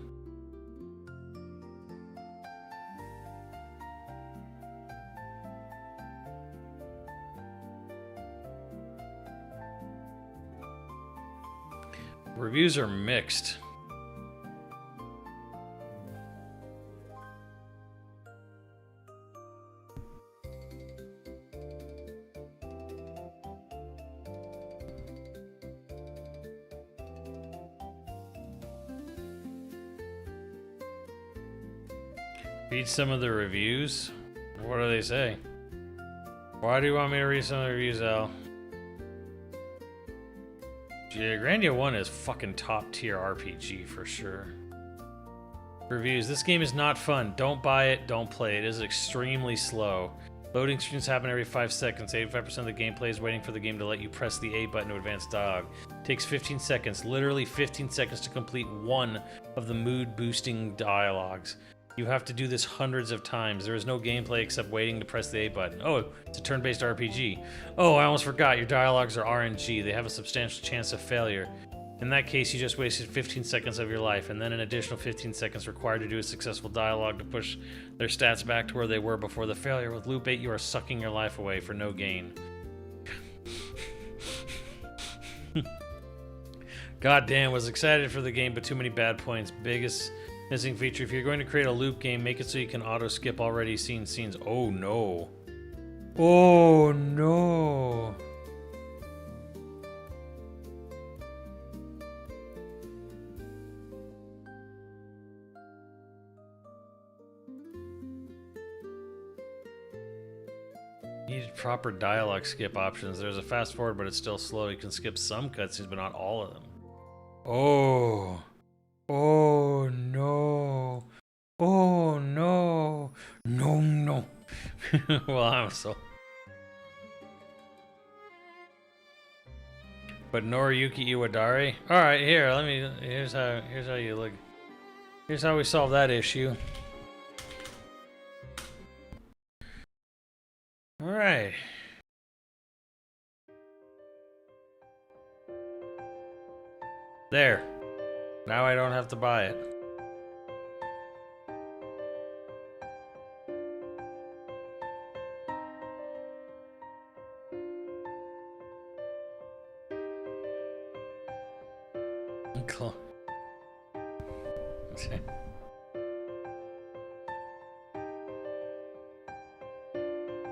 Reviews are mixed. Read some of the reviews? What do they say? Why do you want me to read some of the reviews, Al? Yeah, Grandia 1 is fucking top tier RPG for sure. Reviews. This game is not fun. Don't buy it, don't play it. It is extremely slow. Loading screens happen every 5 seconds. 85% of the gameplay is waiting for the game to let you press the A button to advance dialogue. Takes 15 seconds, literally 15 seconds to complete one of the mood boosting dialogues. You have to do this hundreds of times. There is no gameplay except waiting to press the A button. Oh, it's a turn-based RPG. Oh, I almost forgot. Your dialogues are RNG. They have a substantial chance of failure. In that case, you just wasted 15 seconds of your life, and then an additional 15 seconds required to do a successful dialogue to push their stats back to where they were before the failure. With Loop 8, you are sucking your life away for no gain. God damn, was excited for the game, but too many bad points. Biggest missing feature: if you're going to create a loop game, make it so you can auto skip already seen scenes. Oh no. Oh no. Needed proper dialogue skip options. There's a fast forward, but it's still slow. You can skip some cutscenes, but not all of them. Oh. Oh no. Oh no. No, no. Well, I'm so. But Noriyuki Iwadare? Alright, here, here's how you look. Here's how we solve that issue. Alright. There. Now I don't have to buy it.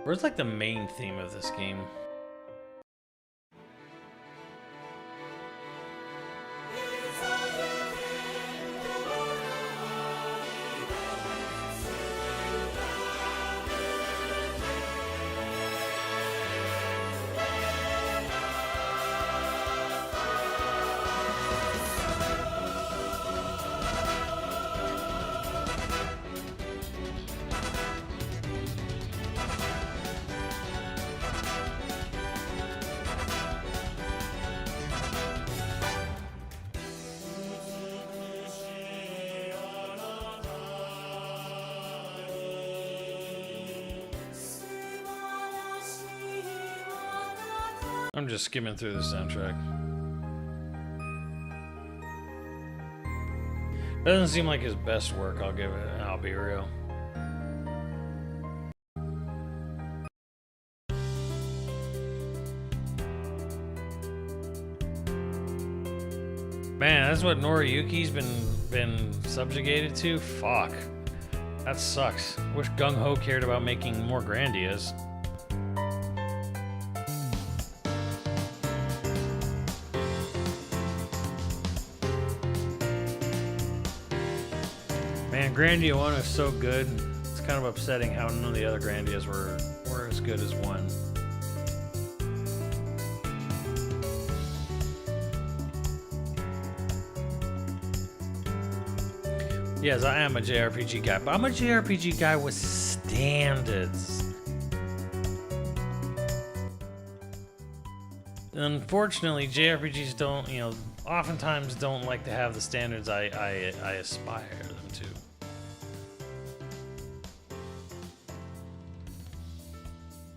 Where's like the main theme of this game? I'm just skimming through the soundtrack. Doesn't seem like his best work, I'll be real. Man, that's what Noriyuki's been subjugated to? Fuck. That sucks. Wish Gung Ho cared about making more Grandias. Man, Grandia 1 is so good. It's kind of upsetting how none of the other Grandias were as good as 1. Yes, I am a JRPG guy, but I'm a JRPG guy with standards. Unfortunately, JRPGs don't, oftentimes don't like to have the standards I aspire them to.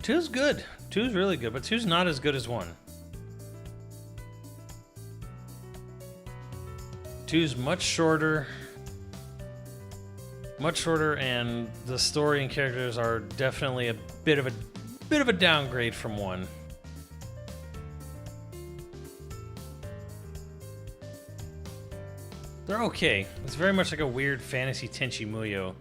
Two's good. Two's really good, but two's not as good as one. Two's much shorter, and the story and characters are definitely a bit of a downgrade from one. They're okay. It's very much like a weird fantasy Tenchi Muyo.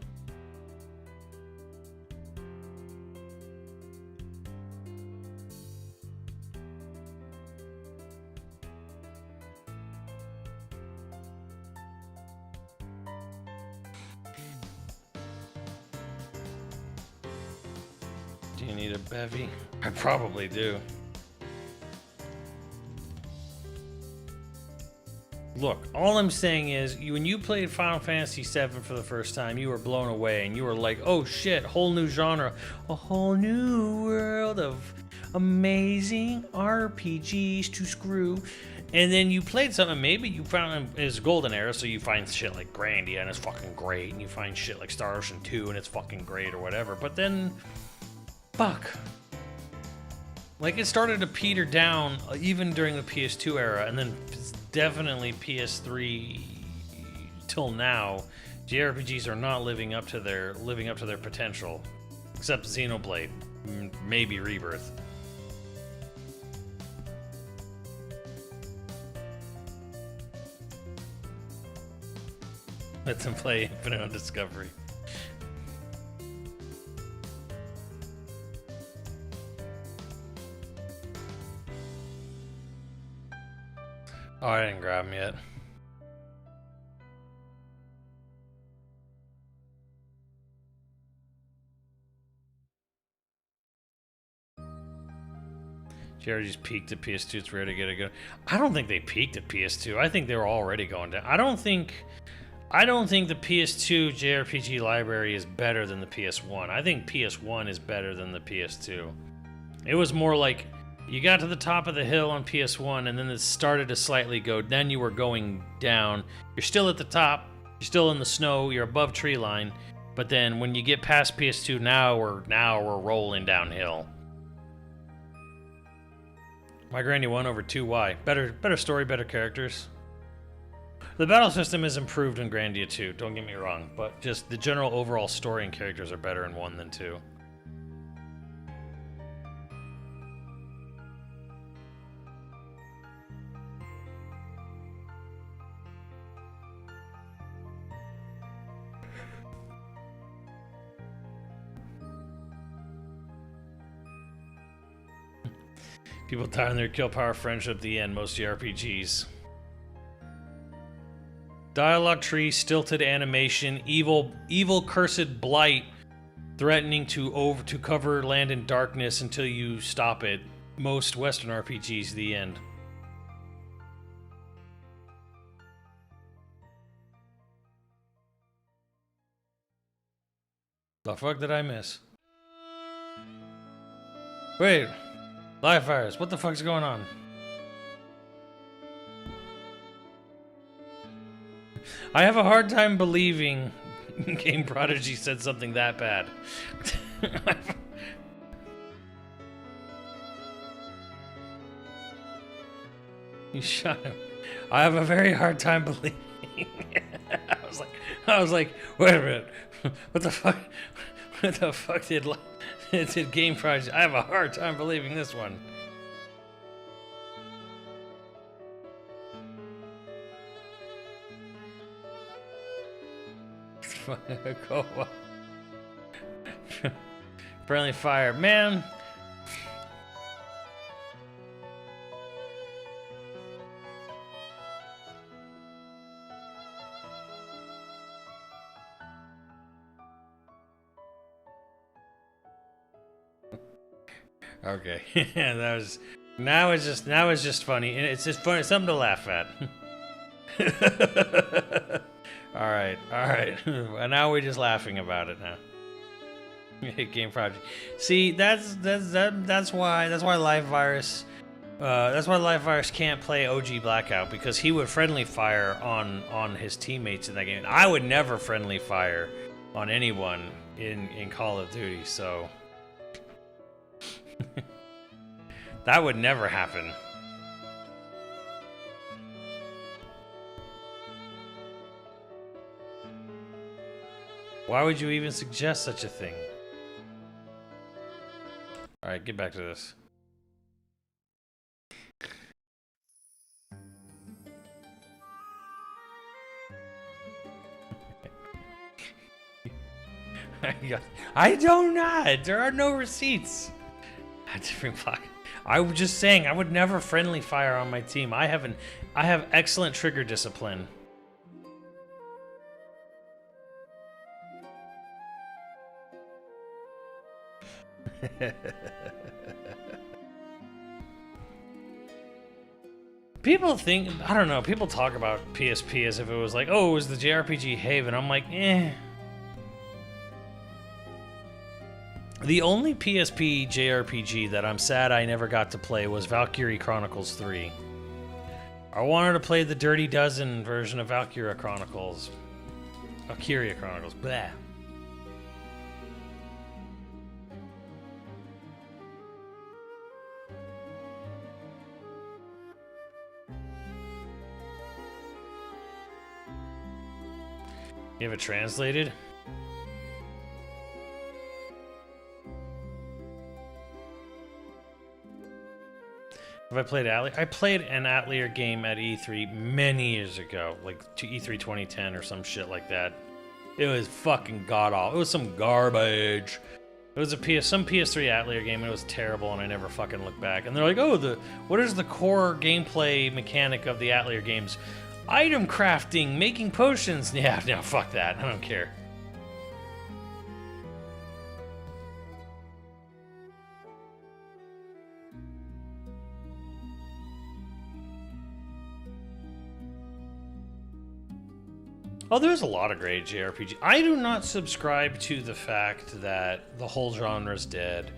Do you need a bevy? I probably do. Look, all I'm saying is, when you played Final Fantasy VII for the first time, you were blown away, and you were like, oh shit, whole new genre, a whole new world of amazing RPGs to screw. And then you played something, maybe you found his golden era, so you find shit like Grandia, and it's fucking great, and you find shit like Star Ocean 2, and it's fucking great, or whatever, but then, fuck. Like, it started to peter down, even during the PS2 era, and then definitely PS3 till now, JRPGs are not living up to their potential, except Xenoblade, maybe Rebirth. Let them play Infinite on Discovery. Oh, I didn't grab him yet. Jared just peaked at PS2. It's rare to get a good. I don't think they peaked at PS2. I think they were already going down. I don't think the PS2 JRPG library is better than the PS1. I think PS1 is better than the PS2. It was more like, you got to the top of the hill on PS1, and then it started to slightly go. Then you were going down. You're still at the top. You're still in the snow. You're above tree line. But then when you get past PS2, now we're rolling downhill. My Granny 1 over 2. Why? Better story, better characters. The battle system is improved in Grandia 2. Don't get me wrong, but just the general overall story and characters are better in 1 than 2. People die on their kill power friendship at the end, most JRPGs. Dialogue tree, stilted animation, evil cursed blight threatening to cover land in darkness until you stop it. Most Western RPGs, the end. The fuck did I miss? Wait. Live fires, what the fuck's going on? I have a hard time believing Game Prodigy said something that bad. You shot him. I have a very hard time believing. I was like, wait a minute. What the fuck? What the fuck did Game Prodigy? I have a hard time believing this one. Friendly fire, man. Okay, now it's just funny, and it's just funny. It's something to laugh at. All right. And now we're just laughing about it now. Game Prodigy. See, that's why Live Virus. That's why Live Virus can't play OG Blackout, because he would friendly fire on his teammates in that game. I would never friendly fire on anyone in Call of Duty, so that would never happen. Why would you even suggest such a thing? Alright, get back to this. I do not! There are no receipts! I was just saying, I would never friendly fire on my team. I have excellent trigger discipline. People think, I don't know, people talk about PSP as if it was like, oh, it was the JRPG haven. I'm like, eh. The only PSP JRPG that I'm sad I never got to play was Valkyrie Chronicles 3. I wanted to play the Dirty Dozen version of Valkyria Chronicles. Valkyria Chronicles, blah. You have it translated? Have I played Atelier? I played an Atelier game at E3 many years ago, like to E3 2010 or some shit like that. It was fucking god-awful. It was some garbage. It was some PS3 Atelier game, and it was terrible, and I never fucking looked back. And they're like, oh, what is the core gameplay mechanic of the Atelier games? Item crafting, making potions. Yeah, no, fuck that. I don't care. Oh, there's a lot of great JRPG. I do not subscribe to the fact that the whole genre is dead,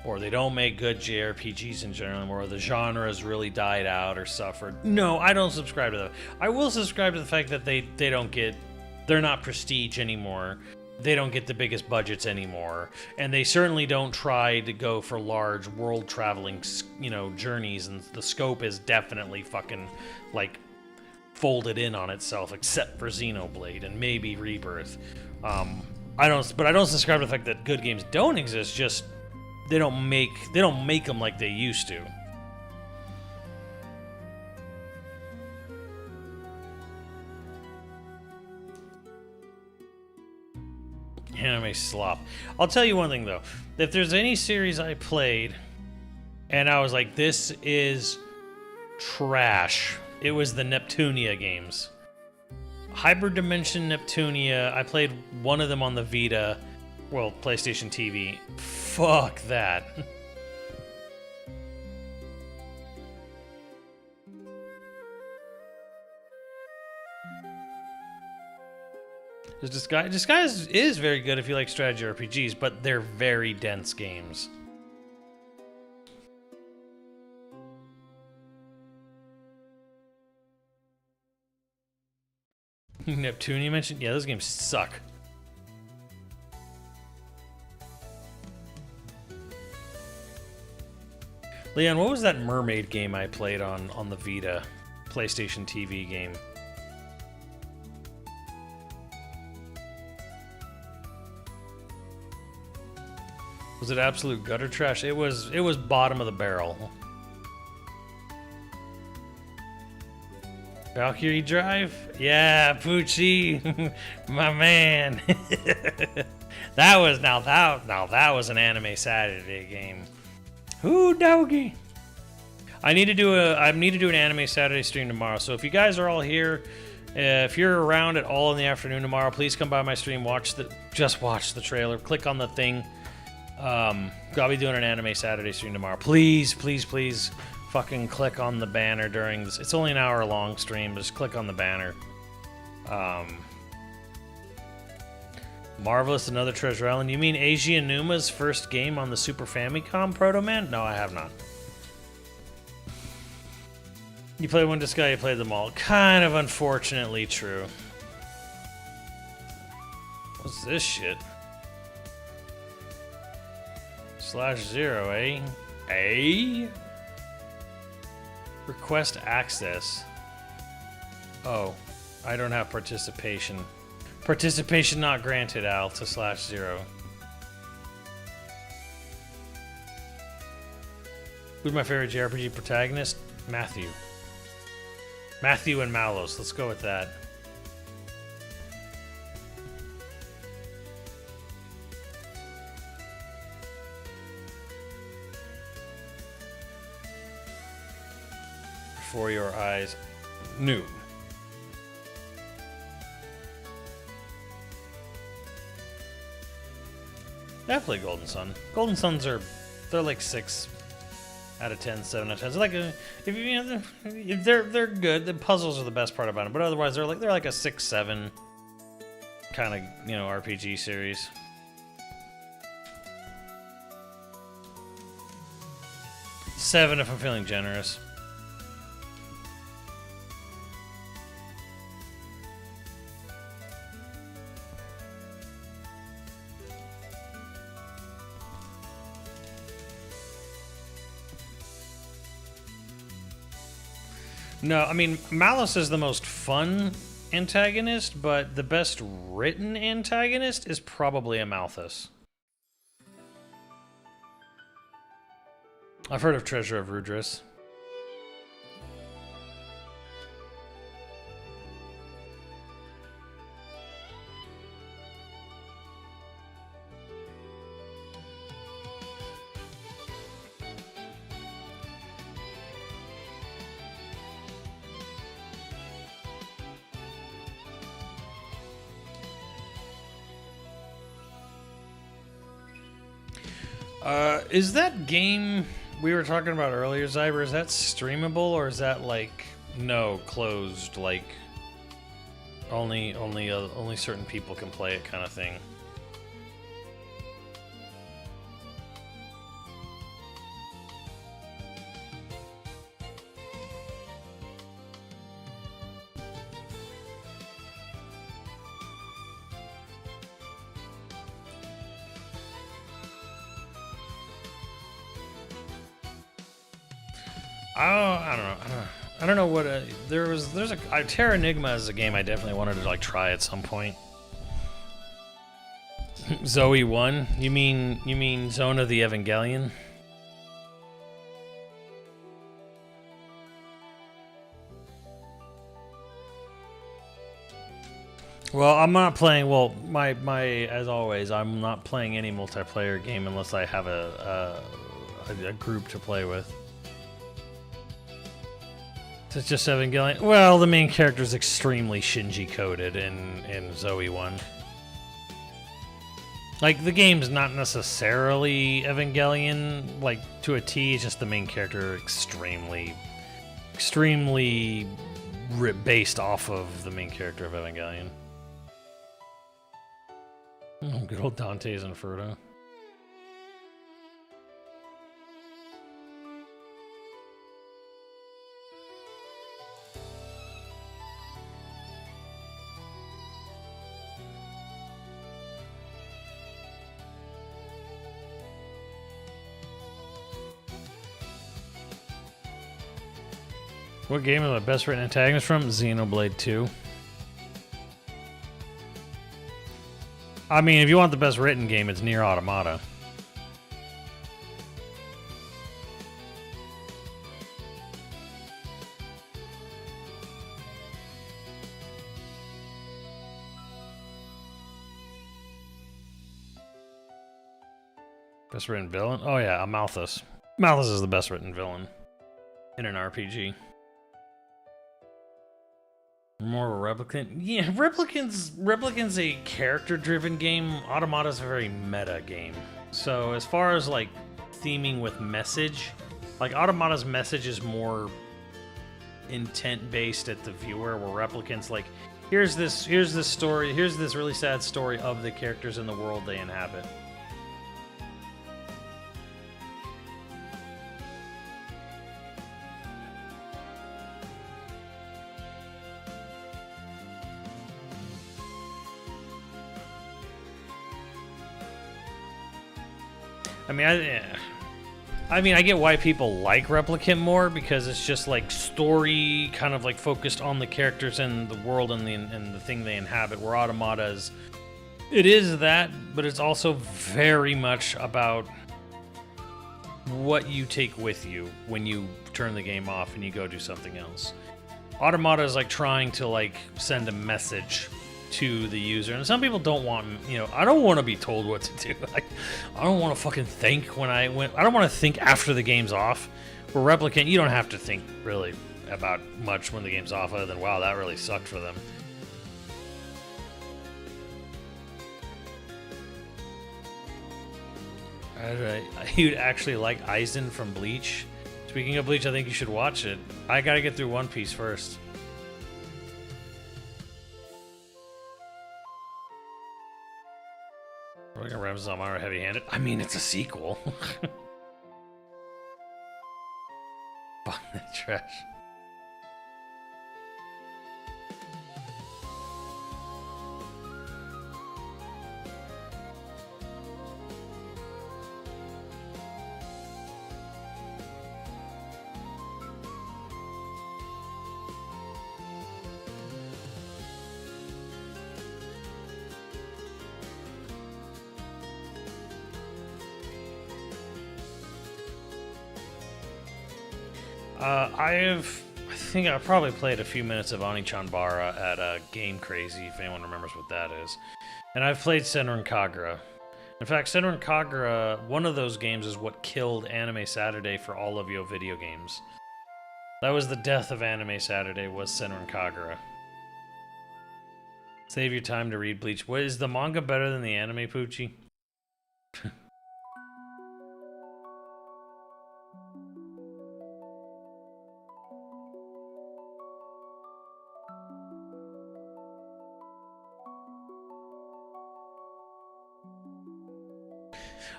or they don't make good JRPGs in general, or the genre has really died out or suffered. No, I don't subscribe to that. I will subscribe to the fact that they're not prestige anymore. They don't get the biggest budgets anymore, and they certainly don't try to go for large world-traveling, journeys, and the scope is definitely fucking, like, folded in on itself, except for Xenoblade and maybe Rebirth. I don't subscribe to the fact that good games don't exist, just they don't make them like they used to. Anime slop. I'll tell you one thing though. If there's any series I played and I was like, this is trash, it was the Neptunia games. Hyperdimension Neptunia, I played one of them on the Vita, well, PlayStation TV. Fuck that. Disguise is very good if you like strategy RPGs, but they're very dense games. Neptune you mentioned? Yeah, those games suck. Leon, what was that mermaid game I played on the Vita PlayStation TV game? Was it absolute gutter trash? It was bottom of the barrel. Valkyrie Drive? Yeah, Poochie, my man. that was an Anime Saturday game. Ooh, doggy. I need to do an Anime Saturday stream tomorrow. So if you guys are all here, if you're around at all in the afternoon tomorrow, please come by my stream. Just watch the trailer. Click on the thing. I'll be doing an Anime Saturday stream tomorrow. Please, please, please. Fucking click on the banner during this. It's only an hour long stream. Just click on the banner. Marvelous, another Treasure Island. You mean Eiji Aonuma's first game on the Super Famicom, Proto Man? No, I have not. You played one Disc, you played them all. Kind of unfortunately true. What's this shit? /0, eh? Eh? Request access. Oh, I don't have participation. Participation not granted, Al, to /0. Who's my favorite JRPG protagonist? Matthew. Matthew and Malos. Let's go with that. Before your eyes. New. I play Golden Sun. Golden Suns they're like 6 out of 10, 7 out of 10. It's like they're good. The puzzles are the best part about them, but otherwise they're like a 6, 7 kind of RPG series. Seven if I'm feeling generous. No, I mean, Malice is the most fun antagonist, but the best written antagonist is probably Amalthus. I've heard of Treasure of Rudris. Is that game we were talking about earlier, Zyber, is that streamable, or is that like closed, like only certain people can play it kind of thing? I don't know what there's a Terra Enigma is a game I definitely wanted to like try at some point. Zoe 1? You mean Zone of the Evangelion? Well, I'm not playing. Well, my as always, I'm not playing any multiplayer game unless I have a group to play with. So it's just Evangelion. Well, the main character is extremely Shinji coded in Zoe 1. Like, the game's not necessarily Evangelion, like, to a T, it's just the main character extremely based off of the main character of Evangelion. Oh, good old Dante's Inferno. What game is the best written antagonist from? Xenoblade 2. I mean, if you want the best written game, it's Nier Automata. Best written villain? Oh yeah, Amalthus. Amalthus is the best written villain in an RPG. More of a Replicant? Yeah, Replicant's a character-driven game. Automata's a very meta game. So as far as like theming with message, like Automata's message is more intent-based at the viewer, where Replicant's like Here's this story. Here's this really sad story of the characters in the world they inhabit. I mean, I get why people like Replicant more, because it's just like story, kind of like focused on the characters and the world and the thing they inhabit. Where Automata is, it is that, but it's also very much about what you take with you when you turn the game off and you go do something else. Automata is like trying to like send a message to the user, and some people don't want, I don't want to be told what to do. Like, I don't want to fucking think I don't want to think after the game's off. For Replicant, you don't have to think really about much when the game's off, other than, wow, that really sucked for them. You'd actually like Aizen from Bleach. Speaking of Bleach, I think you should watch it. I gotta get through One Piece first. We're gonna Ramzan are heavy-handed. I mean, it's a sequel. Fuck the trash. I think I probably played a few minutes of Ani-Chanbara at Game Crazy, if anyone remembers what that is. And I've played Senran Kagura. In fact, Senran Kagura, one of those games is what killed Anime Saturday for all of Yo video games. That was the death of Anime Saturday, was Senran Kagura. Save your time to read Bleach. What, is the manga better than the anime, Poochie?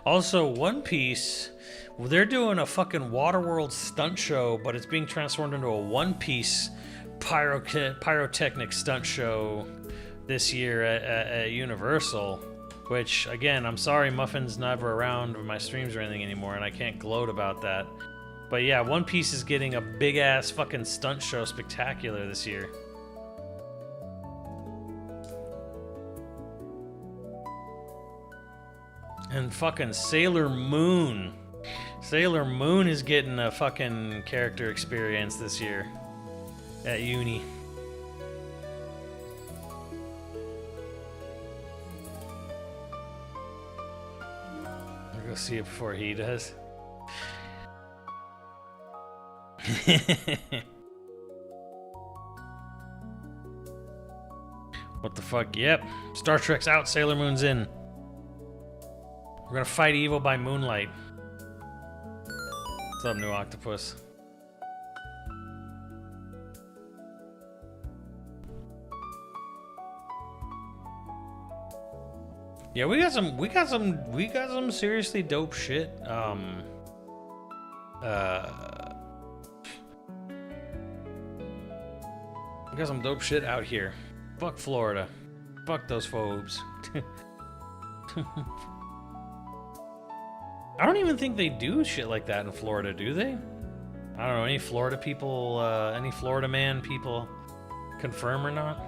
Also, One Piece, they're doing a fucking Waterworld stunt show, but it's being transformed into a One Piece pyrotechnic stunt show this year at Universal. Which, again, I'm sorry Muffin's never around with my streams or anything anymore, and I can't gloat about that. But yeah, One Piece is getting a big-ass fucking stunt show spectacular this year. And fucking Sailor Moon. Sailor Moon is getting a fucking character experience this year at uni. I'll go see it before he does. What the fuck? Yep. Star Trek's out, Sailor Moon's in. We're gonna fight evil by moonlight. What's up, New Octopus? Yeah, we got some seriously dope shit. We got some dope shit out here. Fuck Florida. Fuck those phobes. I don't even think they do shit like that in Florida, do they? I don't know, any Florida people, any Florida man people confirm or not?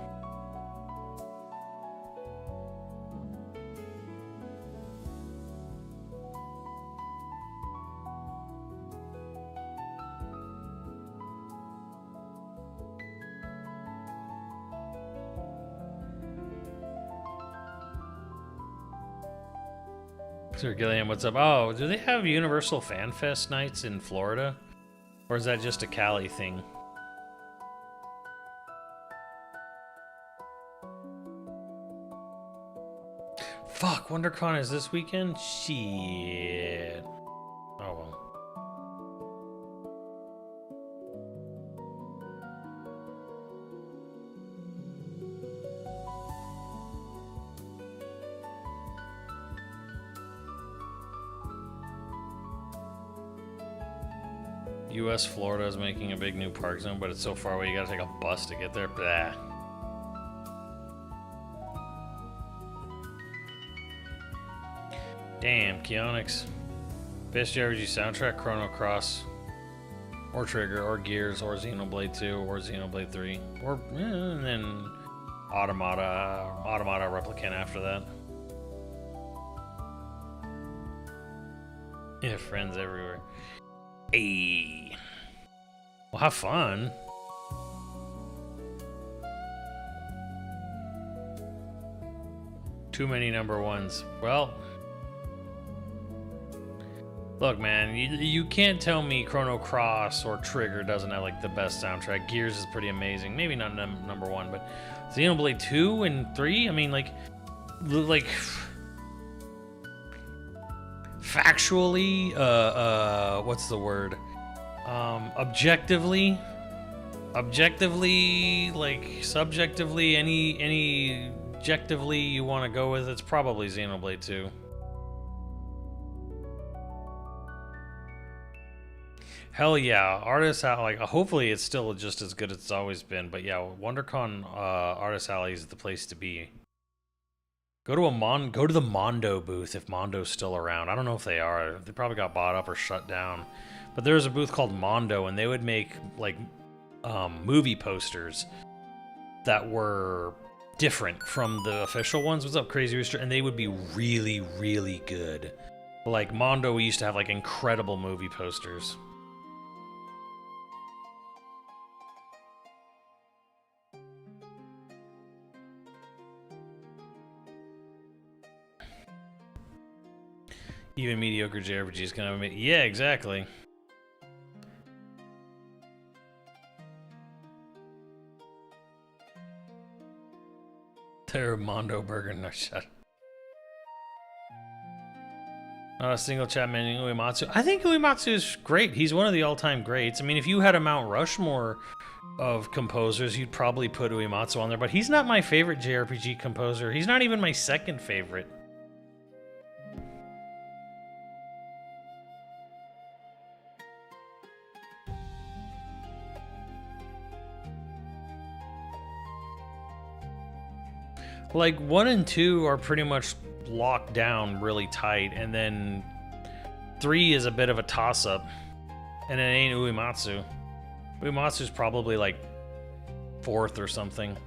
Sir Gilliam, what's up? Oh, do they have Universal Fan Fest nights in Florida? Or is that just a Cali thing? Fuck, WonderCon is this weekend? Shit. Oh well. U.S. Florida is making a big new park zone, but it's so far away you gotta take a bus to get there. Blah. Damn, Keonix. Best JRPG soundtrack, Chrono Cross, or Trigger, or Gears, or Xenoblade 2, or Xenoblade 3, or and then Automata Replicant after that. Yeah, friends everywhere. Hey. Well, have fun. Too many number ones. Well, look, man, you can't tell me Chrono Cross or Trigger doesn't have like the best soundtrack. Gears is pretty amazing. Maybe not number one, but Xenoblade 2 and 3, I mean, like factually, what's the word? Objectively, like subjectively, any objectively you want to go with, it's probably Xenoblade 2. Hell yeah, Artist Alley, like hopefully it's still just as good as it's always been, but yeah, WonderCon Artist Alley is the place to be. Go to the Mondo booth if Mondo's still around. I don't know if they are. They probably got bought up or shut down. But there was a booth called Mondo, and they would make like movie posters that were different from the official ones. What's up, Crazy Rooster? And they would be really, really good. Like Mondo, we used to have like incredible movie posters. Even mediocre JRPGs can have a... Yeah, exactly. They're Mondo Burger, no shut. Not a single chat mentioning Uematsu. I think Uematsu is great. He's one of the all-time greats. I mean, if you had a Mount Rushmore of composers, you'd probably put Uematsu on there, but he's not my favorite JRPG composer. He's not even my second favorite. Like 1 and 2 are pretty much locked down really tight, and then 3 is a bit of a toss-up, and it ain't Uematsu. Uematsu's probably like 4th or something.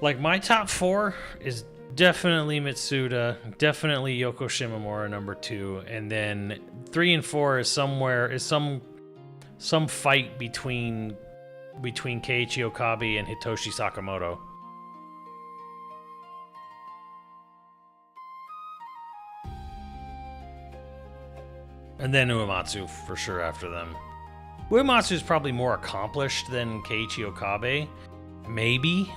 Like my top 4 is definitely Mitsuda, definitely Yoko Shimomura number 2, and then 3 and 4 is some fight between Keiichi Okabe and Hitoshi Sakamoto. And then Uematsu for sure after them. Uematsu is probably more accomplished than Keiichi Okabe. Maybe.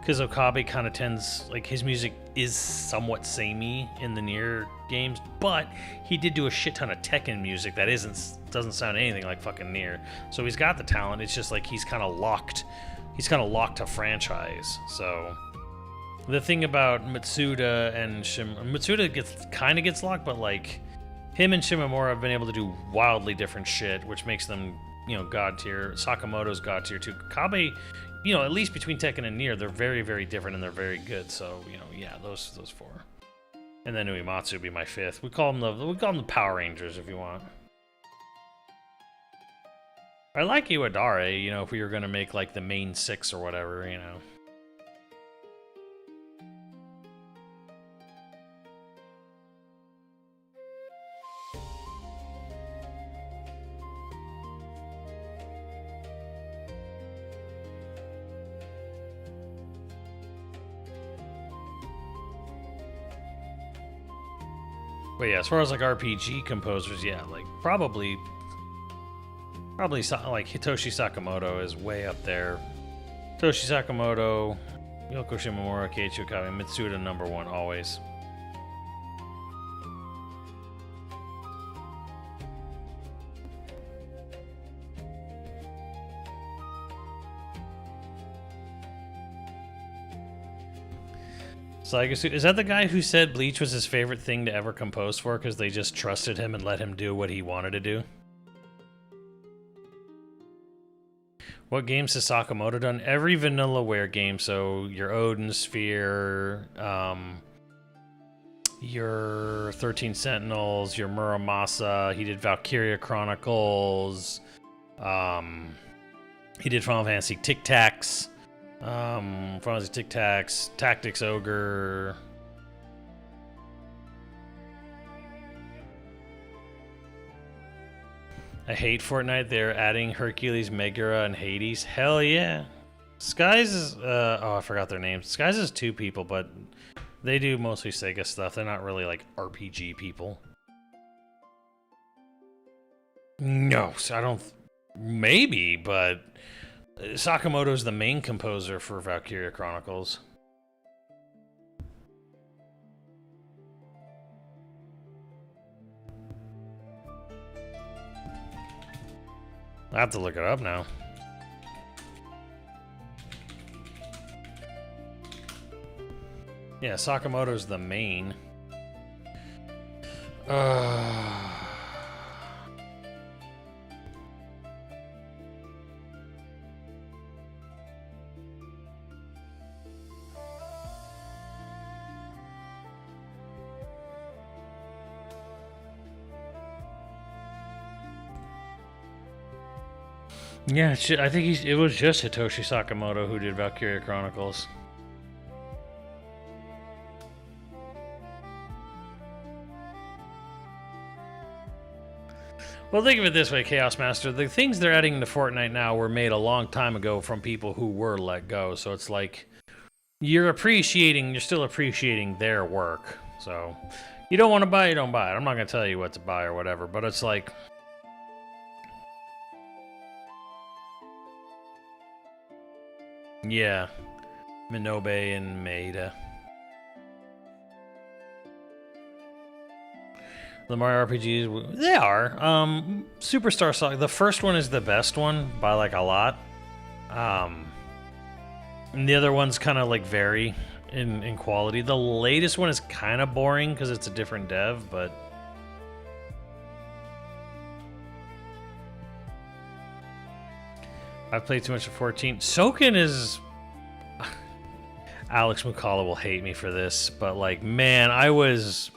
Because Okabe kind of tends... Like, his music is somewhat samey in the Nier games. But he did do a shit ton of Tekken music that doesn't sound anything like fucking Nier. So he's got the talent. It's just like he's kind of locked. He's kind of locked to franchise. So... The thing about Mitsuda and Mitsuda gets locked, but like... Him and Shimomura have been able to do wildly different shit, which makes them, you know, god tier. Sakamoto's god tier too. Kabe, you know, at least between Tekken and Nier, they're very, very different and they're very good. So, you know, yeah, those 4. And then Uematsu would be my 5th. We call them the Power Rangers if you want. I like Iwadare, you know, if we were gonna make like the main 6 or whatever, you know. But yeah, as far as like RPG composers, yeah, like probably like Hitoshi Sakamoto is way up there. Hitoshi Sakamoto, Yoko Shimomura, Keiichi Okabe, Mitsuda number 1 always. Saigosu, is that the guy who said Bleach was his favorite thing to ever compose for because they just trusted him and let him do what he wanted to do? What games has Sakamoto done? Every Vanillaware game. So your Odin Sphere, your 13 Sentinels, your Muramasa. He did Valkyria Chronicles. He did Final Fantasy Tic Tacs. Final Fantasy Tic Tacs, Tactics Ogre. I hate Fortnite. They're adding Hercules, Megara, and Hades. Hell yeah. Skies is, oh, I forgot their names. Skies is 2 people, but they do mostly Sega stuff. They're not really like RPG people. No, I don't, maybe, but Sakamoto's the main composer for Valkyria Chronicles. I have to look it up now. Yeah, Sakamoto's the main. Yeah, I think it was just Hitoshi Sakamoto who did Valkyria Chronicles. Well, think of it this way, Chaos Master. The things they're adding to Fortnite now were made a long time ago from people who were let go. So it's like you're still appreciating their work. So you don't want to buy, you don't buy it. I'm not going to tell you what to buy or whatever, but it's like, yeah, Minobe and Maeda. The Mario RPGs, they are. Superstar Saga, the first one is the best one by like a lot. And the other ones kind of like vary in quality. The latest one is kind of boring because it's a different dev, but I've played too much of 14. Soken is... Alex McCullough will hate me for this, but like, man, I was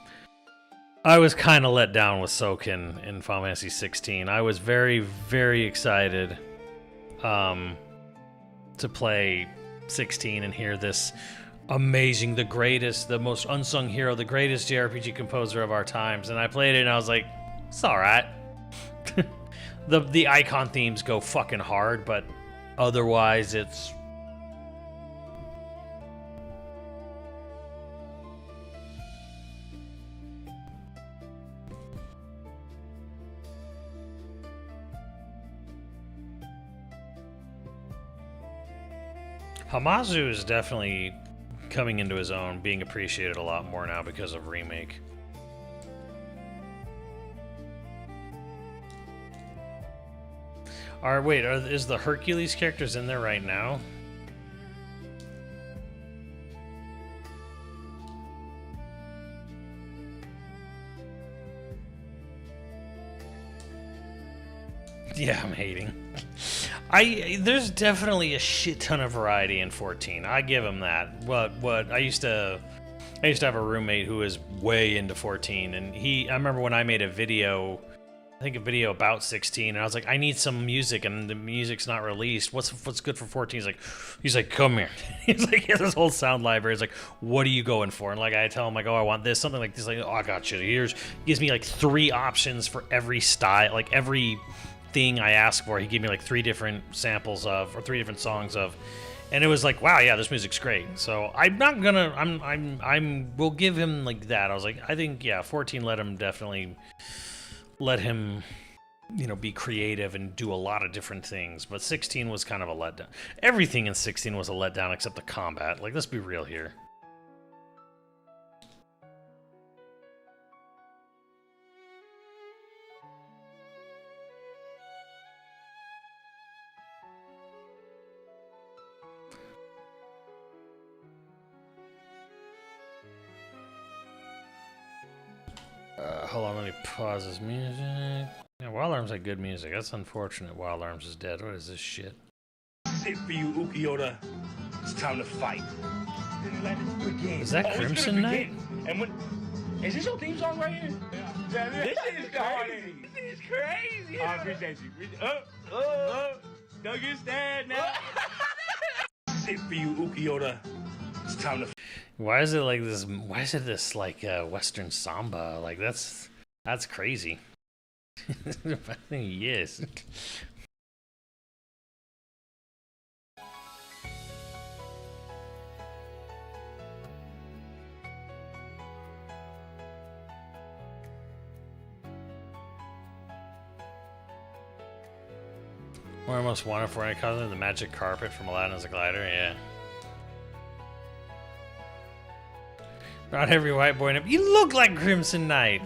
kind of let down with Soken in Final Fantasy 16. I was very, very excited to play 16 and hear this amazing, the greatest, the most unsung hero, the greatest JRPG composer of our times. And I played it and I was like, it's all right. The icon themes go fucking hard, but otherwise it's... Hamazu is definitely coming into his own, being appreciated a lot more now because of Remake. Alright, wait, is the Hercules characters in there right now? Yeah, I'm hating. There's definitely a shit ton of variety in 14. I give him that. What I used to have a roommate who was way into 14, and I remember when I made a video about 16, and I was like, I need some music, and the music's not released. What's good for 14? He's like, come here. He's like, he has this whole sound library. He's like, what are you going for? And like, I tell him like, oh, I want this, something like this. Like, oh, I got you. Gives me like 3 options for every style, like every thing I asked for. He gave me like 3 different samples of, or 3 different songs of, and it was like, wow, yeah, this music's great. So I'm not gonna, we'll give him like that. I was like, I think, yeah, 14 let him, you know, be creative and do a lot of different things. But 16 was kind of a letdown. Everything in 16 was a letdown except the combat. Like, let's be real here. Hold on, let me pause this music. Yeah, Wild Arms had good music. That's unfortunate. Wild Arms is dead. What is this shit? That's it for you, Ukiyoda. It's time to fight. Then let it begin. Is that Crimson Knight? And when is this your theme song right here? Yeah. This shit is crazy. This is crazy. I appreciate you. Don't get stared now. That's it for you, Ukiyoda. It's time to. Why is it like this? Why is it this like Western samba? Like that's crazy. I think he is. One of the most wanted for any cousin, the magic carpet from Aladdin as a glider, yeah. Not every white boy. You look like Crimson Knight.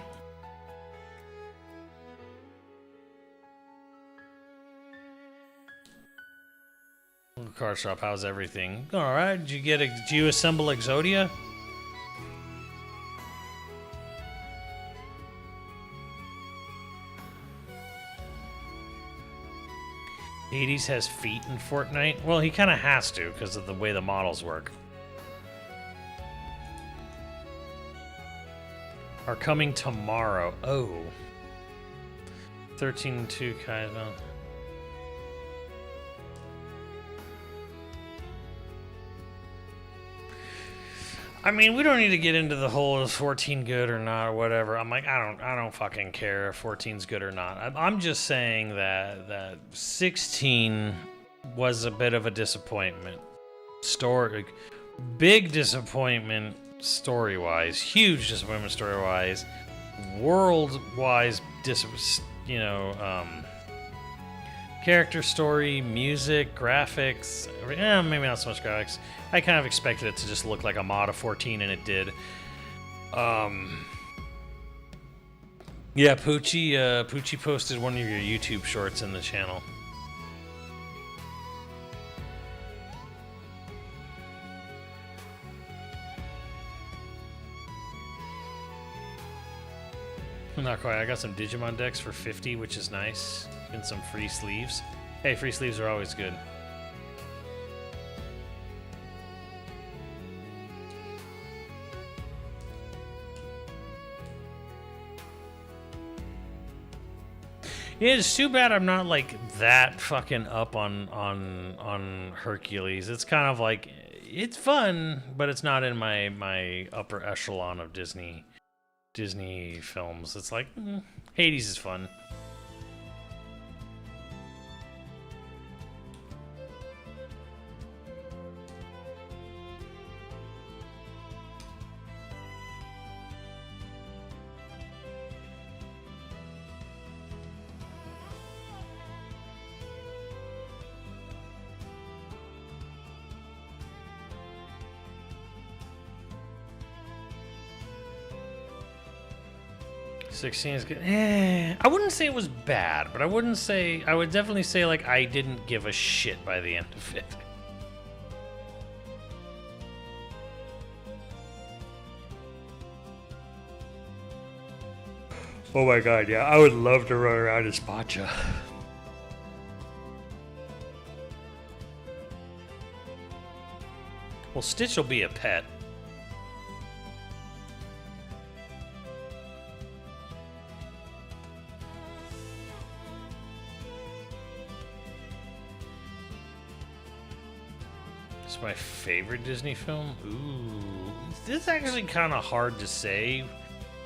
Car shop, how's everything? All right. Did you assemble Exodia? Hades has feet in Fortnite. Well, he kind of has to because of the way the models work. Are coming tomorrow. Oh. 13-2 Kaizen. I mean, we don't need to get into the whole is 14 good or not or whatever. I'm like, I don't fucking care if 14's good or not. I'm just saying that 16 was a bit of a disappointment. Big disappointment story-wise, huge disappointment story-wise, world-wise character story, music, graphics. Maybe not so much graphics. I kind of expected it to just look like a mod of 14, and it did. Yeah, Poochie posted one of your YouTube shorts in the channel. Not quite. I got some Digimon decks for 50, which is nice. And some free sleeves. Hey, free sleeves are always good. Yeah, it's too bad I'm not like that fucking up on Hercules. It's kind of like it's fun, but it's not in my upper echelon of Disney films. It's like Hades is fun. '16 is good. I wouldn't say it was bad, but I would definitely say like I didn't give a shit by the end of it. Oh my god, yeah, I would love to run around as Pacha. Well, Stitch will be a pet. It's my favorite Disney film? Ooh. This is actually kind of hard to say.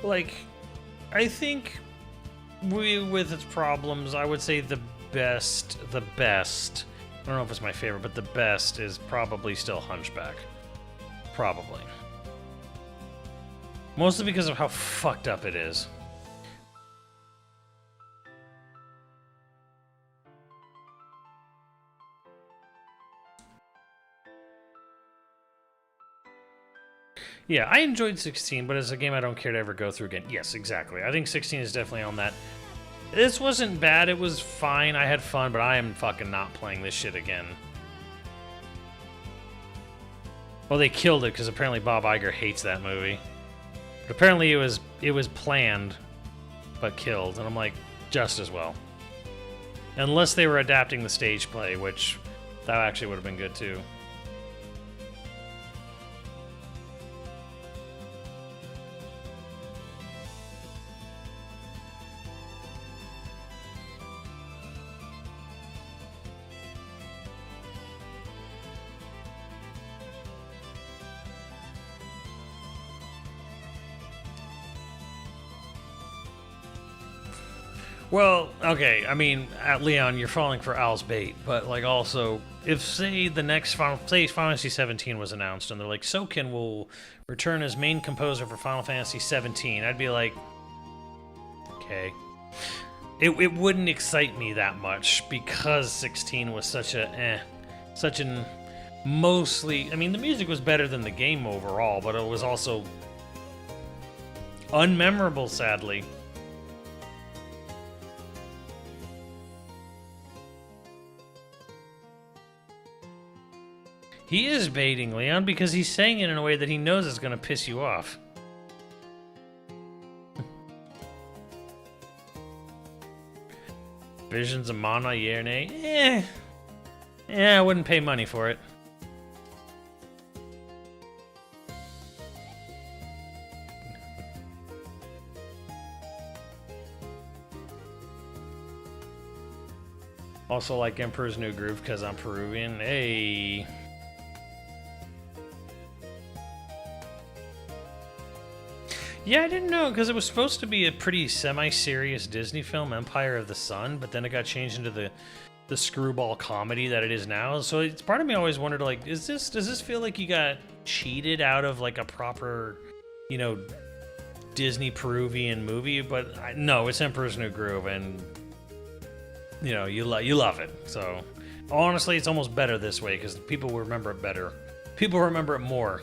Like, I think with its problems, I would say the best, I don't know if it's my favorite, but the best is probably still Hunchback. Probably. Mostly because of how fucked up it is. Yeah, I enjoyed 16, but as a game I don't care to ever go through again. Yes, exactly. I think 16 is definitely on that. This wasn't bad, it was fine, I had fun, but I am fucking not playing this shit again. Well, they killed it because apparently Bob Iger hates that movie. But apparently it was planned, but killed, and I'm like, just as well. Unless they were adapting the stage play, which That actually would have been good too. Well, okay, I mean, Leon, you're falling for Al's bait, but like also, if say the next Final Fantasy 17 was announced and they're like, Soken will return as main composer for Final Fantasy 17, I'd be like, okay. It wouldn't excite me that much because 16 was such an mostly, I mean, the music was better than the game overall, but it was also unmemorable, sadly. He is baiting, Leon, because he's saying it in a way that he knows is going to piss you off. Visions of Mana, yeah or nay? I wouldn't pay money for it. Also like Emperor's New Groove because I'm Peruvian. Hey. Yeah, I didn't know, because it was supposed to be a pretty semi-serious Disney film, Empire of the Sun, but then it got changed into the screwball comedy that it is now. So it's part of me always wondered, like, does this feel like you got cheated out of, like, a proper, you know, Disney Peruvian movie? But no, it's Emperor's New Groove, and, you know, you love it. So, honestly, it's almost better this way, because people remember it better. People remember it more.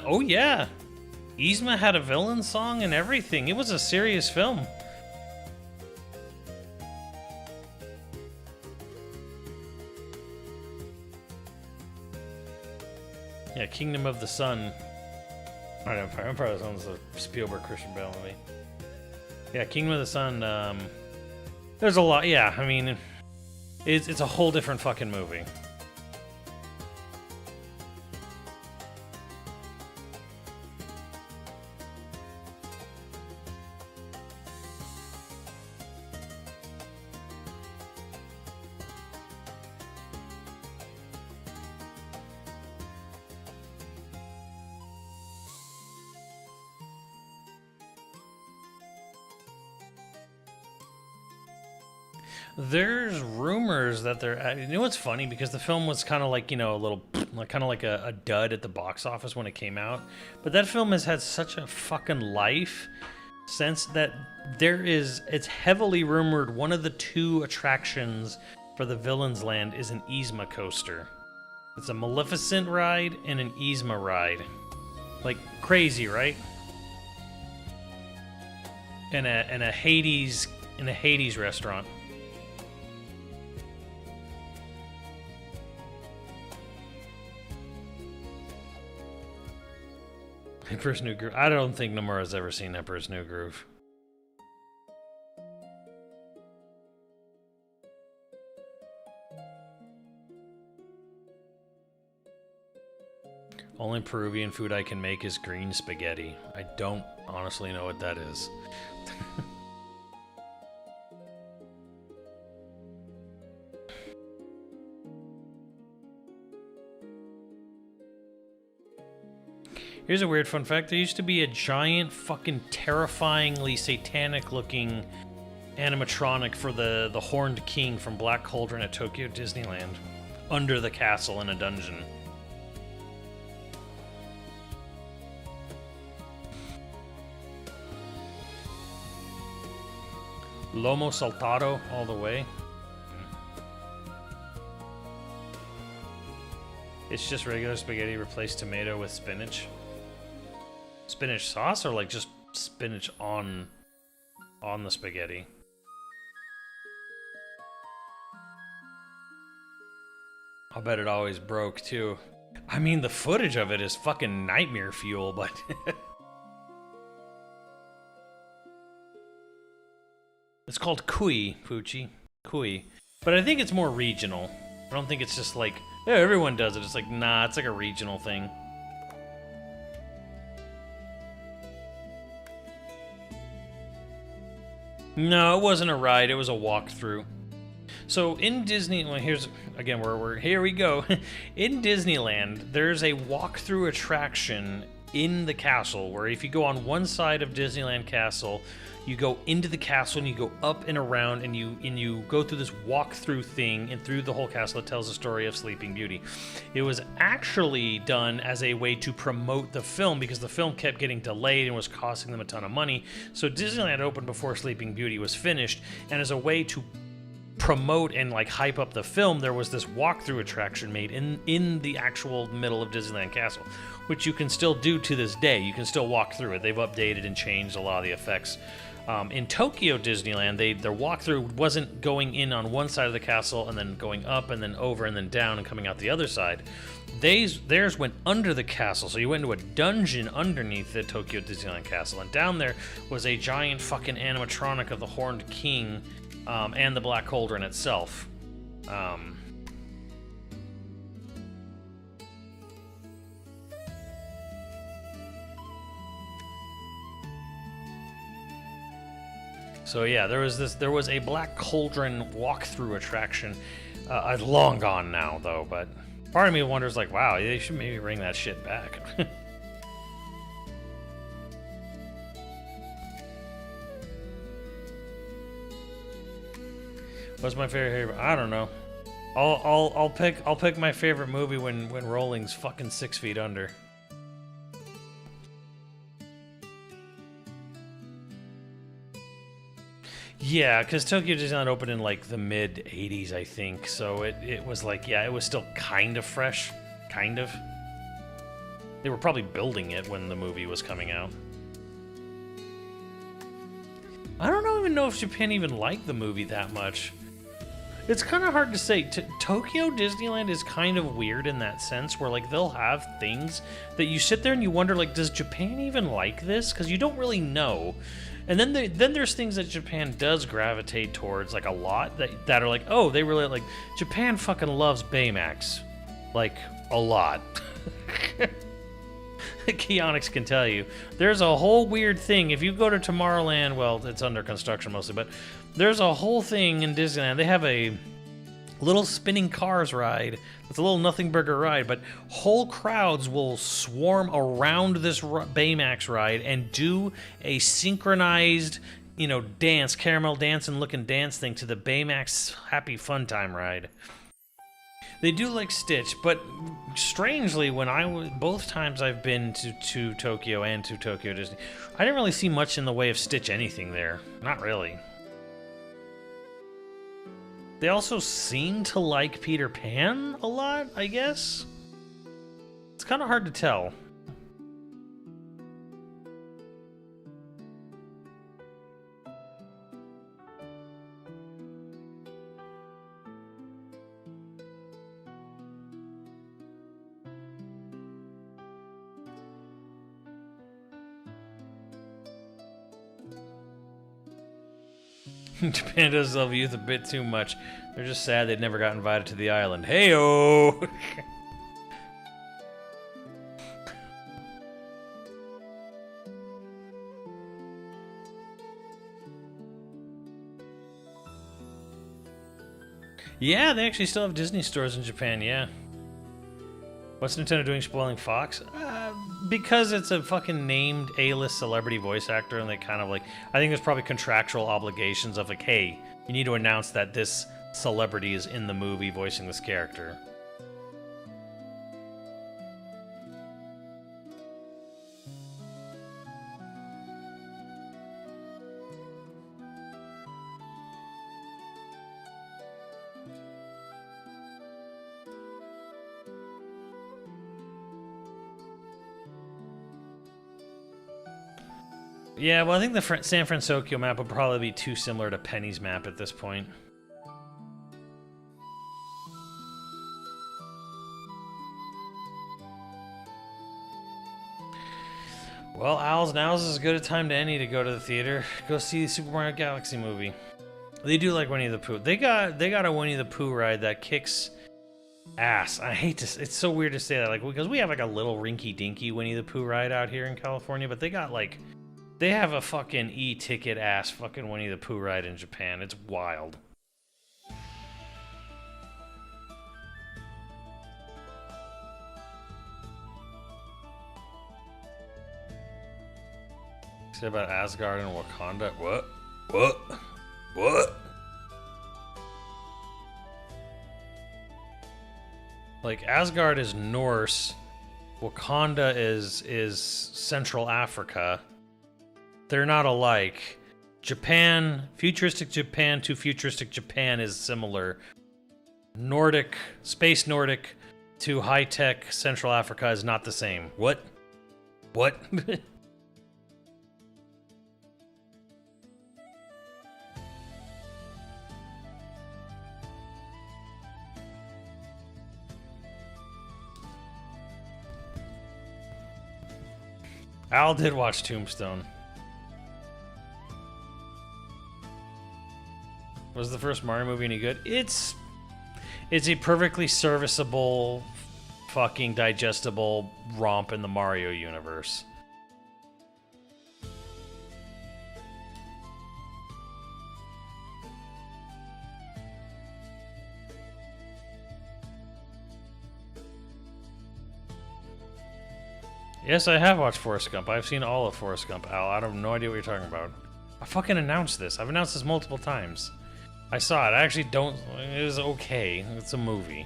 Oh yeah, Yzma had a villain song and everything. It was a serious film. Yeah, Kingdom of the Sun. I don't know, Empire of the Sun was a Spielberg Christian Bale movie. Yeah, Kingdom of the Sun. There's a lot. Yeah, I mean, it's a whole different fucking movie. There's rumors that they're. You know what's funny? Because the film was kind of like, you know, a little, like kind of like a dud at the box office when it came out. But that film has had such a fucking life since that it's heavily rumored one of the two attractions for the Villains Land is an Yzma coaster. It's a Maleficent ride and an Yzma ride. Like crazy, right? In a Hades restaurant. Emperor's New Groove. I don't think Nomura's ever seen Emperor's New Groove. Only Peruvian food I can make is green spaghetti. I don't honestly know what that is. Here's a weird fun fact. There used to be a giant, fucking terrifyingly satanic-looking animatronic for the Horned King from Black Cauldron at Tokyo Disneyland. Under the castle in a dungeon. Lomo saltado all the way. It's just regular spaghetti, replace tomato with spinach. Spinach sauce, or like just spinach on the spaghetti? I'll bet it always broke too. I mean, the footage of it is fucking nightmare fuel, but It's called Kui, Poochie. Kui. But I think it's more regional. I don't think it's just like, yeah, everyone does it. It's like, nah, it's like a regional thing. No, it wasn't a ride. It was a walkthrough. So in Disney, well, here's again, here we go. In Disneyland, there's a walkthrough attraction in the castle where if you go on one side of Disneyland Castle, you go into the castle and you go up and around and you go through this walkthrough thing and through the whole castle. It tells the story of Sleeping Beauty. It was actually done as a way to promote the film because the film kept getting delayed and was costing them a ton of money. So Disneyland opened before Sleeping Beauty was finished, and as a way to promote and like hype up the film, there was this walkthrough attraction made in the actual middle of Disneyland Castle, which you can still do to this day. You can still walk through it. They've updated and changed a lot of the effects. In Tokyo Disneyland, their walkthrough wasn't going in on one side of the castle and then going up and then over and then down and coming out the other side. Theirs went under the castle, so you went into a dungeon underneath the Tokyo Disneyland Castle, and down there was a giant fucking animatronic of the Horned King and the Black Cauldron itself. So yeah, there was a Black Cauldron walkthrough attraction. Long gone now, though, but part of me wonders, like, wow, they should maybe bring that shit back. What's my favorite hero? I don't know. I'll pick my favorite movie when Rolling's fucking 6 feet under. Yeah, because Tokyo Disneyland opened in like the mid 80s, I think. So it was like, yeah, it was still kind of fresh. Kind of. They were probably building it when the movie was coming out. I don't even know if Japan even liked the movie that much. It's kind of hard to say. Tokyo Disneyland is kind of weird in that sense, where like they'll have things that you sit there and you wonder, like, does Japan even like this? Because you don't really know. And then there's things that Japan does gravitate towards, like a lot, that are like, oh, they really like, Japan fucking loves Baymax, like a lot. Keonix can tell you. There's a whole weird thing. If you go to Tomorrowland, well, it's under construction mostly, but there's a whole thing in Disneyland. They have a little spinning cars ride. It's a little nothing burger ride, but whole crowds will swarm around this Baymax ride and do a synchronized, dance, caramel dancing looking dance thing to the Baymax Happy Fun Time ride. They do like Stitch, but strangely, both times I've been to Tokyo and to Tokyo Disney, I didn't really see much in the way of Stitch anything there. Not really. They also seem to like Peter Pan a lot, I guess. It's kind of hard to tell. Japan does love youth a bit too much. They're just sad they'd never got invited to the island. Hey-o! Yeah, they actually still have Disney stores in Japan, yeah. What's Nintendo doing spoiling Fox? Because it's a fucking named A-list celebrity voice actor, and they kind of like, I think there's probably contractual obligations of like, hey, you need to announce that this celebrity is in the movie voicing this character. Yeah, well, I think the San Francisco map would probably be too similar to Penny's map at this point. Well, Owls, now's as good a time to any to go to the theater. Go see the Super Mario Galaxy movie. They do like Winnie the Pooh. They got a Winnie the Pooh ride that kicks ass. I hate to. It's so weird to say that, like, because we have like a little rinky dinky Winnie the Pooh ride out here in California, but they got like, they have a fucking e-ticket ass fucking Winnie the Pooh ride in Japan. It's wild. Say about Asgard and Wakanda. What? What? What? Like, Asgard is Norse, Wakanda is Central Africa. They're not alike. Japan, futuristic Japan to futuristic Japan is similar. Nordic, space Nordic to high-tech Central Africa is not the same. What? What? Al did watch Tombstone. Was the first Mario movie any good? It's a perfectly serviceable, fucking digestible romp in the Mario universe. Yes, I have watched Forrest Gump. I've seen all of Forrest Gump, Al. I have no idea what you're talking about. I fucking announced this. I've announced this multiple times. I saw it. I actually don't... It was okay. It's a movie.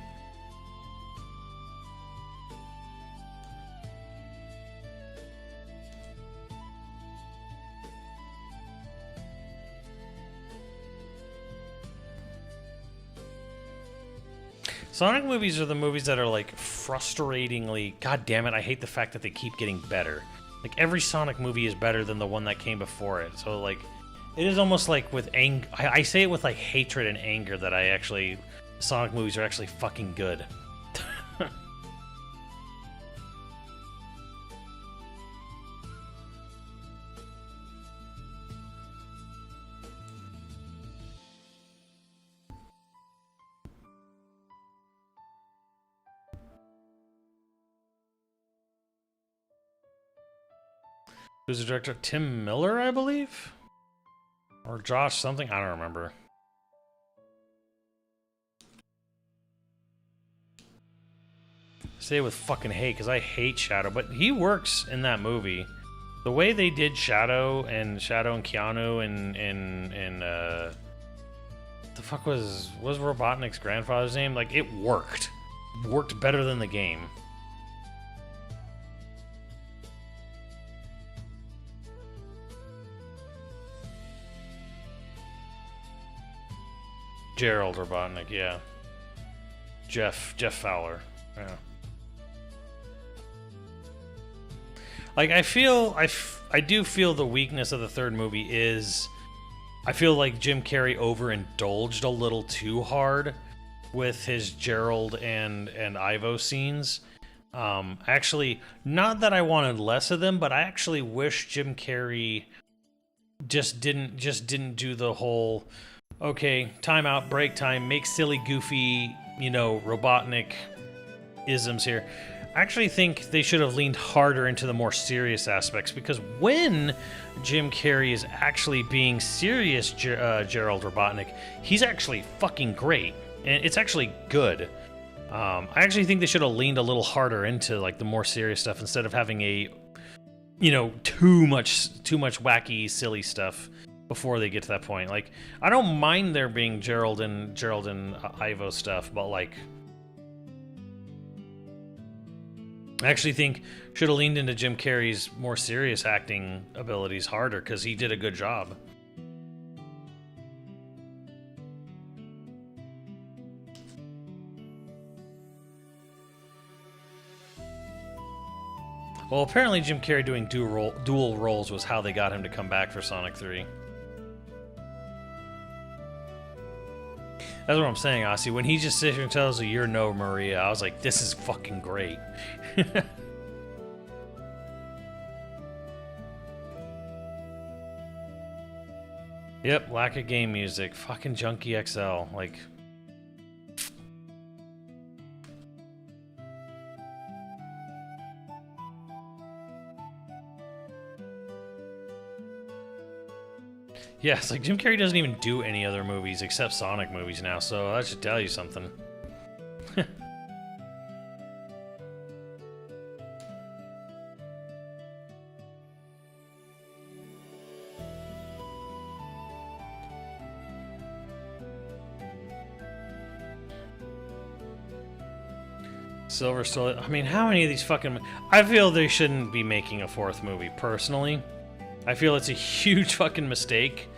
Sonic movies are the movies that are like frustratingly, god damn it, I hate the fact that they keep getting better. Like every Sonic movie is better than the one that came before it. So like, it is almost like with anger, I say it with like hatred and anger that Sonic movies are actually fucking good. Who's the director? Tim Miller, I believe? Or Josh something? I don't remember. Say it with fucking hate, because I hate Shadow, but he works in that movie. The way they did Shadow and Keanu and the fuck was Robotnik's grandfather's name? Like, it worked. Worked better than the game. Gerald Robotnik, yeah. Jeff Fowler, yeah. Like, I do feel the weakness of the third movie is, I feel like Jim Carrey overindulged a little too hard with his Gerald and Ivo scenes. Actually, not that I wanted less of them, but I actually wish Jim Carrey just didn't do the whole, okay, time out, break time, make silly, goofy, Robotnik isms here. I actually think they should have leaned harder into the more serious aspects, because when Jim Carrey is actually being serious, Gerald Robotnik, he's actually fucking great, and it's actually good. I actually think they should have leaned a little harder into like the more serious stuff instead of having a, too much wacky, silly stuff before they get to that point. Like, I don't mind there being Gerald and Ivo stuff, but like, I actually think should have leaned into Jim Carrey's more serious acting abilities harder, because he did a good job. Well, apparently Jim Carrey doing dual roles was how they got him to come back for Sonic 3. That's what I'm saying, Aussie. When he just sits here and tells you, "You're no Maria," I was like, this is fucking great. Yep, lack of game music. Fucking Junkie XL. Like... Yeah, it's like Jim Carrey doesn't even do any other movies except Sonic movies now, so that should tell you something. Silver Story. I mean, how many of these fucking... I feel they shouldn't be making a fourth movie, personally. I feel it's a huge fucking mistake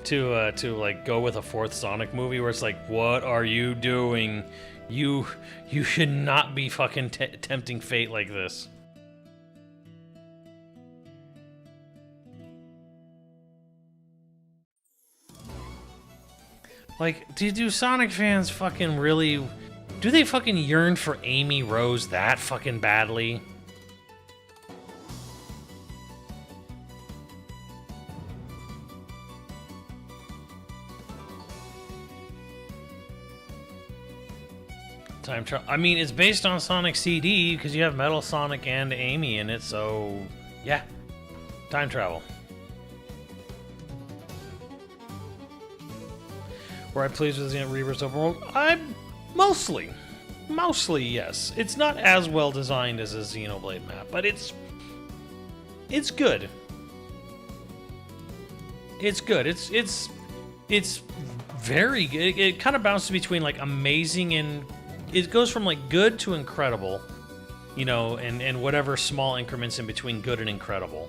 to like go with a fourth Sonic movie where it's like, what are you doing? You should not be fucking tempting fate like this. Like, do Sonic fans fucking really... Do they fucking yearn for Amy Rose that fucking badly? Time travel. I mean, it's based on Sonic CD because you have Metal Sonic and Amy in it, so yeah. Time travel. Were I pleased with the Reverse Overworld? I'm mostly yes. It's not as well designed as a Xenoblade map, but it's good. It's good. It's very good. It kind of bounces between like amazing and it goes from like good to incredible, you know, and whatever small increments in between good and incredible.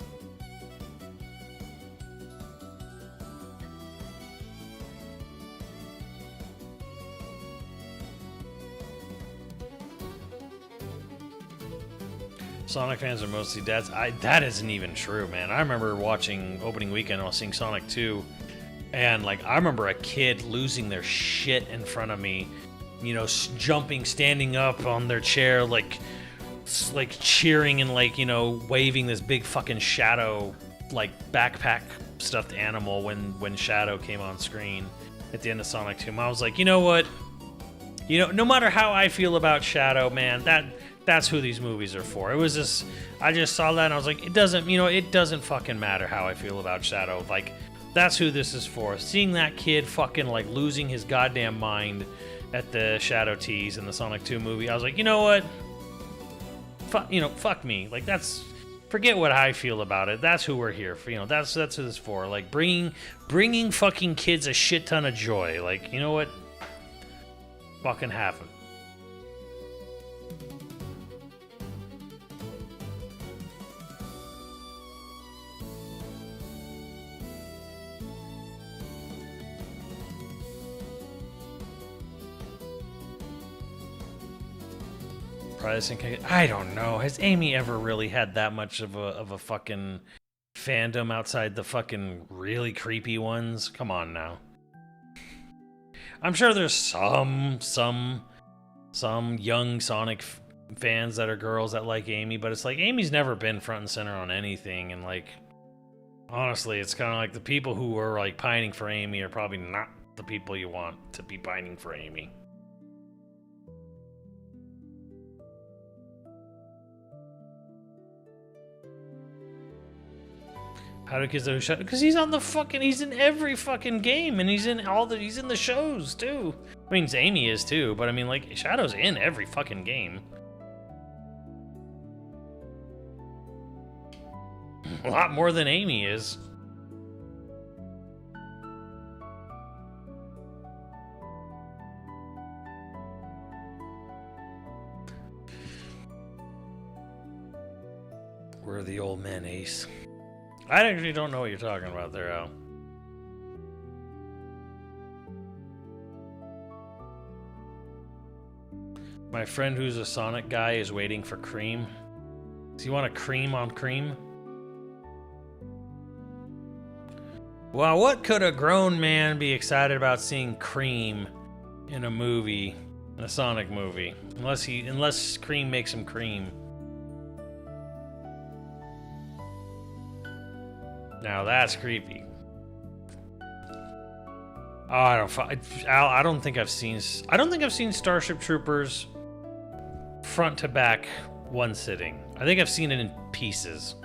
Sonic fans are mostly dads. That isn't even true, man. I remember watching opening weekend, I was seeing Sonic 2, and like I remember a kid losing their shit in front of me, you know, jumping, standing up on their chair, like cheering and like, you know, waving this big fucking Shadow like backpack stuffed animal when Shadow came on screen at the end of Sonic 2. I was like, you know what? You know, no matter how I feel about Shadow, man, that's who these movies are for. It was just, I just saw that and I was like, it doesn't fucking matter how I feel about Shadow. Like, that's who this is for. Seeing that kid fucking like losing his goddamn mind at the Shadow tease in the Sonic 2 movie, I was like, you know what? Fuck me. Like, forget what I feel about it. That's who we're here for. You know, that's who this is for. Like, bringing fucking kids a shit ton of joy. Like, you know what? Fucking have it. I don't know. Has Amy ever really had that much of a fucking fandom outside the fucking really creepy ones? Come on now. I'm sure there's some young Sonic fans that are girls that like Amy, but it's like Amy's never been front and center on anything, and like honestly, it's kind of like the people who are like pining for Amy are probably not the people you want to be pining for Amy. How do kids know Shadow? Because he's on the fucking, he's in every fucking game, and he's in the shows too. I mean, Amy is too, but I mean, like, Shadow's in every fucking game. A lot more than Amy is. We're the old men, Ace. I actually don't know what you're talking about there, Al. My friend who's a Sonic guy is waiting for cream. Does he want a cream on cream? Well, what could a grown man be excited about seeing cream in a movie, in a Sonic movie? Unless cream makes him cream. Now that's creepy. Oh, I don't think I've seen Starship Troopers front to back one sitting. I think I've seen it in pieces.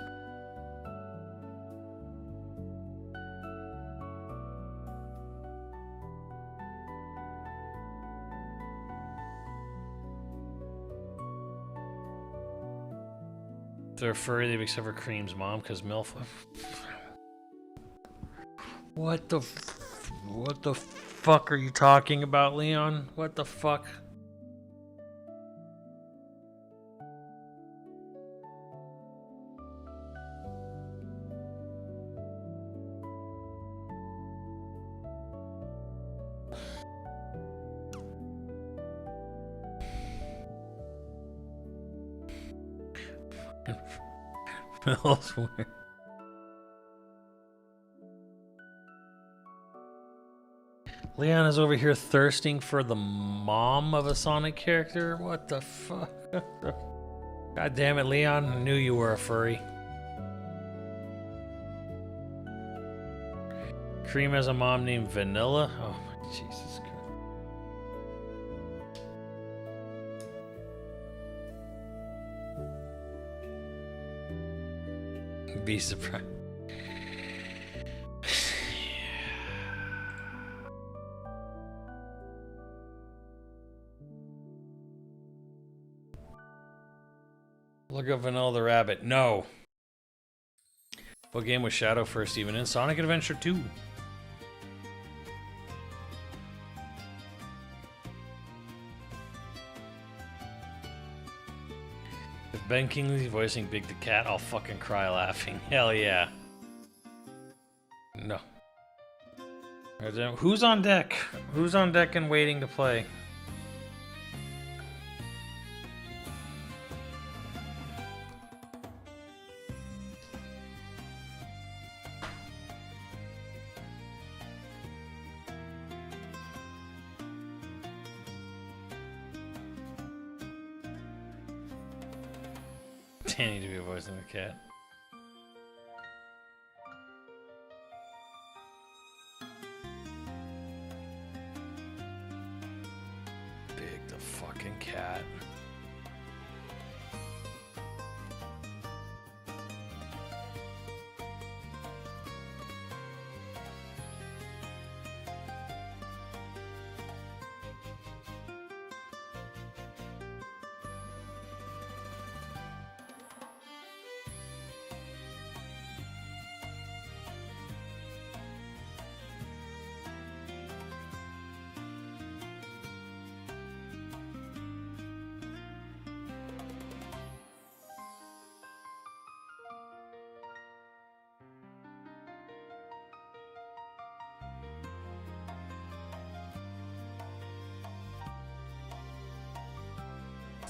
They're furry, except for Cream's mom, because MILF. What the fuck are you talking about, Leon? What the fuck? Elsewhere. Leon is over here thirsting for the mom of a Sonic character? What the fuck? God damn it, Leon. I knew you were a furry. Cream has a mom named Vanilla? Oh my Jesus Christ. Be surprised. Look up Vanilla the Rabbit. No. What game was Shadow first even in? Sonic Adventure 2. If Ben Kingsley's voicing Big the Cat, I'll fucking cry laughing. Hell yeah. No. Who's on deck? Who's on deck and waiting to play? Danny to be voicing the cat. Big the fucking cat.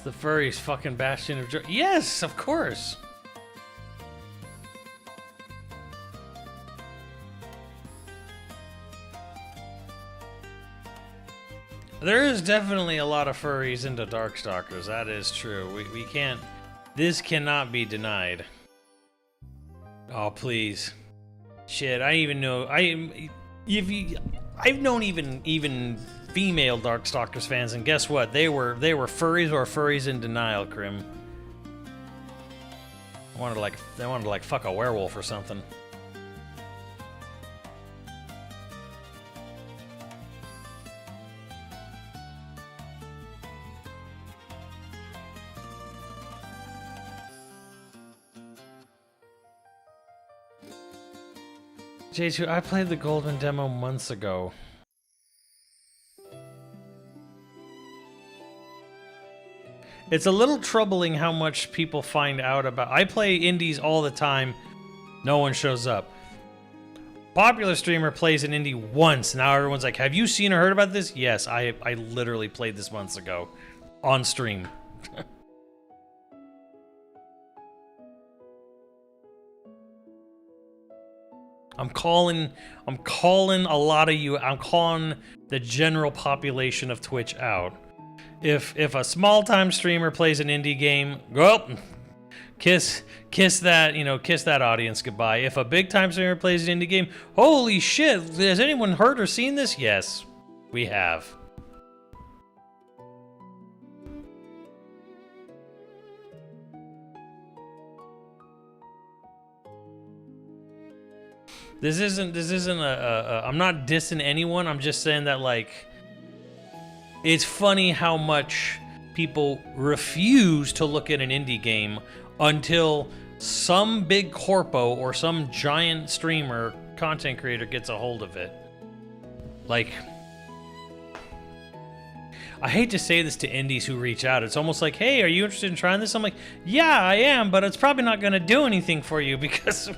The furry's fucking bastion of joy. Yes, of course. There is definitely a lot of furries into Darkstalkers. That is true. We can't. This cannot be denied. Oh please, shit! I even know. I've known even female Darkstalkers fans, and guess what? They were furries or furries in denial, Krim. They wanted to like fuck a werewolf or something. J2, I played the Golden demo months ago. It's a little troubling how much people find out about. I play indies all the time. No one shows up. Popular streamer plays an indie once. Now everyone's like, have you seen or heard about this? Yes, I literally played this months ago. On stream. I'm calling a lot of you. I'm calling the general population of Twitch out. If a small-time streamer plays an indie game, well, kiss that, you know, kiss that audience goodbye. If a big time streamer plays an indie game, holy shit, has anyone heard or seen this? Yes, we have. This isn't I'm not dissing anyone. I'm just saying that, like, it's funny how much people refuse to look at an indie game until some big corpo or some giant streamer content creator gets a hold of it. Like, I hate to say this to indies who reach out. It's almost like, hey, are you interested in trying this? I'm like, yeah, I am, but it's probably not going to do anything for you because,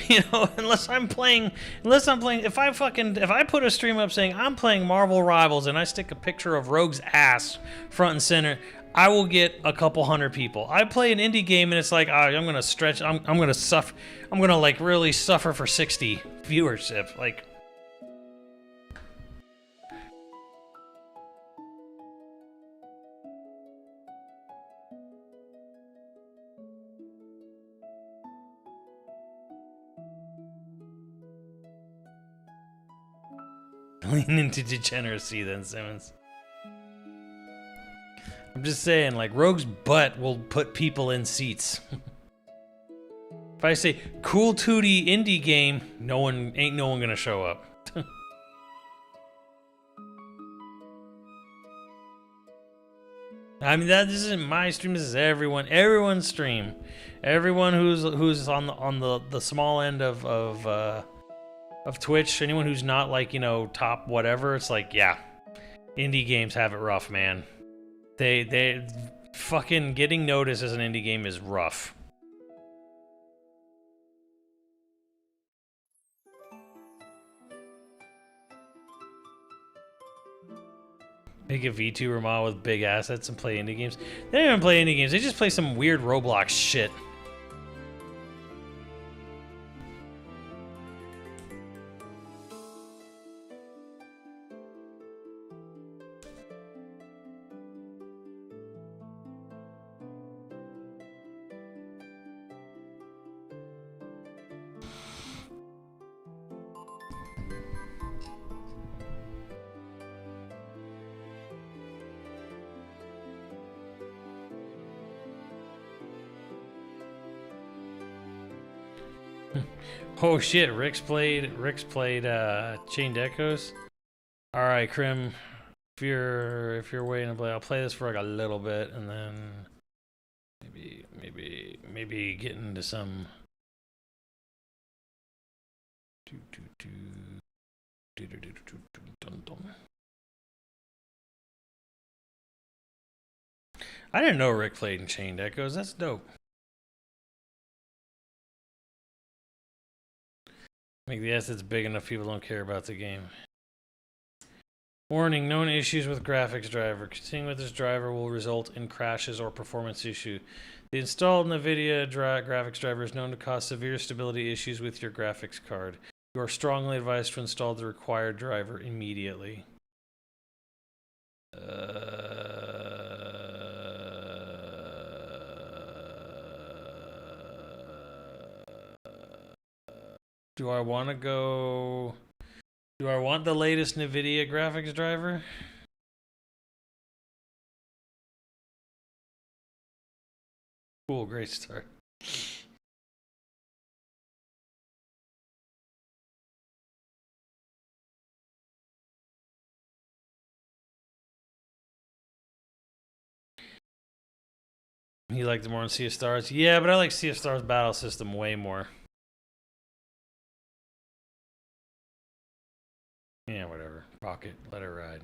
you know, unless I'm playing, if I put a stream up saying I'm playing Marvel Rivals and I stick a picture of Rogue's ass front and center, I will get a couple hundred people. I play an indie game and it's like, I'm going to stretch, I'm going to suffer, I'm going to like really suffer for 60 viewership. Like, lean into degeneracy then, Simmons. I'm just saying, like, Rogue's butt will put people in seats. If I say cool tootie indie game, no one gonna show up. I mean, this isn't my stream, this is everyone's stream. Everyone who's on the small end of Twitch, anyone who's not, like, you know, top whatever, it's like, yeah, indie games have it rough, man. They fucking getting noticed as an indie game is rough. Make a VTuber mod with big assets and play indie games. They don't even play indie games, they just play some weird Roblox shit. Oh shit, Rick's played Chained Echoes. Alright, Krim, if you're waiting to play, I'll play this for like a little bit and then maybe get into some I didn't know Rick played in Chained Echoes. That's dope. Make the assets big enough people don't care about the game. Warning, known issues with graphics driver. Continuing with this driver will result in crashes or performance issue. The installed NVIDIA graphics driver is known to cause severe stability issues with your graphics card. You are strongly advised to install the required driver immediately. Do I want the latest NVIDIA graphics driver? Cool, great start. You like the more than Sea of Stars? Yeah, but I like Sea of Stars battle system way more. Yeah, whatever. Rock it. Let it ride.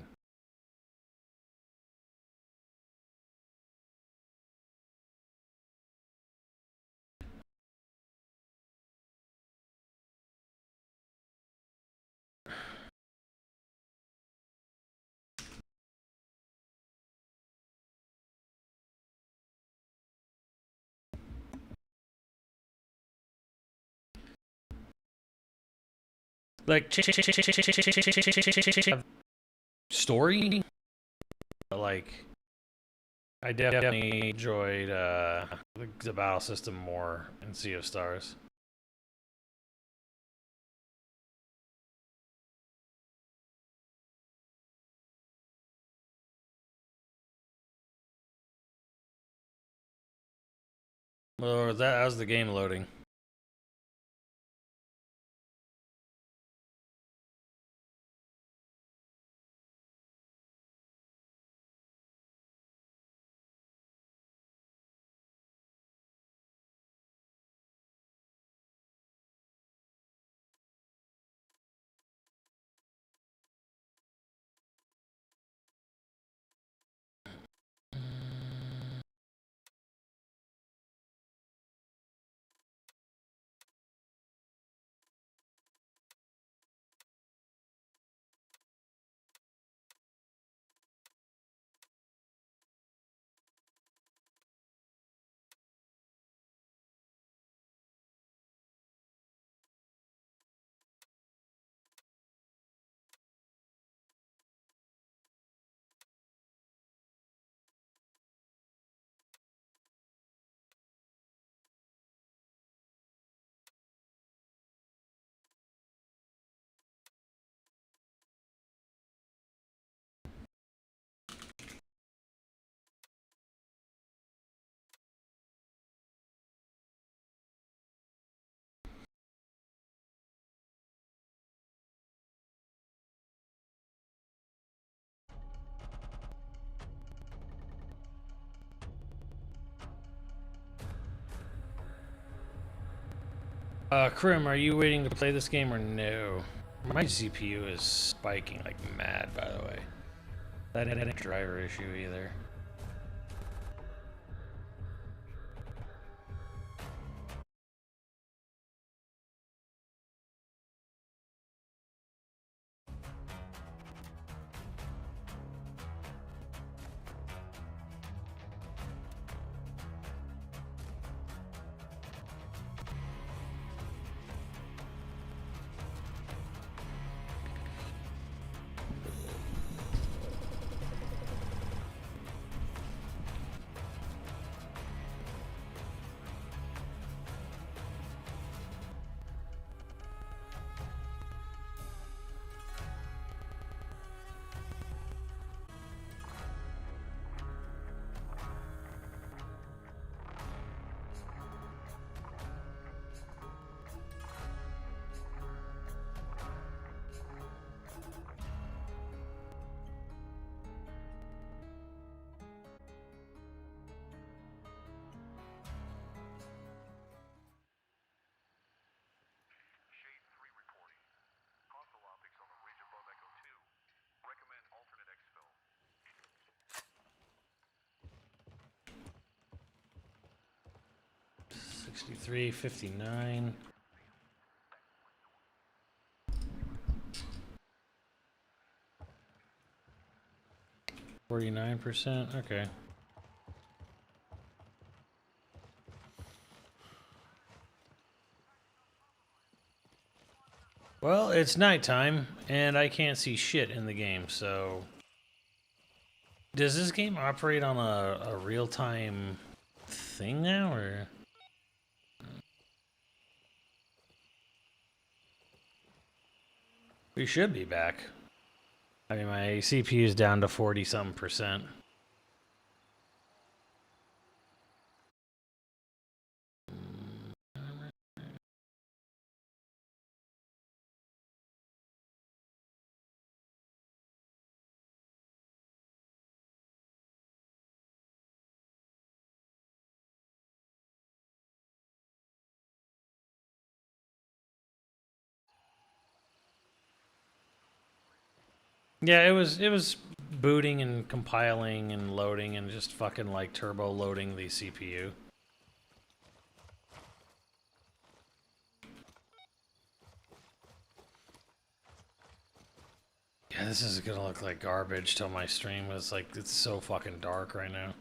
Like story, like I definitely enjoyed the battle system more in Sea of Stars. Well, that was the game loading. Krim, are you waiting to play this game or no? My CPU is spiking like mad, by the way. That ain't a driver issue either. $63.59. 49%. Okay. Well, it's nighttime, and I can't see shit in the game, so... Does this game operate on a real-time thing now, or...? We should be back. I mean, my CPU is down to 40-something%. Yeah, it was booting and compiling and loading and just fucking like turbo loading the CPU. Yeah, this is gonna look like garbage till my stream is like, it's so fucking dark right now.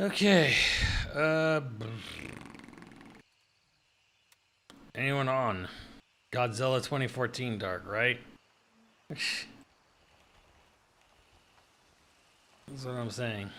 Okay. Anyone on? Godzilla 2014 Dark, right? That's what I'm saying.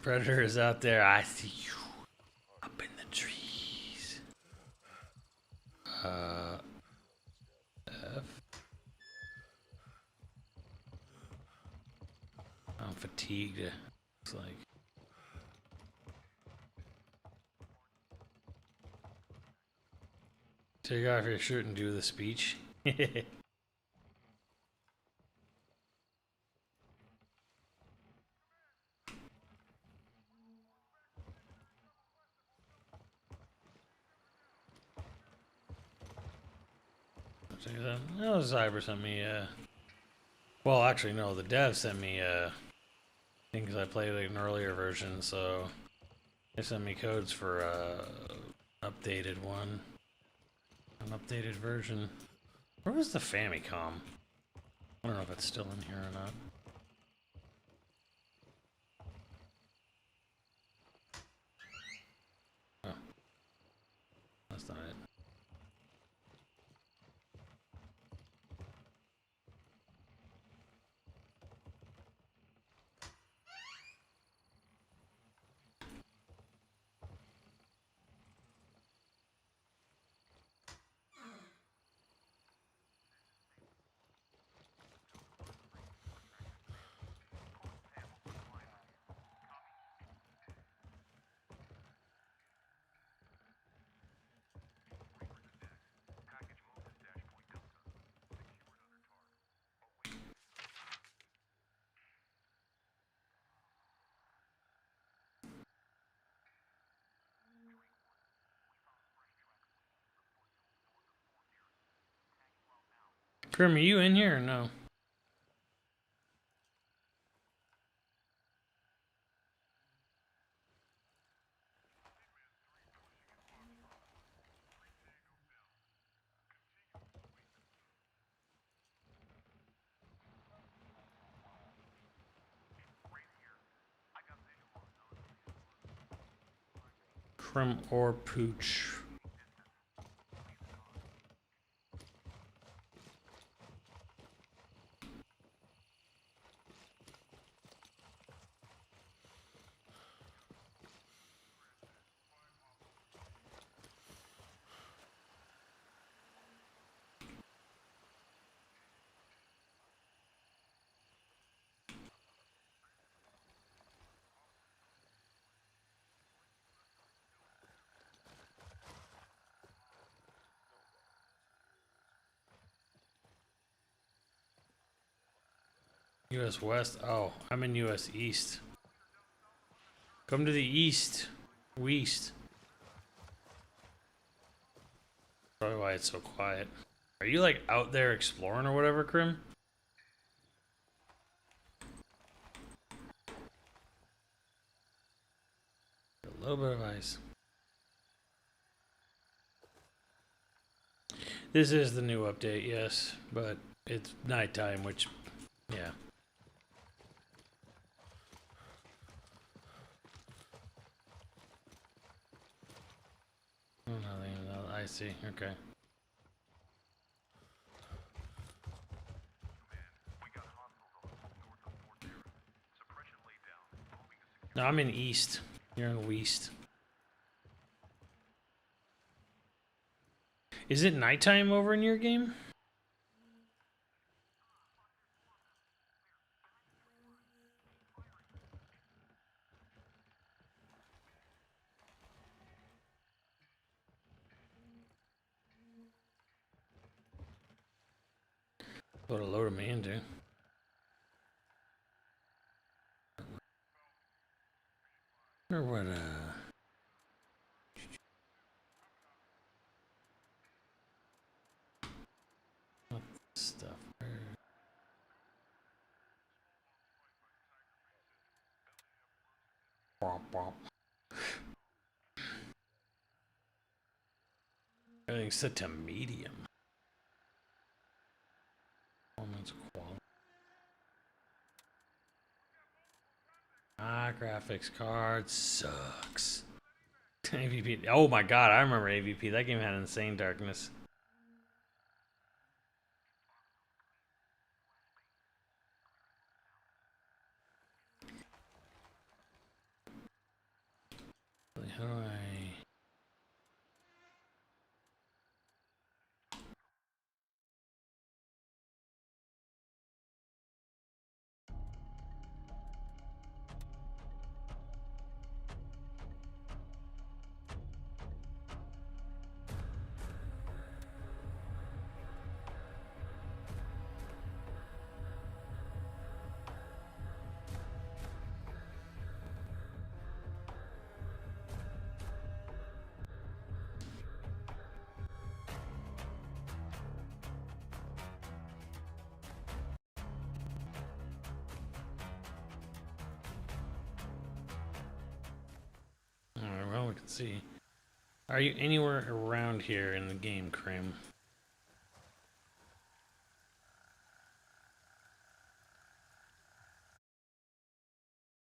Predator is out there. I see you up in the trees. F. I'm fatigued. Looks like. Take off your shirt and do the speech. No, Cyber sent me, well, actually, no, the dev sent me, things I played like an earlier version, so they sent me codes for, updated one. An updated version. Where was the Famicom? I don't know if it's still in here or not. Oh. That's not it. Grim, are you in here or no? Grim or Pooch? US West? Oh, I'm in US East. Come to the East. West. Probably why it's so quiet. Are you like out there exploring or whatever, Krim? A little bit of ice. This is the new update, yes, but it's nighttime, which, yeah. Oh, nothing. I see. Okay. No, I'm in East. You're in West. Is it nighttime over in your game? What a load of man do. Or what what stuff. Bop, bop. Everything's set to medium. Performance quality. Graphics card sucks. AVP. Oh my god, I remember AVP. That game had insane darkness. How do I... Alright, well, we can see. Are you anywhere around here in the game, Krim?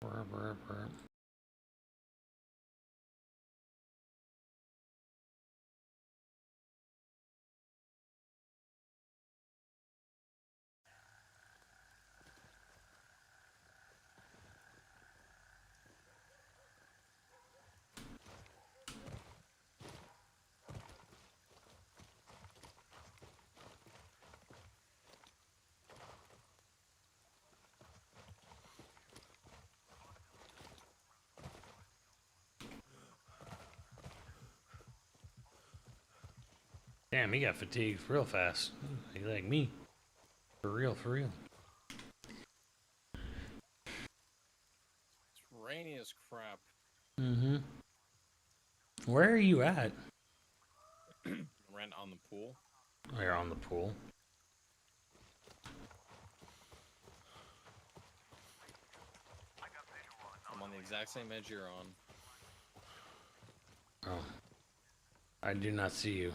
Burr, burr, burr. Damn, he got fatigued real fast. He like me. For real, for real. It's rainy as crap. Mm-hmm. Where are you at? Rent on the pool. Oh, you're on the pool. I'm on the exact same edge you're on. Oh. I do not see you.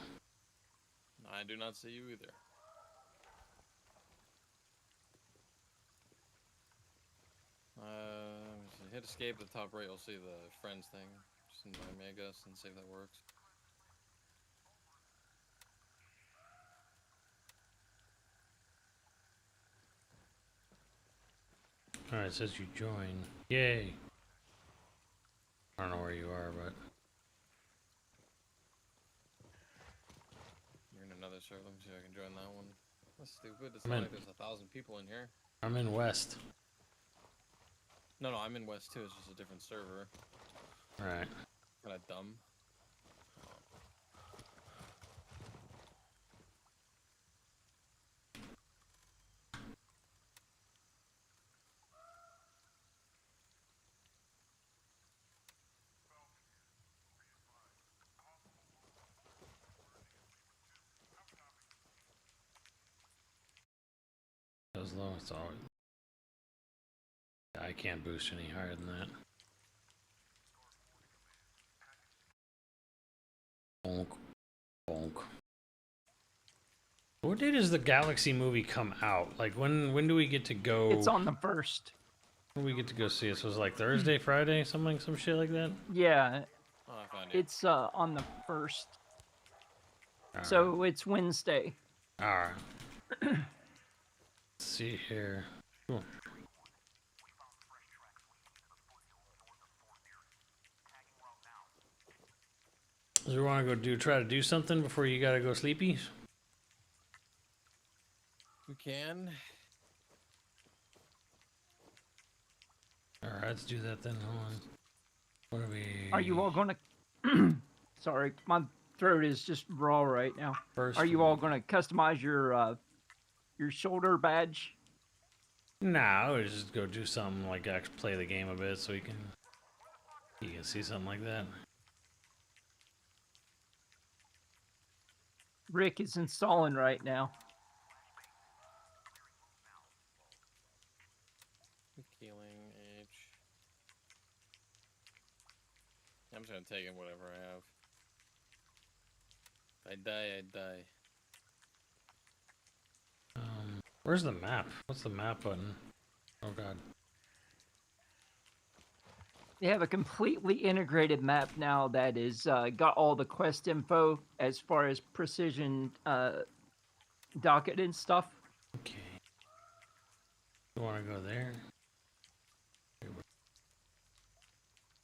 I do not see you either. Hit escape at the top right, you'll see the friends thing. Just invite Megas and see if that works. Alright, it says you join. Yay. I don't know where you are, but... You're in another server. Let me see if I can join that one. That's stupid. It's I'm not in. like there's 1,000 people in here. I'm in West. No, I'm in West too. It's just a different server. Alright. Kinda dumb. As low as always. I can't boost any higher than that. Bonk. Bonk. What day does the Galaxy movie come out? Like when do we get to go? It's on the 1st. When do we get to go see it? So it's like Thursday, Friday, some shit like that? Yeah, Oh, I found it. it's on the 1st. Alright. So it's Wednesday. Alright. Let's see here. Cool. Do we want to go try to do something before you gotta go sleepy? We can. Alright, let's do that then. Hold on. What are we? Are you all gonna? Sorry, my throat is just raw right now. First Are you all gonna customize your shoulder badge? Nah, I would just go do something like actually play the game a bit so you can see something like that. Rick is installing right now. Healing H. I'm just gonna take in whatever I have. If I die, I die. Where's the map? What's the map button? Oh god. They have a completely integrated map now that is got all the quest info as far as precision docket and stuff. Okay. You want to go there?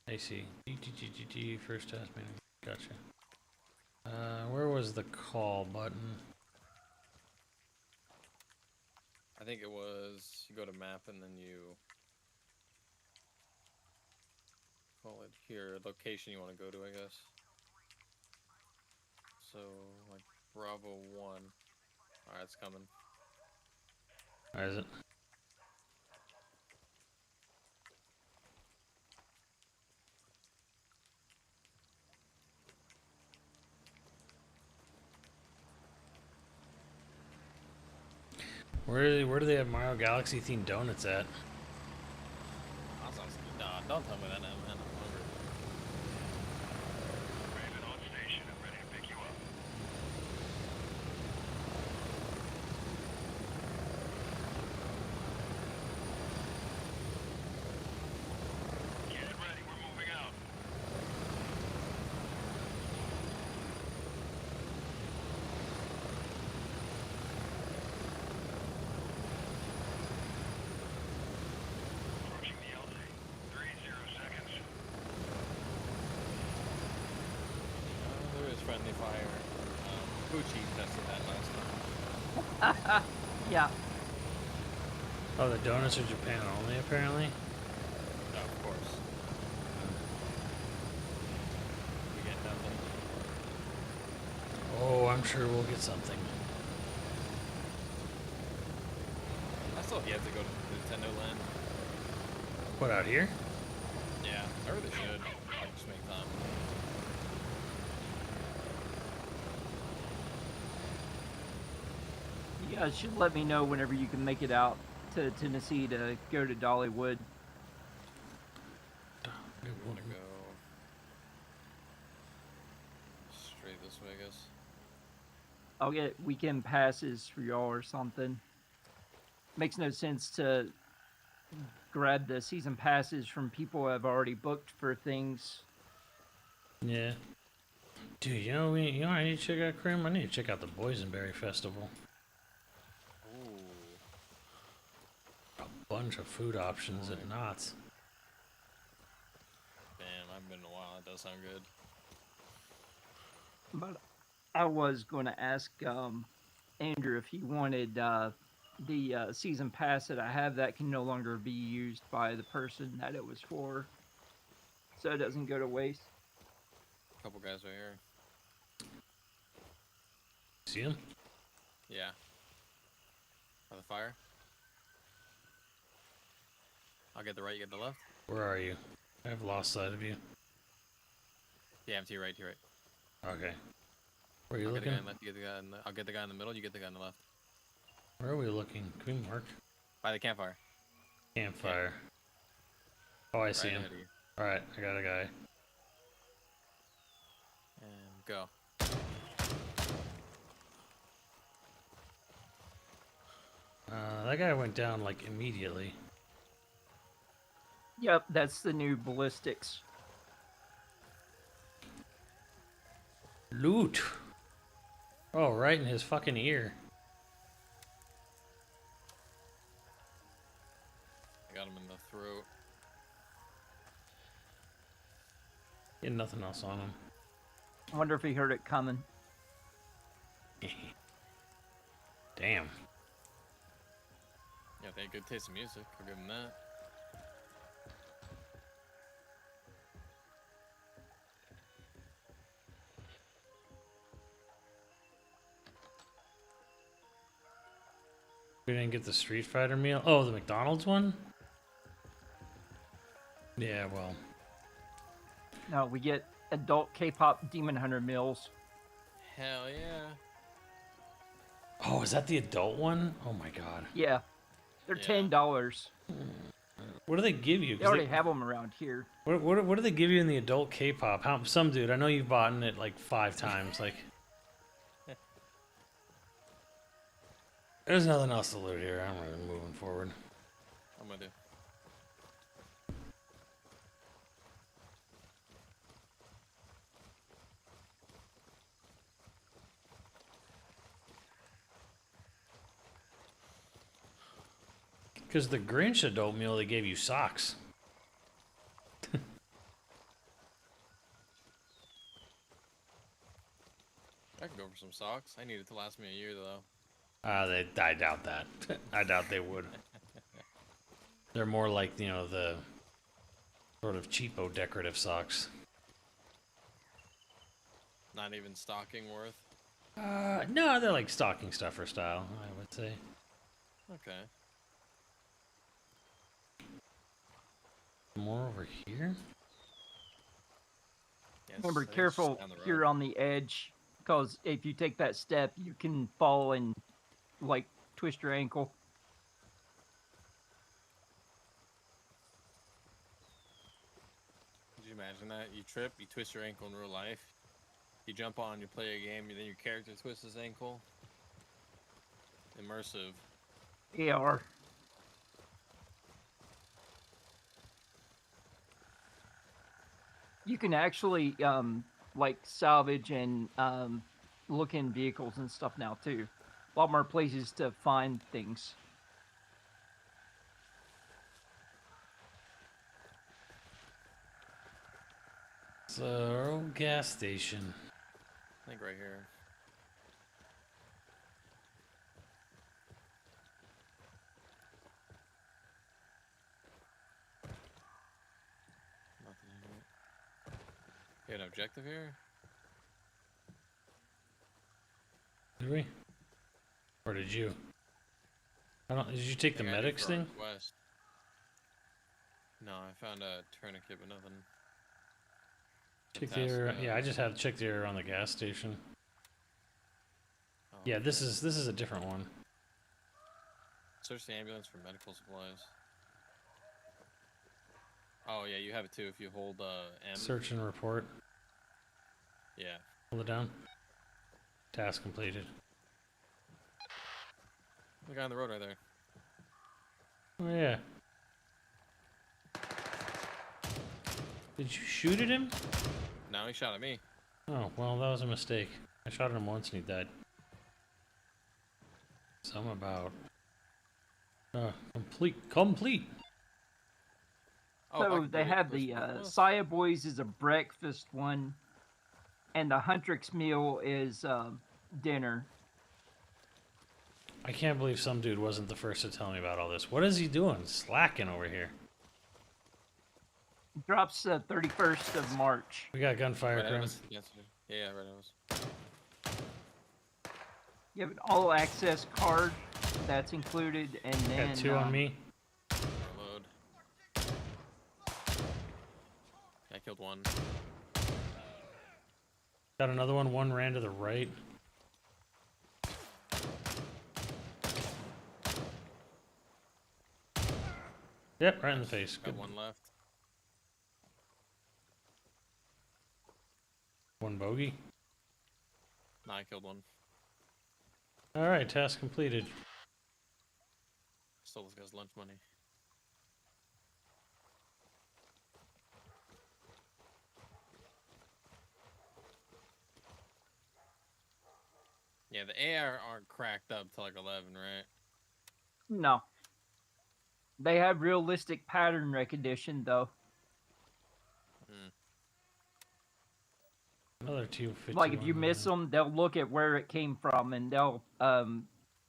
I see. First task menu. Gotcha. Where was the call button? I think it was you go to map and then you call it here location you want to go to, I guess. So like Bravo 1. Alright, it's coming. Where is it? Where do they have Mario Galaxy themed donuts at? That sounds good. Nah, don't tell me that now, man. I'm hungry. Raven on station and ready to pick you up. Get ready, we're moving out. Approaching the LZ. 30 seconds. There is friendly fire. Poochie tested that last time. Yeah. Oh, the donuts are Japan only, apparently. Oh, of course. We get nothing. Oh, I'm sure we'll get something. I still have yet to go to Nintendo Land. What, out here? Yeah, I really should. Like, just make time. You guys should let me know whenever you can make it out to Tennessee to go to Dollywood. I'm gonna go straight this way, I guess. I'll get weekend passes for y'all or something. Makes no sense to grab the season passes from people who have already booked for things. Yeah. Dude, you know I need to check out, Krim? I need to check out the Boysenberry Festival. Ooh. A bunch of food options at Knott's. Damn, I haven't been in a while. That does sound good. But I was going to ask Andrew if he wanted the season pass that I have that can no longer be used by the person that it was for, so it doesn't go to waste. A couple guys right here. See him? Yeah. By the fire. I'll get the right, you get the left. Where are you? I've lost sight of you. Yeah, I'm to your right, to your right. Okay. Where are you I'll looking? Get the guy in the left, you get the guy in the, I'll get the guy in the middle, you get the guy in the left. Where are we looking? Can we mark? By the campfire. Campfire. Oh, I see Right him. ahead of you. Alright, I got a guy. And go. That guy went down like immediately. Yep, that's the new ballistics. Loot! Oh, right in his fucking ear. I got him in the throat. He had nothing else on him. I wonder if he heard it coming. Damn. Yeah, they had good taste in music. I'll give him that. We didn't get the Street Fighter meal. Oh, the McDonald's one? Yeah, well. No, we get adult K-pop Demon Hunter meals. Hell yeah. Oh, is that the adult one? Oh my god. Yeah, they're Yeah. $10. What do they give you? They already have them around here. What do they give you in the adult K-pop? Some dude, I know you've bought it like 5 times. Like, there's nothing else to loot here. I'm really moving forward. I'm with you. Because the Grinch adult meal, they gave you socks. I can go for some socks. I need it to last me a year, though. I doubt that. I doubt they would. They're more like, you know, the sort of cheapo decorative socks. Not even stocking worth? No, they're like stocking stuffer style, I would say. Okay. More over here? Yes, Remember, I think it's careful down the road. here on the edge, because if you take that step, you can fall and, like, twist your ankle. Could you imagine that? You trip, you twist your ankle in real life. You jump on, you play a game, then your character twists his ankle. Immersive. AR. You can actually, like, salvage and look in vehicles and stuff now, too. A lot more places to find things. So, gas station. I think right here. Nothing here. You have an objective here? Did we? Or did you? I don't. Did you take the I think I did medics for our thing? quest. No, I found a tourniquet, but nothing. Check the Fantastic. air. Yeah, I just had to check the air on the gas station. Oh, Yeah, this is a different one. Search the ambulance for medical supplies. Oh yeah, you have it too if you hold M. Search and report. Yeah. Hold it down. Task completed. The guy on the road right there. Oh yeah. Did you shoot at him? No, he shot at me. Oh, well, that was a mistake. I shot at him once and he died. So I'm about... complete. Oh, I So can they do it. have Where's the the- Saya Boys is a breakfast one, and the Huntrix meal is dinner. I can't believe some dude wasn't the first to tell me about all this. What is he doing? Slacking over here. Drops 31st of March. We got gunfire, Right, Grim. yes, yeah, right. It was. You have an all access card that's included, and then Got 2 on me. Reload. I killed one. Got another one. One ran to the right. Yep, right in the face. Got Good. one left. One bogey. No, I killed one. Alright, task completed. Stole this guy's lunch money. Yeah, the AR aren't cracked up to like 11, right? No. They have realistic pattern recognition, though. Another 250. Like, if you miss them, they'll look at where it came from, and they'll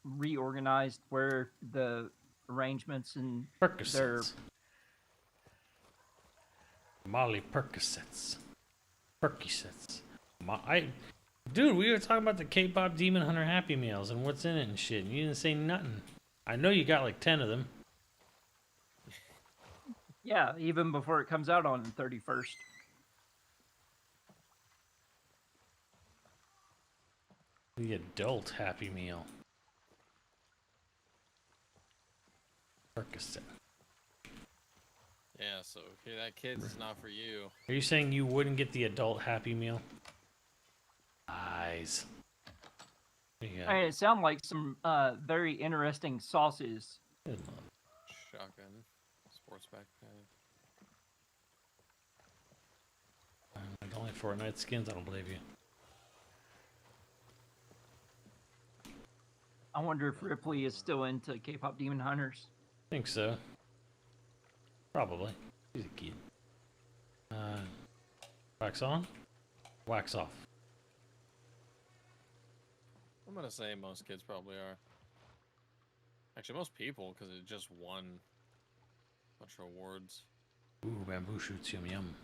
reorganize where the arrangements and their... Percocets. Molly Percocets. Percocets. Dude, we were talking about the K-pop Demon Hunter Happy Meals and what's in it and shit. And you didn't say nothing. I know you got like 10 of them. Yeah, even before it comes out on the 31st. The adult Happy Meal. Percocet. Yeah, so okay, that kid's not for you. Are you saying you wouldn't get the adult Happy Meal? Eyes. I mean, it sounds like some very interesting sauces. Shotgun. Sports backpack. Only Fortnite skins? I don't believe you. I wonder if Ripley is still into K-pop Demon Hunters. Think so. Probably. He's a kid. Wax on? Wax off. I'm gonna say most kids probably are. Actually, most people, because it just won a bunch of awards. Ooh, bamboo shoots, yum yum.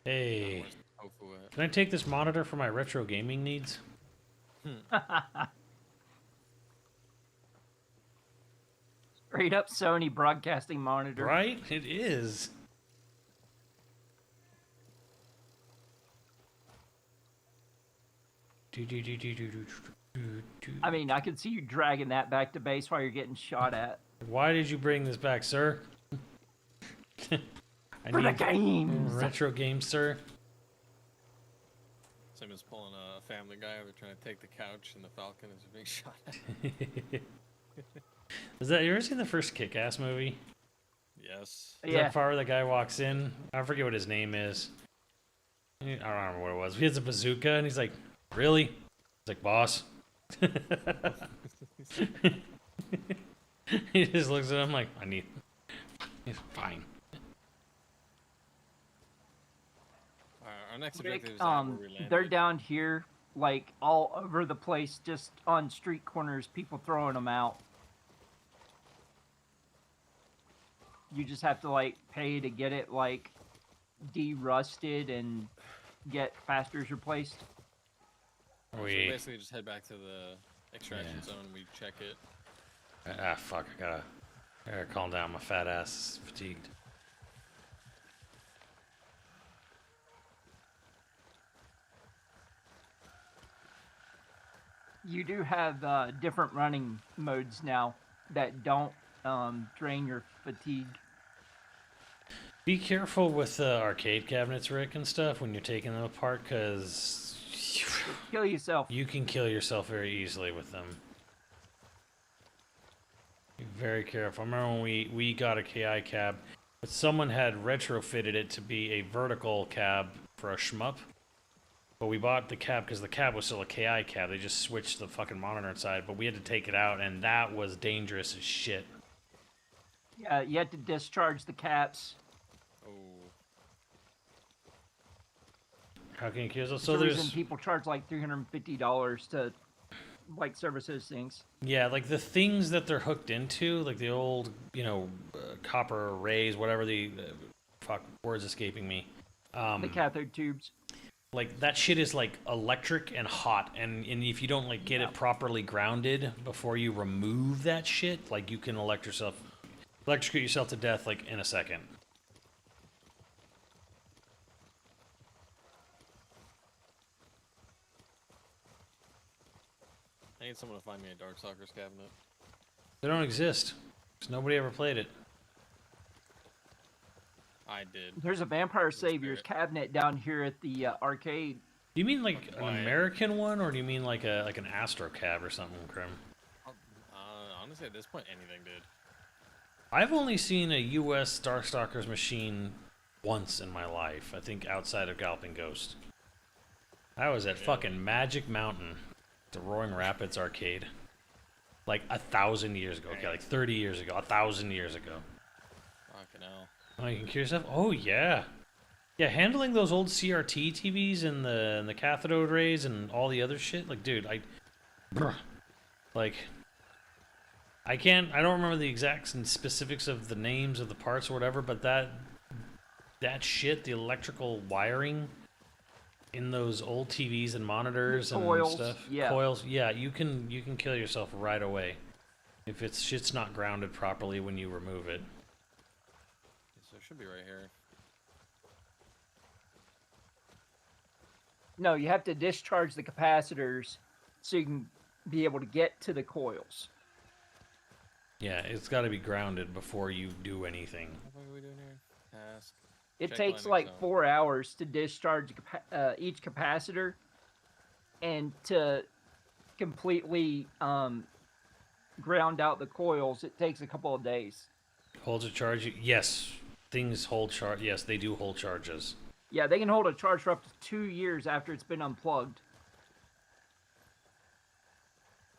Hey, Where's the tofu at? can I take this monitor for my retro gaming needs? Straight up Sony broadcasting monitor. Right? It is. I mean, I could see you dragging that back to base while you're getting shot at. Why did you bring this back, sir? I For the games. retro games, sir. Same as pulling a Family Guy. They're trying to take the couch, and the Falcon is being shot at. Is that, you ever seen the first Kick-Ass movie? Yes. Is that far where the guy walks in? I forget what his name is. I don't remember what it was. He has a bazooka, and he's like, really? He's like, boss. He just looks at him like, I need... He's fine. Our next objective is where we landed. They're down here, like, all over the place, just on street corners, people throwing them out. You just have to, like, pay to get it, like, de-rusted and get fasters replaced. So basically just head back to the extraction zone, we check it. Ah, fuck, I gotta calm down, my fat ass is fatigued. You do have different running modes now that don't drain your fatigue. Be careful with the arcade cabinets, Rick, and stuff when you're taking them apart, because kill yourself. You can kill yourself very easily with them. Be very careful. I remember when we got a KI cab, but someone had retrofitted it to be a vertical cab for a shmup. But we bought the cab because the cab was still a KI cab. They just switched the fucking monitor inside, but we had to take it out, and that was dangerous as shit. Yeah, you had to discharge the caps. Oh. How can you kill yourself? So So the reason there's... people charge like $350 to like service those things. Yeah, like the things that they're hooked into, like the old, copper arrays, whatever the... fuck, words escaping me. The cathode tubes. Like, that shit is, like, electric and hot, and if you don't, like, get it properly grounded before you remove that shit, like, you can electrocute yourself to death, like, in a second. I need someone to find me a Darkstalkers cabinet. They don't exist, because nobody ever played it. I did. There's a Vampire Saviors cabinet down here at the arcade. Do you mean, like, an American one, or do you mean, like, an Astro cab or something, Krim? Honestly, at this point, anything, dude. I've only seen a U.S. Darkstalkers machine once in my life, I think outside of Galloping Ghost. I was at fucking Magic Mountain, the Roaring Rapids arcade. Like 1,000 years ago. Okay, like 30 years ago. 1,000 years ago. Fucking hell. Oh, you can cure yourself? Oh, yeah. Yeah, handling those old CRT TVs and the cathode rays and all the other shit. Like, dude, I don't remember the exact and specifics of the names of the parts or whatever, but that shit, the electrical wiring in those old TVs and monitors and coils, stuff. yeah. Coils, yeah, you can kill yourself right away if shit's not grounded properly when you remove it. So it should be right here. No, you have to discharge the capacitors so you can be able to get to the coils. Yeah, it's got to be grounded before you do anything. What are we doing here? Task. It Check takes landing like zone. 4 hours to discharge each capacitor, and to completely ground out the coils, it takes a couple of days. Holds a charge? Yes. Things hold charge. Yes, they do hold charges. Yeah, they can hold a charge for up to 2 years after it's been unplugged.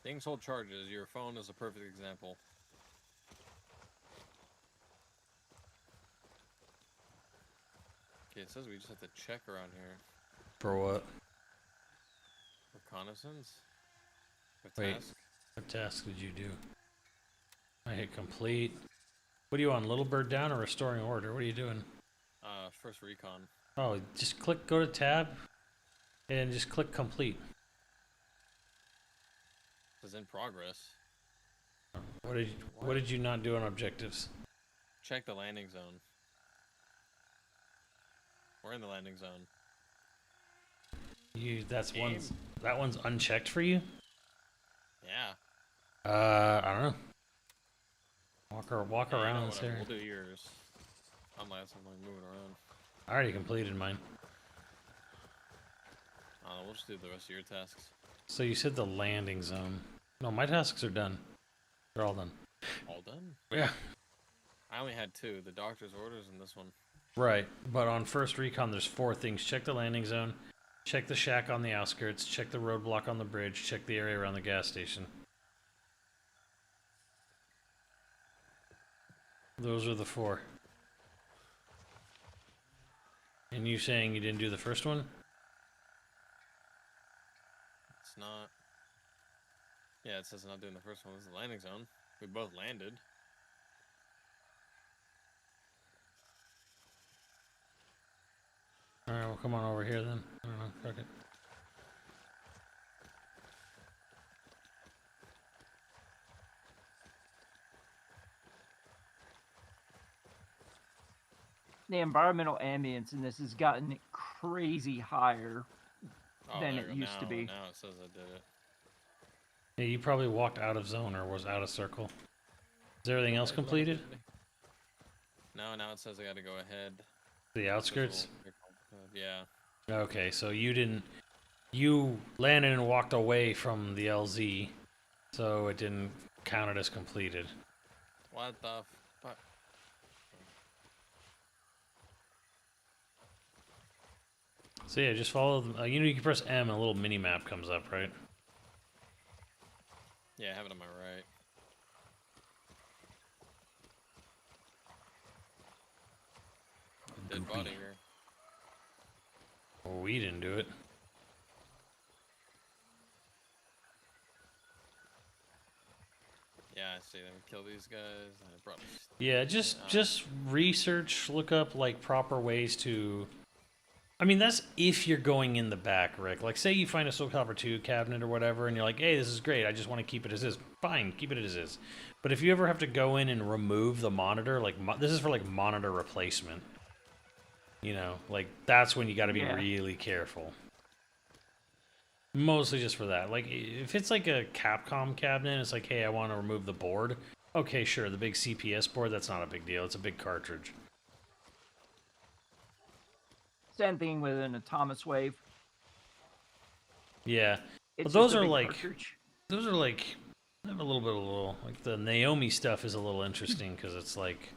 Things hold charges. Your phone is a perfect example. Okay, it says we just have to check around here. For what? Reconnaissance? A Wait. task? What task did you do? I hit complete. What are you on? Little Bird down or restoring order? What are you doing? First recon. Oh, just click, go to tab, and just click complete. It says in progress. What did you not do on objectives? Check the landing zone. We're in the landing zone. That one's unchecked for you? Yeah. I don't know. Walk Yeah, around no, this whatever. area. We'll do yours. Unless I'm like moving around. I already completed mine. We'll just do the rest of your tasks. So you said the landing zone. No, my tasks are done. They're all done. All done? Yeah. I only had 2. The doctor's orders and this one. Right, but on first recon there's 4 things. Check the landing zone, check the shack on the outskirts, check the roadblock on the bridge, check the area around the gas station. Those are the 4. And you saying you didn't do the first one? It's not. Yeah, it says not doing the first one. This is the landing zone. We both landed. Alright, well come on over here then. I don't know, fuck it. The environmental ambience in this has gotten crazy higher than there it we go. used to be. Now it says I did it. Yeah, you probably walked out of zone or was out of circle. Is everything else completed? No, now it says I gotta go ahead. The outskirts? Yeah. Okay, so you landed and walked away from the LZ, so it didn't count it as completed. What the fuck? So yeah, just follow the, you can press M and a little mini map comes up, right? Yeah, I have it on my right. Dead body here. Well, we didn't do it. Yeah, I see them kill these guys. And it brought us Yeah, just research, look up like proper ways to. I mean, that's if you're going in the back, Rick. Like, say you find a Soul Calibur 2 cabinet or whatever, and you're like, hey, this is great, I just want to keep it as is. Fine, keep it as is. But if you ever have to go in and remove the monitor, like, this is for, like, monitor replacement. You know, like, that's when you got to be really careful. Mostly just for that. Like, if it's like a Capcom cabinet, it's like, hey, I want to remove the board. Okay, sure, the big CPS board, that's not a big deal. It's a big cartridge. Same thing with an Atomus Wave. Yeah, It's but those just a are big like, cartridge. those are like, have a little, like the Naomi stuff is a little interesting because it's like,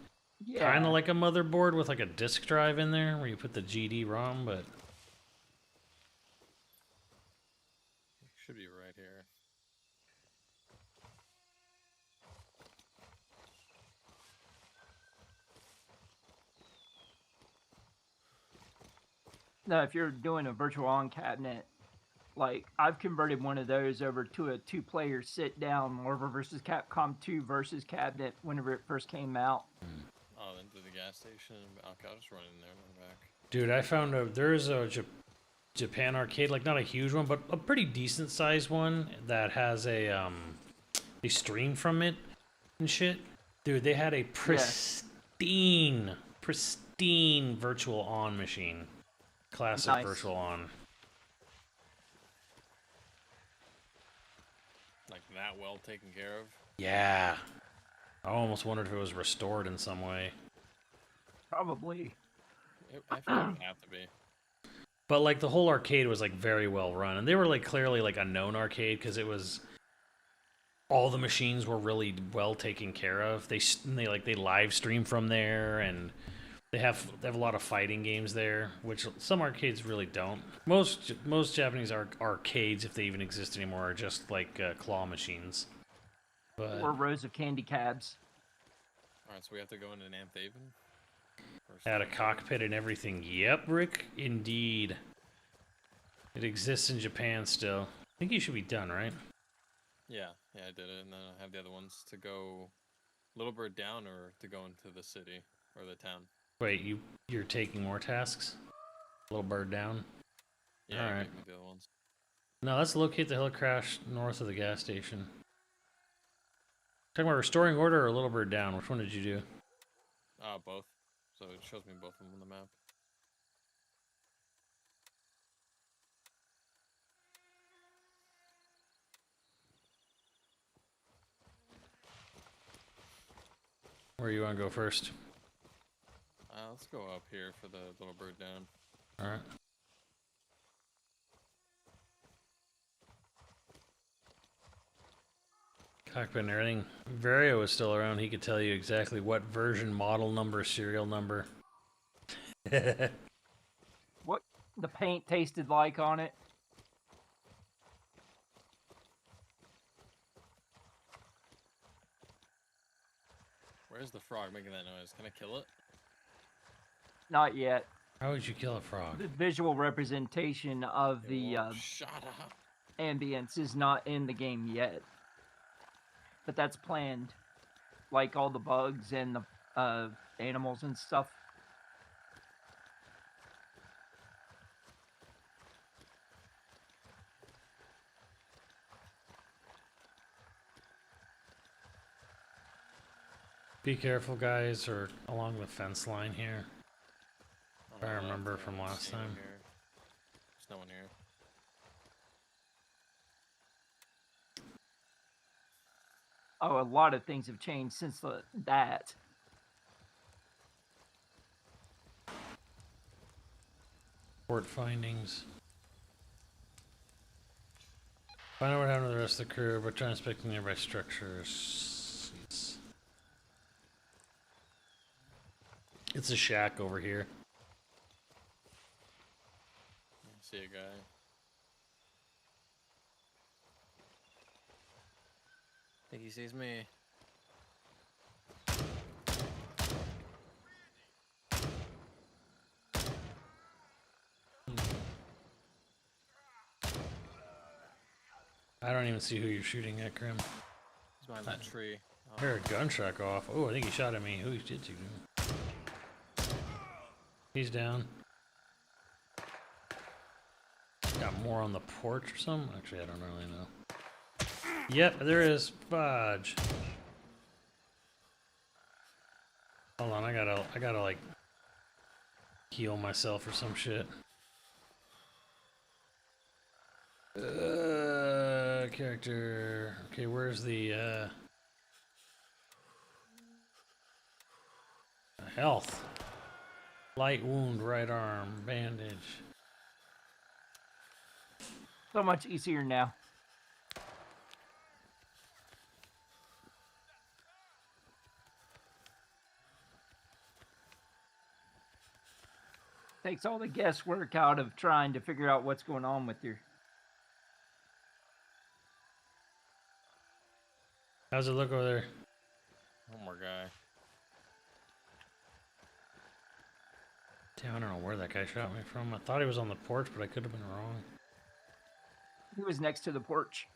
kind of like a motherboard with like a disk drive in there where you put the GD ROM, but. should be right here. No, if you're doing a virtual on cabinet, like I've converted one of those over to a 2-player sit-down Marvel vs. Capcom 2 versus cabinet whenever it first came out. Oh, then to the gas station. Okay, I'll just run in there and run back. Dude, I found there is a Japan arcade, like not a huge one, but a pretty decent sized one that has a they stream from it and shit. Dude, they had a pristine virtual on machine. Classic virtual on. Like that well taken care of? Yeah. I almost wondered if it was restored in some way. Probably. I feel like it would have to be. But like the whole arcade was like very well run, and they were like clearly like a known arcade because it was all the machines were really well taken care of. They live stream from there, and they have a lot of fighting games there, which some arcades really don't. Most Japanese arcades, if they even exist anymore, are just like claw machines. But Or rows of candy cabs. All right, so we have to go into Namthaven. had a cockpit and everything. Yep, Rick, indeed. It exists in Japan still. I think you should be done, right? Yeah, I did it, and then I have the other ones to go Little Bird down or to go into the city or the town. Wait, you're taking more tasks? Little Bird down? Yeah, Alright. the other ones. No, let's locate the helicrash north of the gas station. Talking about restoring order or Little Bird down? Which one did you do? Both. So it shows me both of them on the map. Where you want to go first? Let's go up here for the Little Bird down. Alright. Cockpit and everything. Vario is still around. He could tell you exactly what version, model number, serial number. What the paint tasted like on it. Where's the frog making that noise? Can I kill it? Not yet. How would you kill a frog? The visual representation of the Shut up. ambience is not in the game yet. But that's planned. Like all the bugs and the animals and stuff. Be careful, guys, or along the fence line here. If I remember from last time. There's no one here. Oh, a lot of things have changed since that. Port findings. Find out what happened to the rest of the crew, but try inspecting nearby structures. It's a shack over here. I see a guy. Think he sees me. I don't even see who you're shooting at, Grim. He's behind that tree. I heard a gunshot go off. Oh, I think he shot at me. Who did you do? He's down. Got more on the porch or something? Actually, I don't really know. Yep, there is. Fudge. Hold on, I gotta like heal myself or some shit. Character. Okay, where's the health? Light wound, right arm, bandage. So much easier now. Takes all the guesswork out of trying to figure out what's going on with your... How's it look over there? One more guy. Damn, I don't know where that guy shot me from. I thought he was on the porch, but I could have been wrong. He was next to the porch.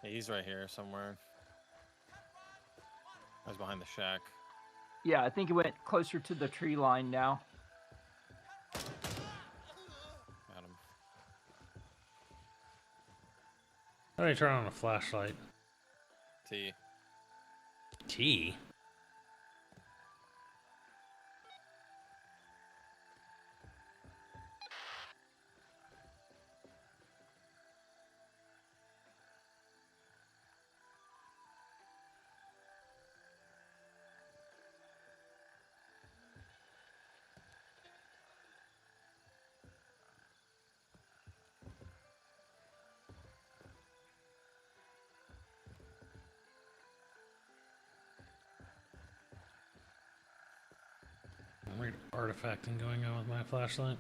Yeah, he's right here somewhere. I was behind the shack. Yeah, I think he went closer to the tree line now. Got him. How do I turn on a flashlight? T. T? weird artifacting going on with my flashlight.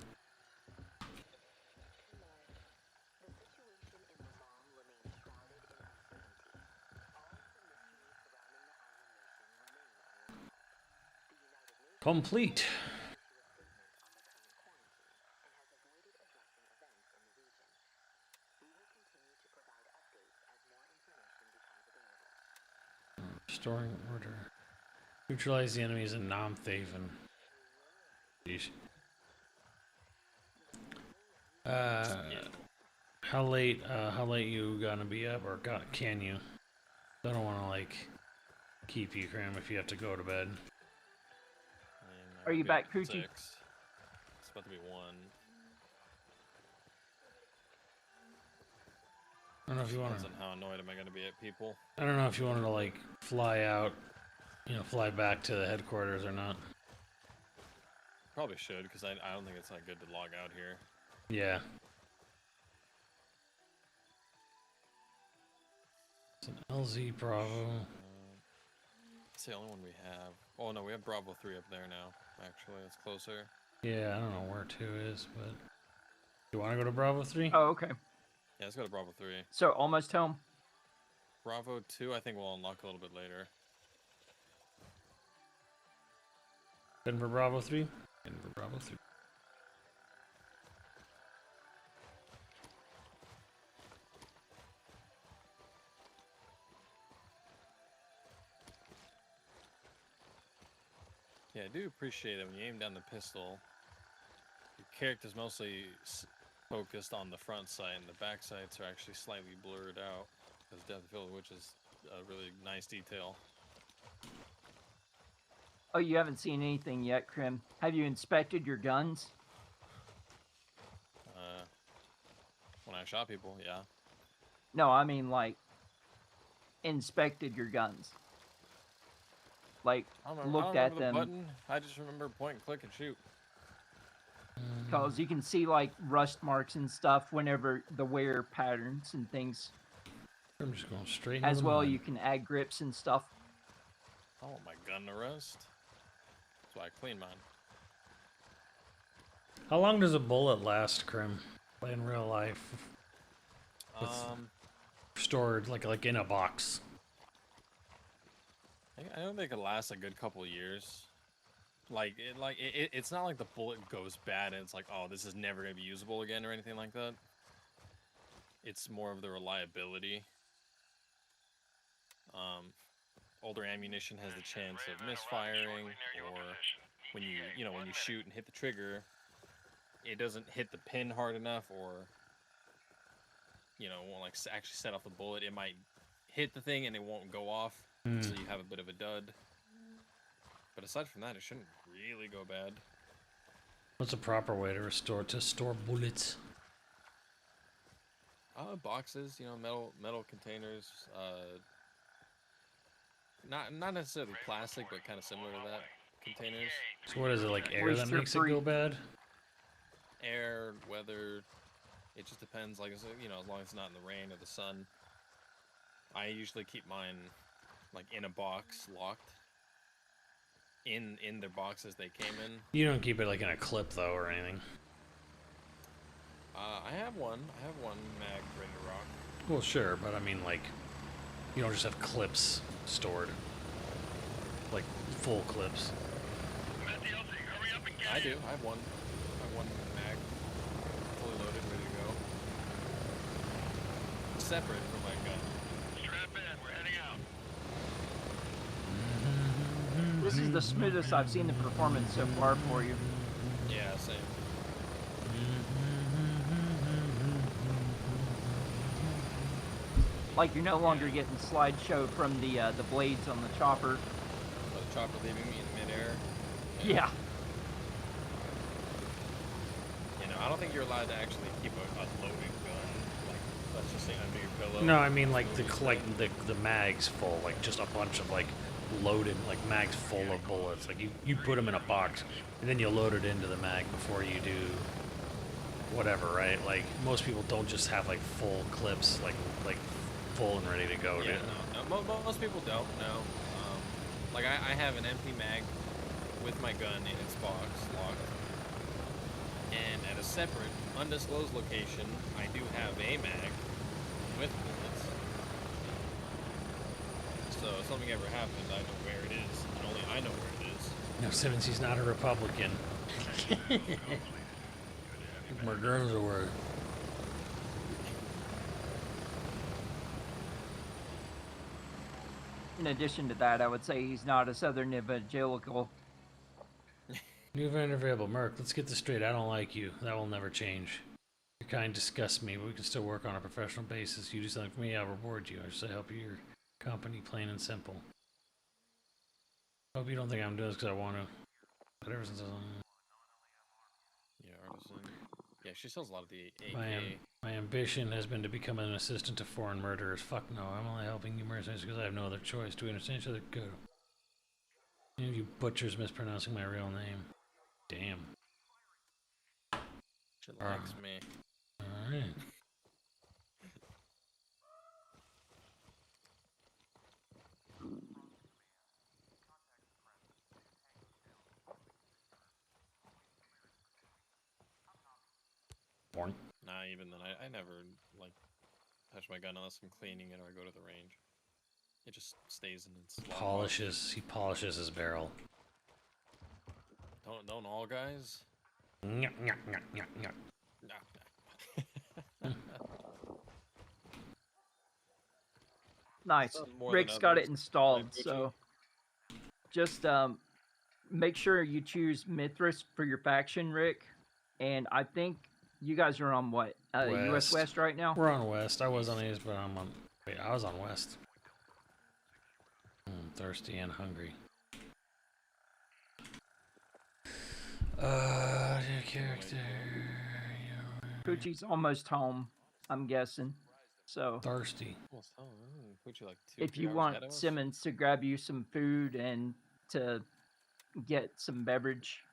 Complete. Restoring order. Neutralize the enemies in Namthaven. Jeez. How late you gonna be up, or can you? I don't want to like keep you, Cram, if you have to go to bed. Are you back, Coochie? It's about to be 1. I don't know if you want Depends on how annoyed am I going to be at people. I don't know if you wanted to like fly out, fly back to the headquarters or not. Probably should, because I don't think it's that good to log out here. Yeah. It's an LZ Bravo. It's the only one we have. Oh no, we have Bravo 3 up there now. Actually, it's closer. Yeah, I don't know where 2 is, but you want to go to Bravo 3? Oh, okay. Yeah, let's go to Bravo 3. So almost home. Bravo 2, I think we'll unlock a little bit later. Denver Bravo 3? Denver Bravo 3. Yeah, I do appreciate it when you aim down the pistol. Your character's mostly focused on the front sight, and the back sights are actually slightly blurred out. Because Death of the Field, which is a really nice detail. Oh, you haven't seen anything yet, Krim. Have you inspected your guns? When I shot people, yeah. No, I mean like inspected your guns. Like looked at them. Button. I just remember point and click and shoot. Because you can see like rust marks and stuff whenever the wear patterns and things. I'm just going straight. As well, you can add grips and stuff. I want my gun to rust. That's why I clean mine. How long does a bullet last, Krim? In real life? Stored like in a box. I don't think it lasts a good couple of years. It's not like the bullet goes bad and it's like, oh, this is never gonna be usable again or anything like that. It's more of the reliability. Older ammunition has the chance of misfiring, or when you shoot and hit the trigger, it doesn't hit the pin hard enough, or won't like actually set off the bullet. It might hit the thing and it won't go off, so you have a bit of a dud. But aside from that, it shouldn't really go bad. What's a proper way to store bullets? Boxes, metal containers. Not necessarily plastic, but kind of similar to that. Containers. So what is it, like air that makes it go bad? Air, weather. It just depends. Like, as long as it's not in the rain or the sun. I usually keep mine like in a box, locked. In their boxes they came in. You don't keep it like in a clip though, or anything. I have one mag ready to rock. Well, sure, but I mean, like, you don't just have clips stored, like full clips. I do. I have one mag, fully loaded, ready to go. Separate from my gun. Strap in. We're heading out. This is the smoothest I've seen the performance so far for you. Yeah, same. Like you're no longer getting slideshow from the blades on the chopper. Oh, the chopper leaving me in midair. Yeah. I don't think you're allowed to actually keep a loaded gun. Like, let's just say under your pillow. No, I mean like the mags full, like just a bunch of like loaded, like mags full of bullets. Like you put them in a box and then you load it into the mag before you do whatever, right? Like most people don't just have like full clips, like full and ready to go. Yeah, no, most people don't. No, like I have an empty mag with my gun in its box, locked. And at a separate, undisclosed location, I do have a mag with bullets. So if something ever happened, I know where it is, and only I know where it is. No, Simmons, he's not a Republican. My guns away. In addition to that, I would say he's not a Southern evangelical. New available. Merc, let's get this straight. I don't like you. That will never change. Your kind disgusts me, but we can still work on a professional basis. You do something for me, I'll reward you. I just help your company, plain and simple. Hope you don't think I'm doing this because I want to. But ever since I was Yeah, artisan. Yeah, she sells a lot of the AK. my ambition has been to become an assistant to foreign murderers. Fuck no, I'm only helping you mercenaries because I have no other choice. Do we understand each other? Good. Any of you butchers mispronouncing my real name. Damn. She likes me. Alright. Born. Nah, even then, I never, like, touch my gun unless I'm cleaning it or I go to the range. It just stays in its He polishes his barrel. Don't all guys? Nyah, nyah, nyah, nyah, nyah. Nah. Nice. More than Rick's got it others. installed, Right, so just make sure you choose Mithras for your faction, Rick. And I think you guys are on what? US West right now? We're on West. I was on East, but I'm on... Wait, I was on West. I'm thirsty and hungry. Character... Poochie's almost home, I'm guessing. So Thirsty. Poochie like if you want Simmons to grab you some food and to get some beverage,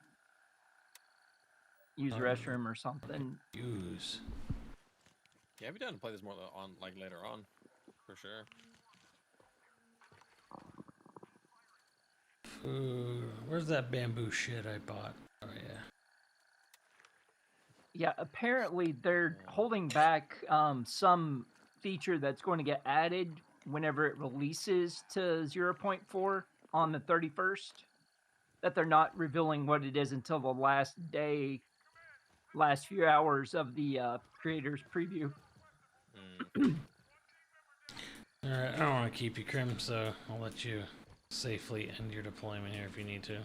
use the restroom or something. Use. Yeah, I'd be down to play this more on, like, later on, for sure. Food. Where's that bamboo shit I bought? Oh yeah. Yeah, apparently they're holding back some feature that's going to get added whenever it releases to 0.4 on the 31st. That they're not revealing what it is until the last few hours of the creator's preview. Alright, I don't want to keep you, Krim, so I'll let you safely end your deployment here if you need to.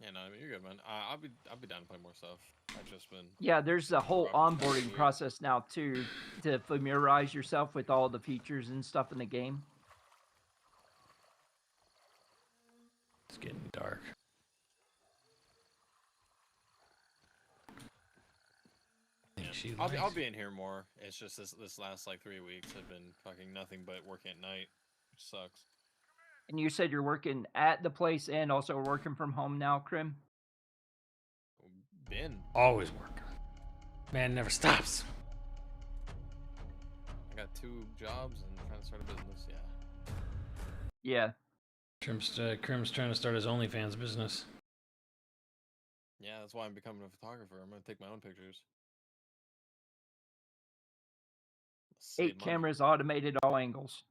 Yeah, no, I mean, you're good, man. I'll be down to play more stuff. I've just been... Yeah, there's a whole onboarding process now, too, to familiarize yourself with all the features and stuff in the game. It's getting dark. Yeah. I'll be in here more. It's just this last, like, 3 weeks have been fucking nothing but working at night, which sucks. And you said you're working at the place and also working from home now, Krim? Been. Always working. Man never stops. I got 2 jobs and trying to start a business, yeah. Yeah. Krim's trying to start his OnlyFans business. Yeah, that's why I'm becoming a photographer. I'm gonna take my own pictures. 8 cameras, automated all angles.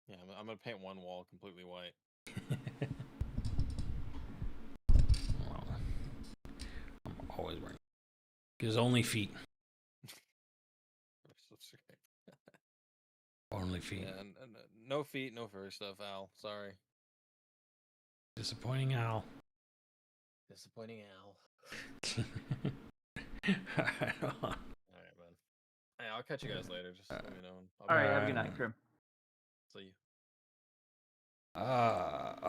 Yeah, I'm gonna paint one wall completely white. Well, I'm always wearing his only feet. Only feet. Yeah, and no feet, no fur stuff, Al. Sorry. Disappointing Al. Disappointing Al. Alright, man. Hey, I'll catch you guys later. Just let me know. Alright, have a good night, Krim. See you. Alright.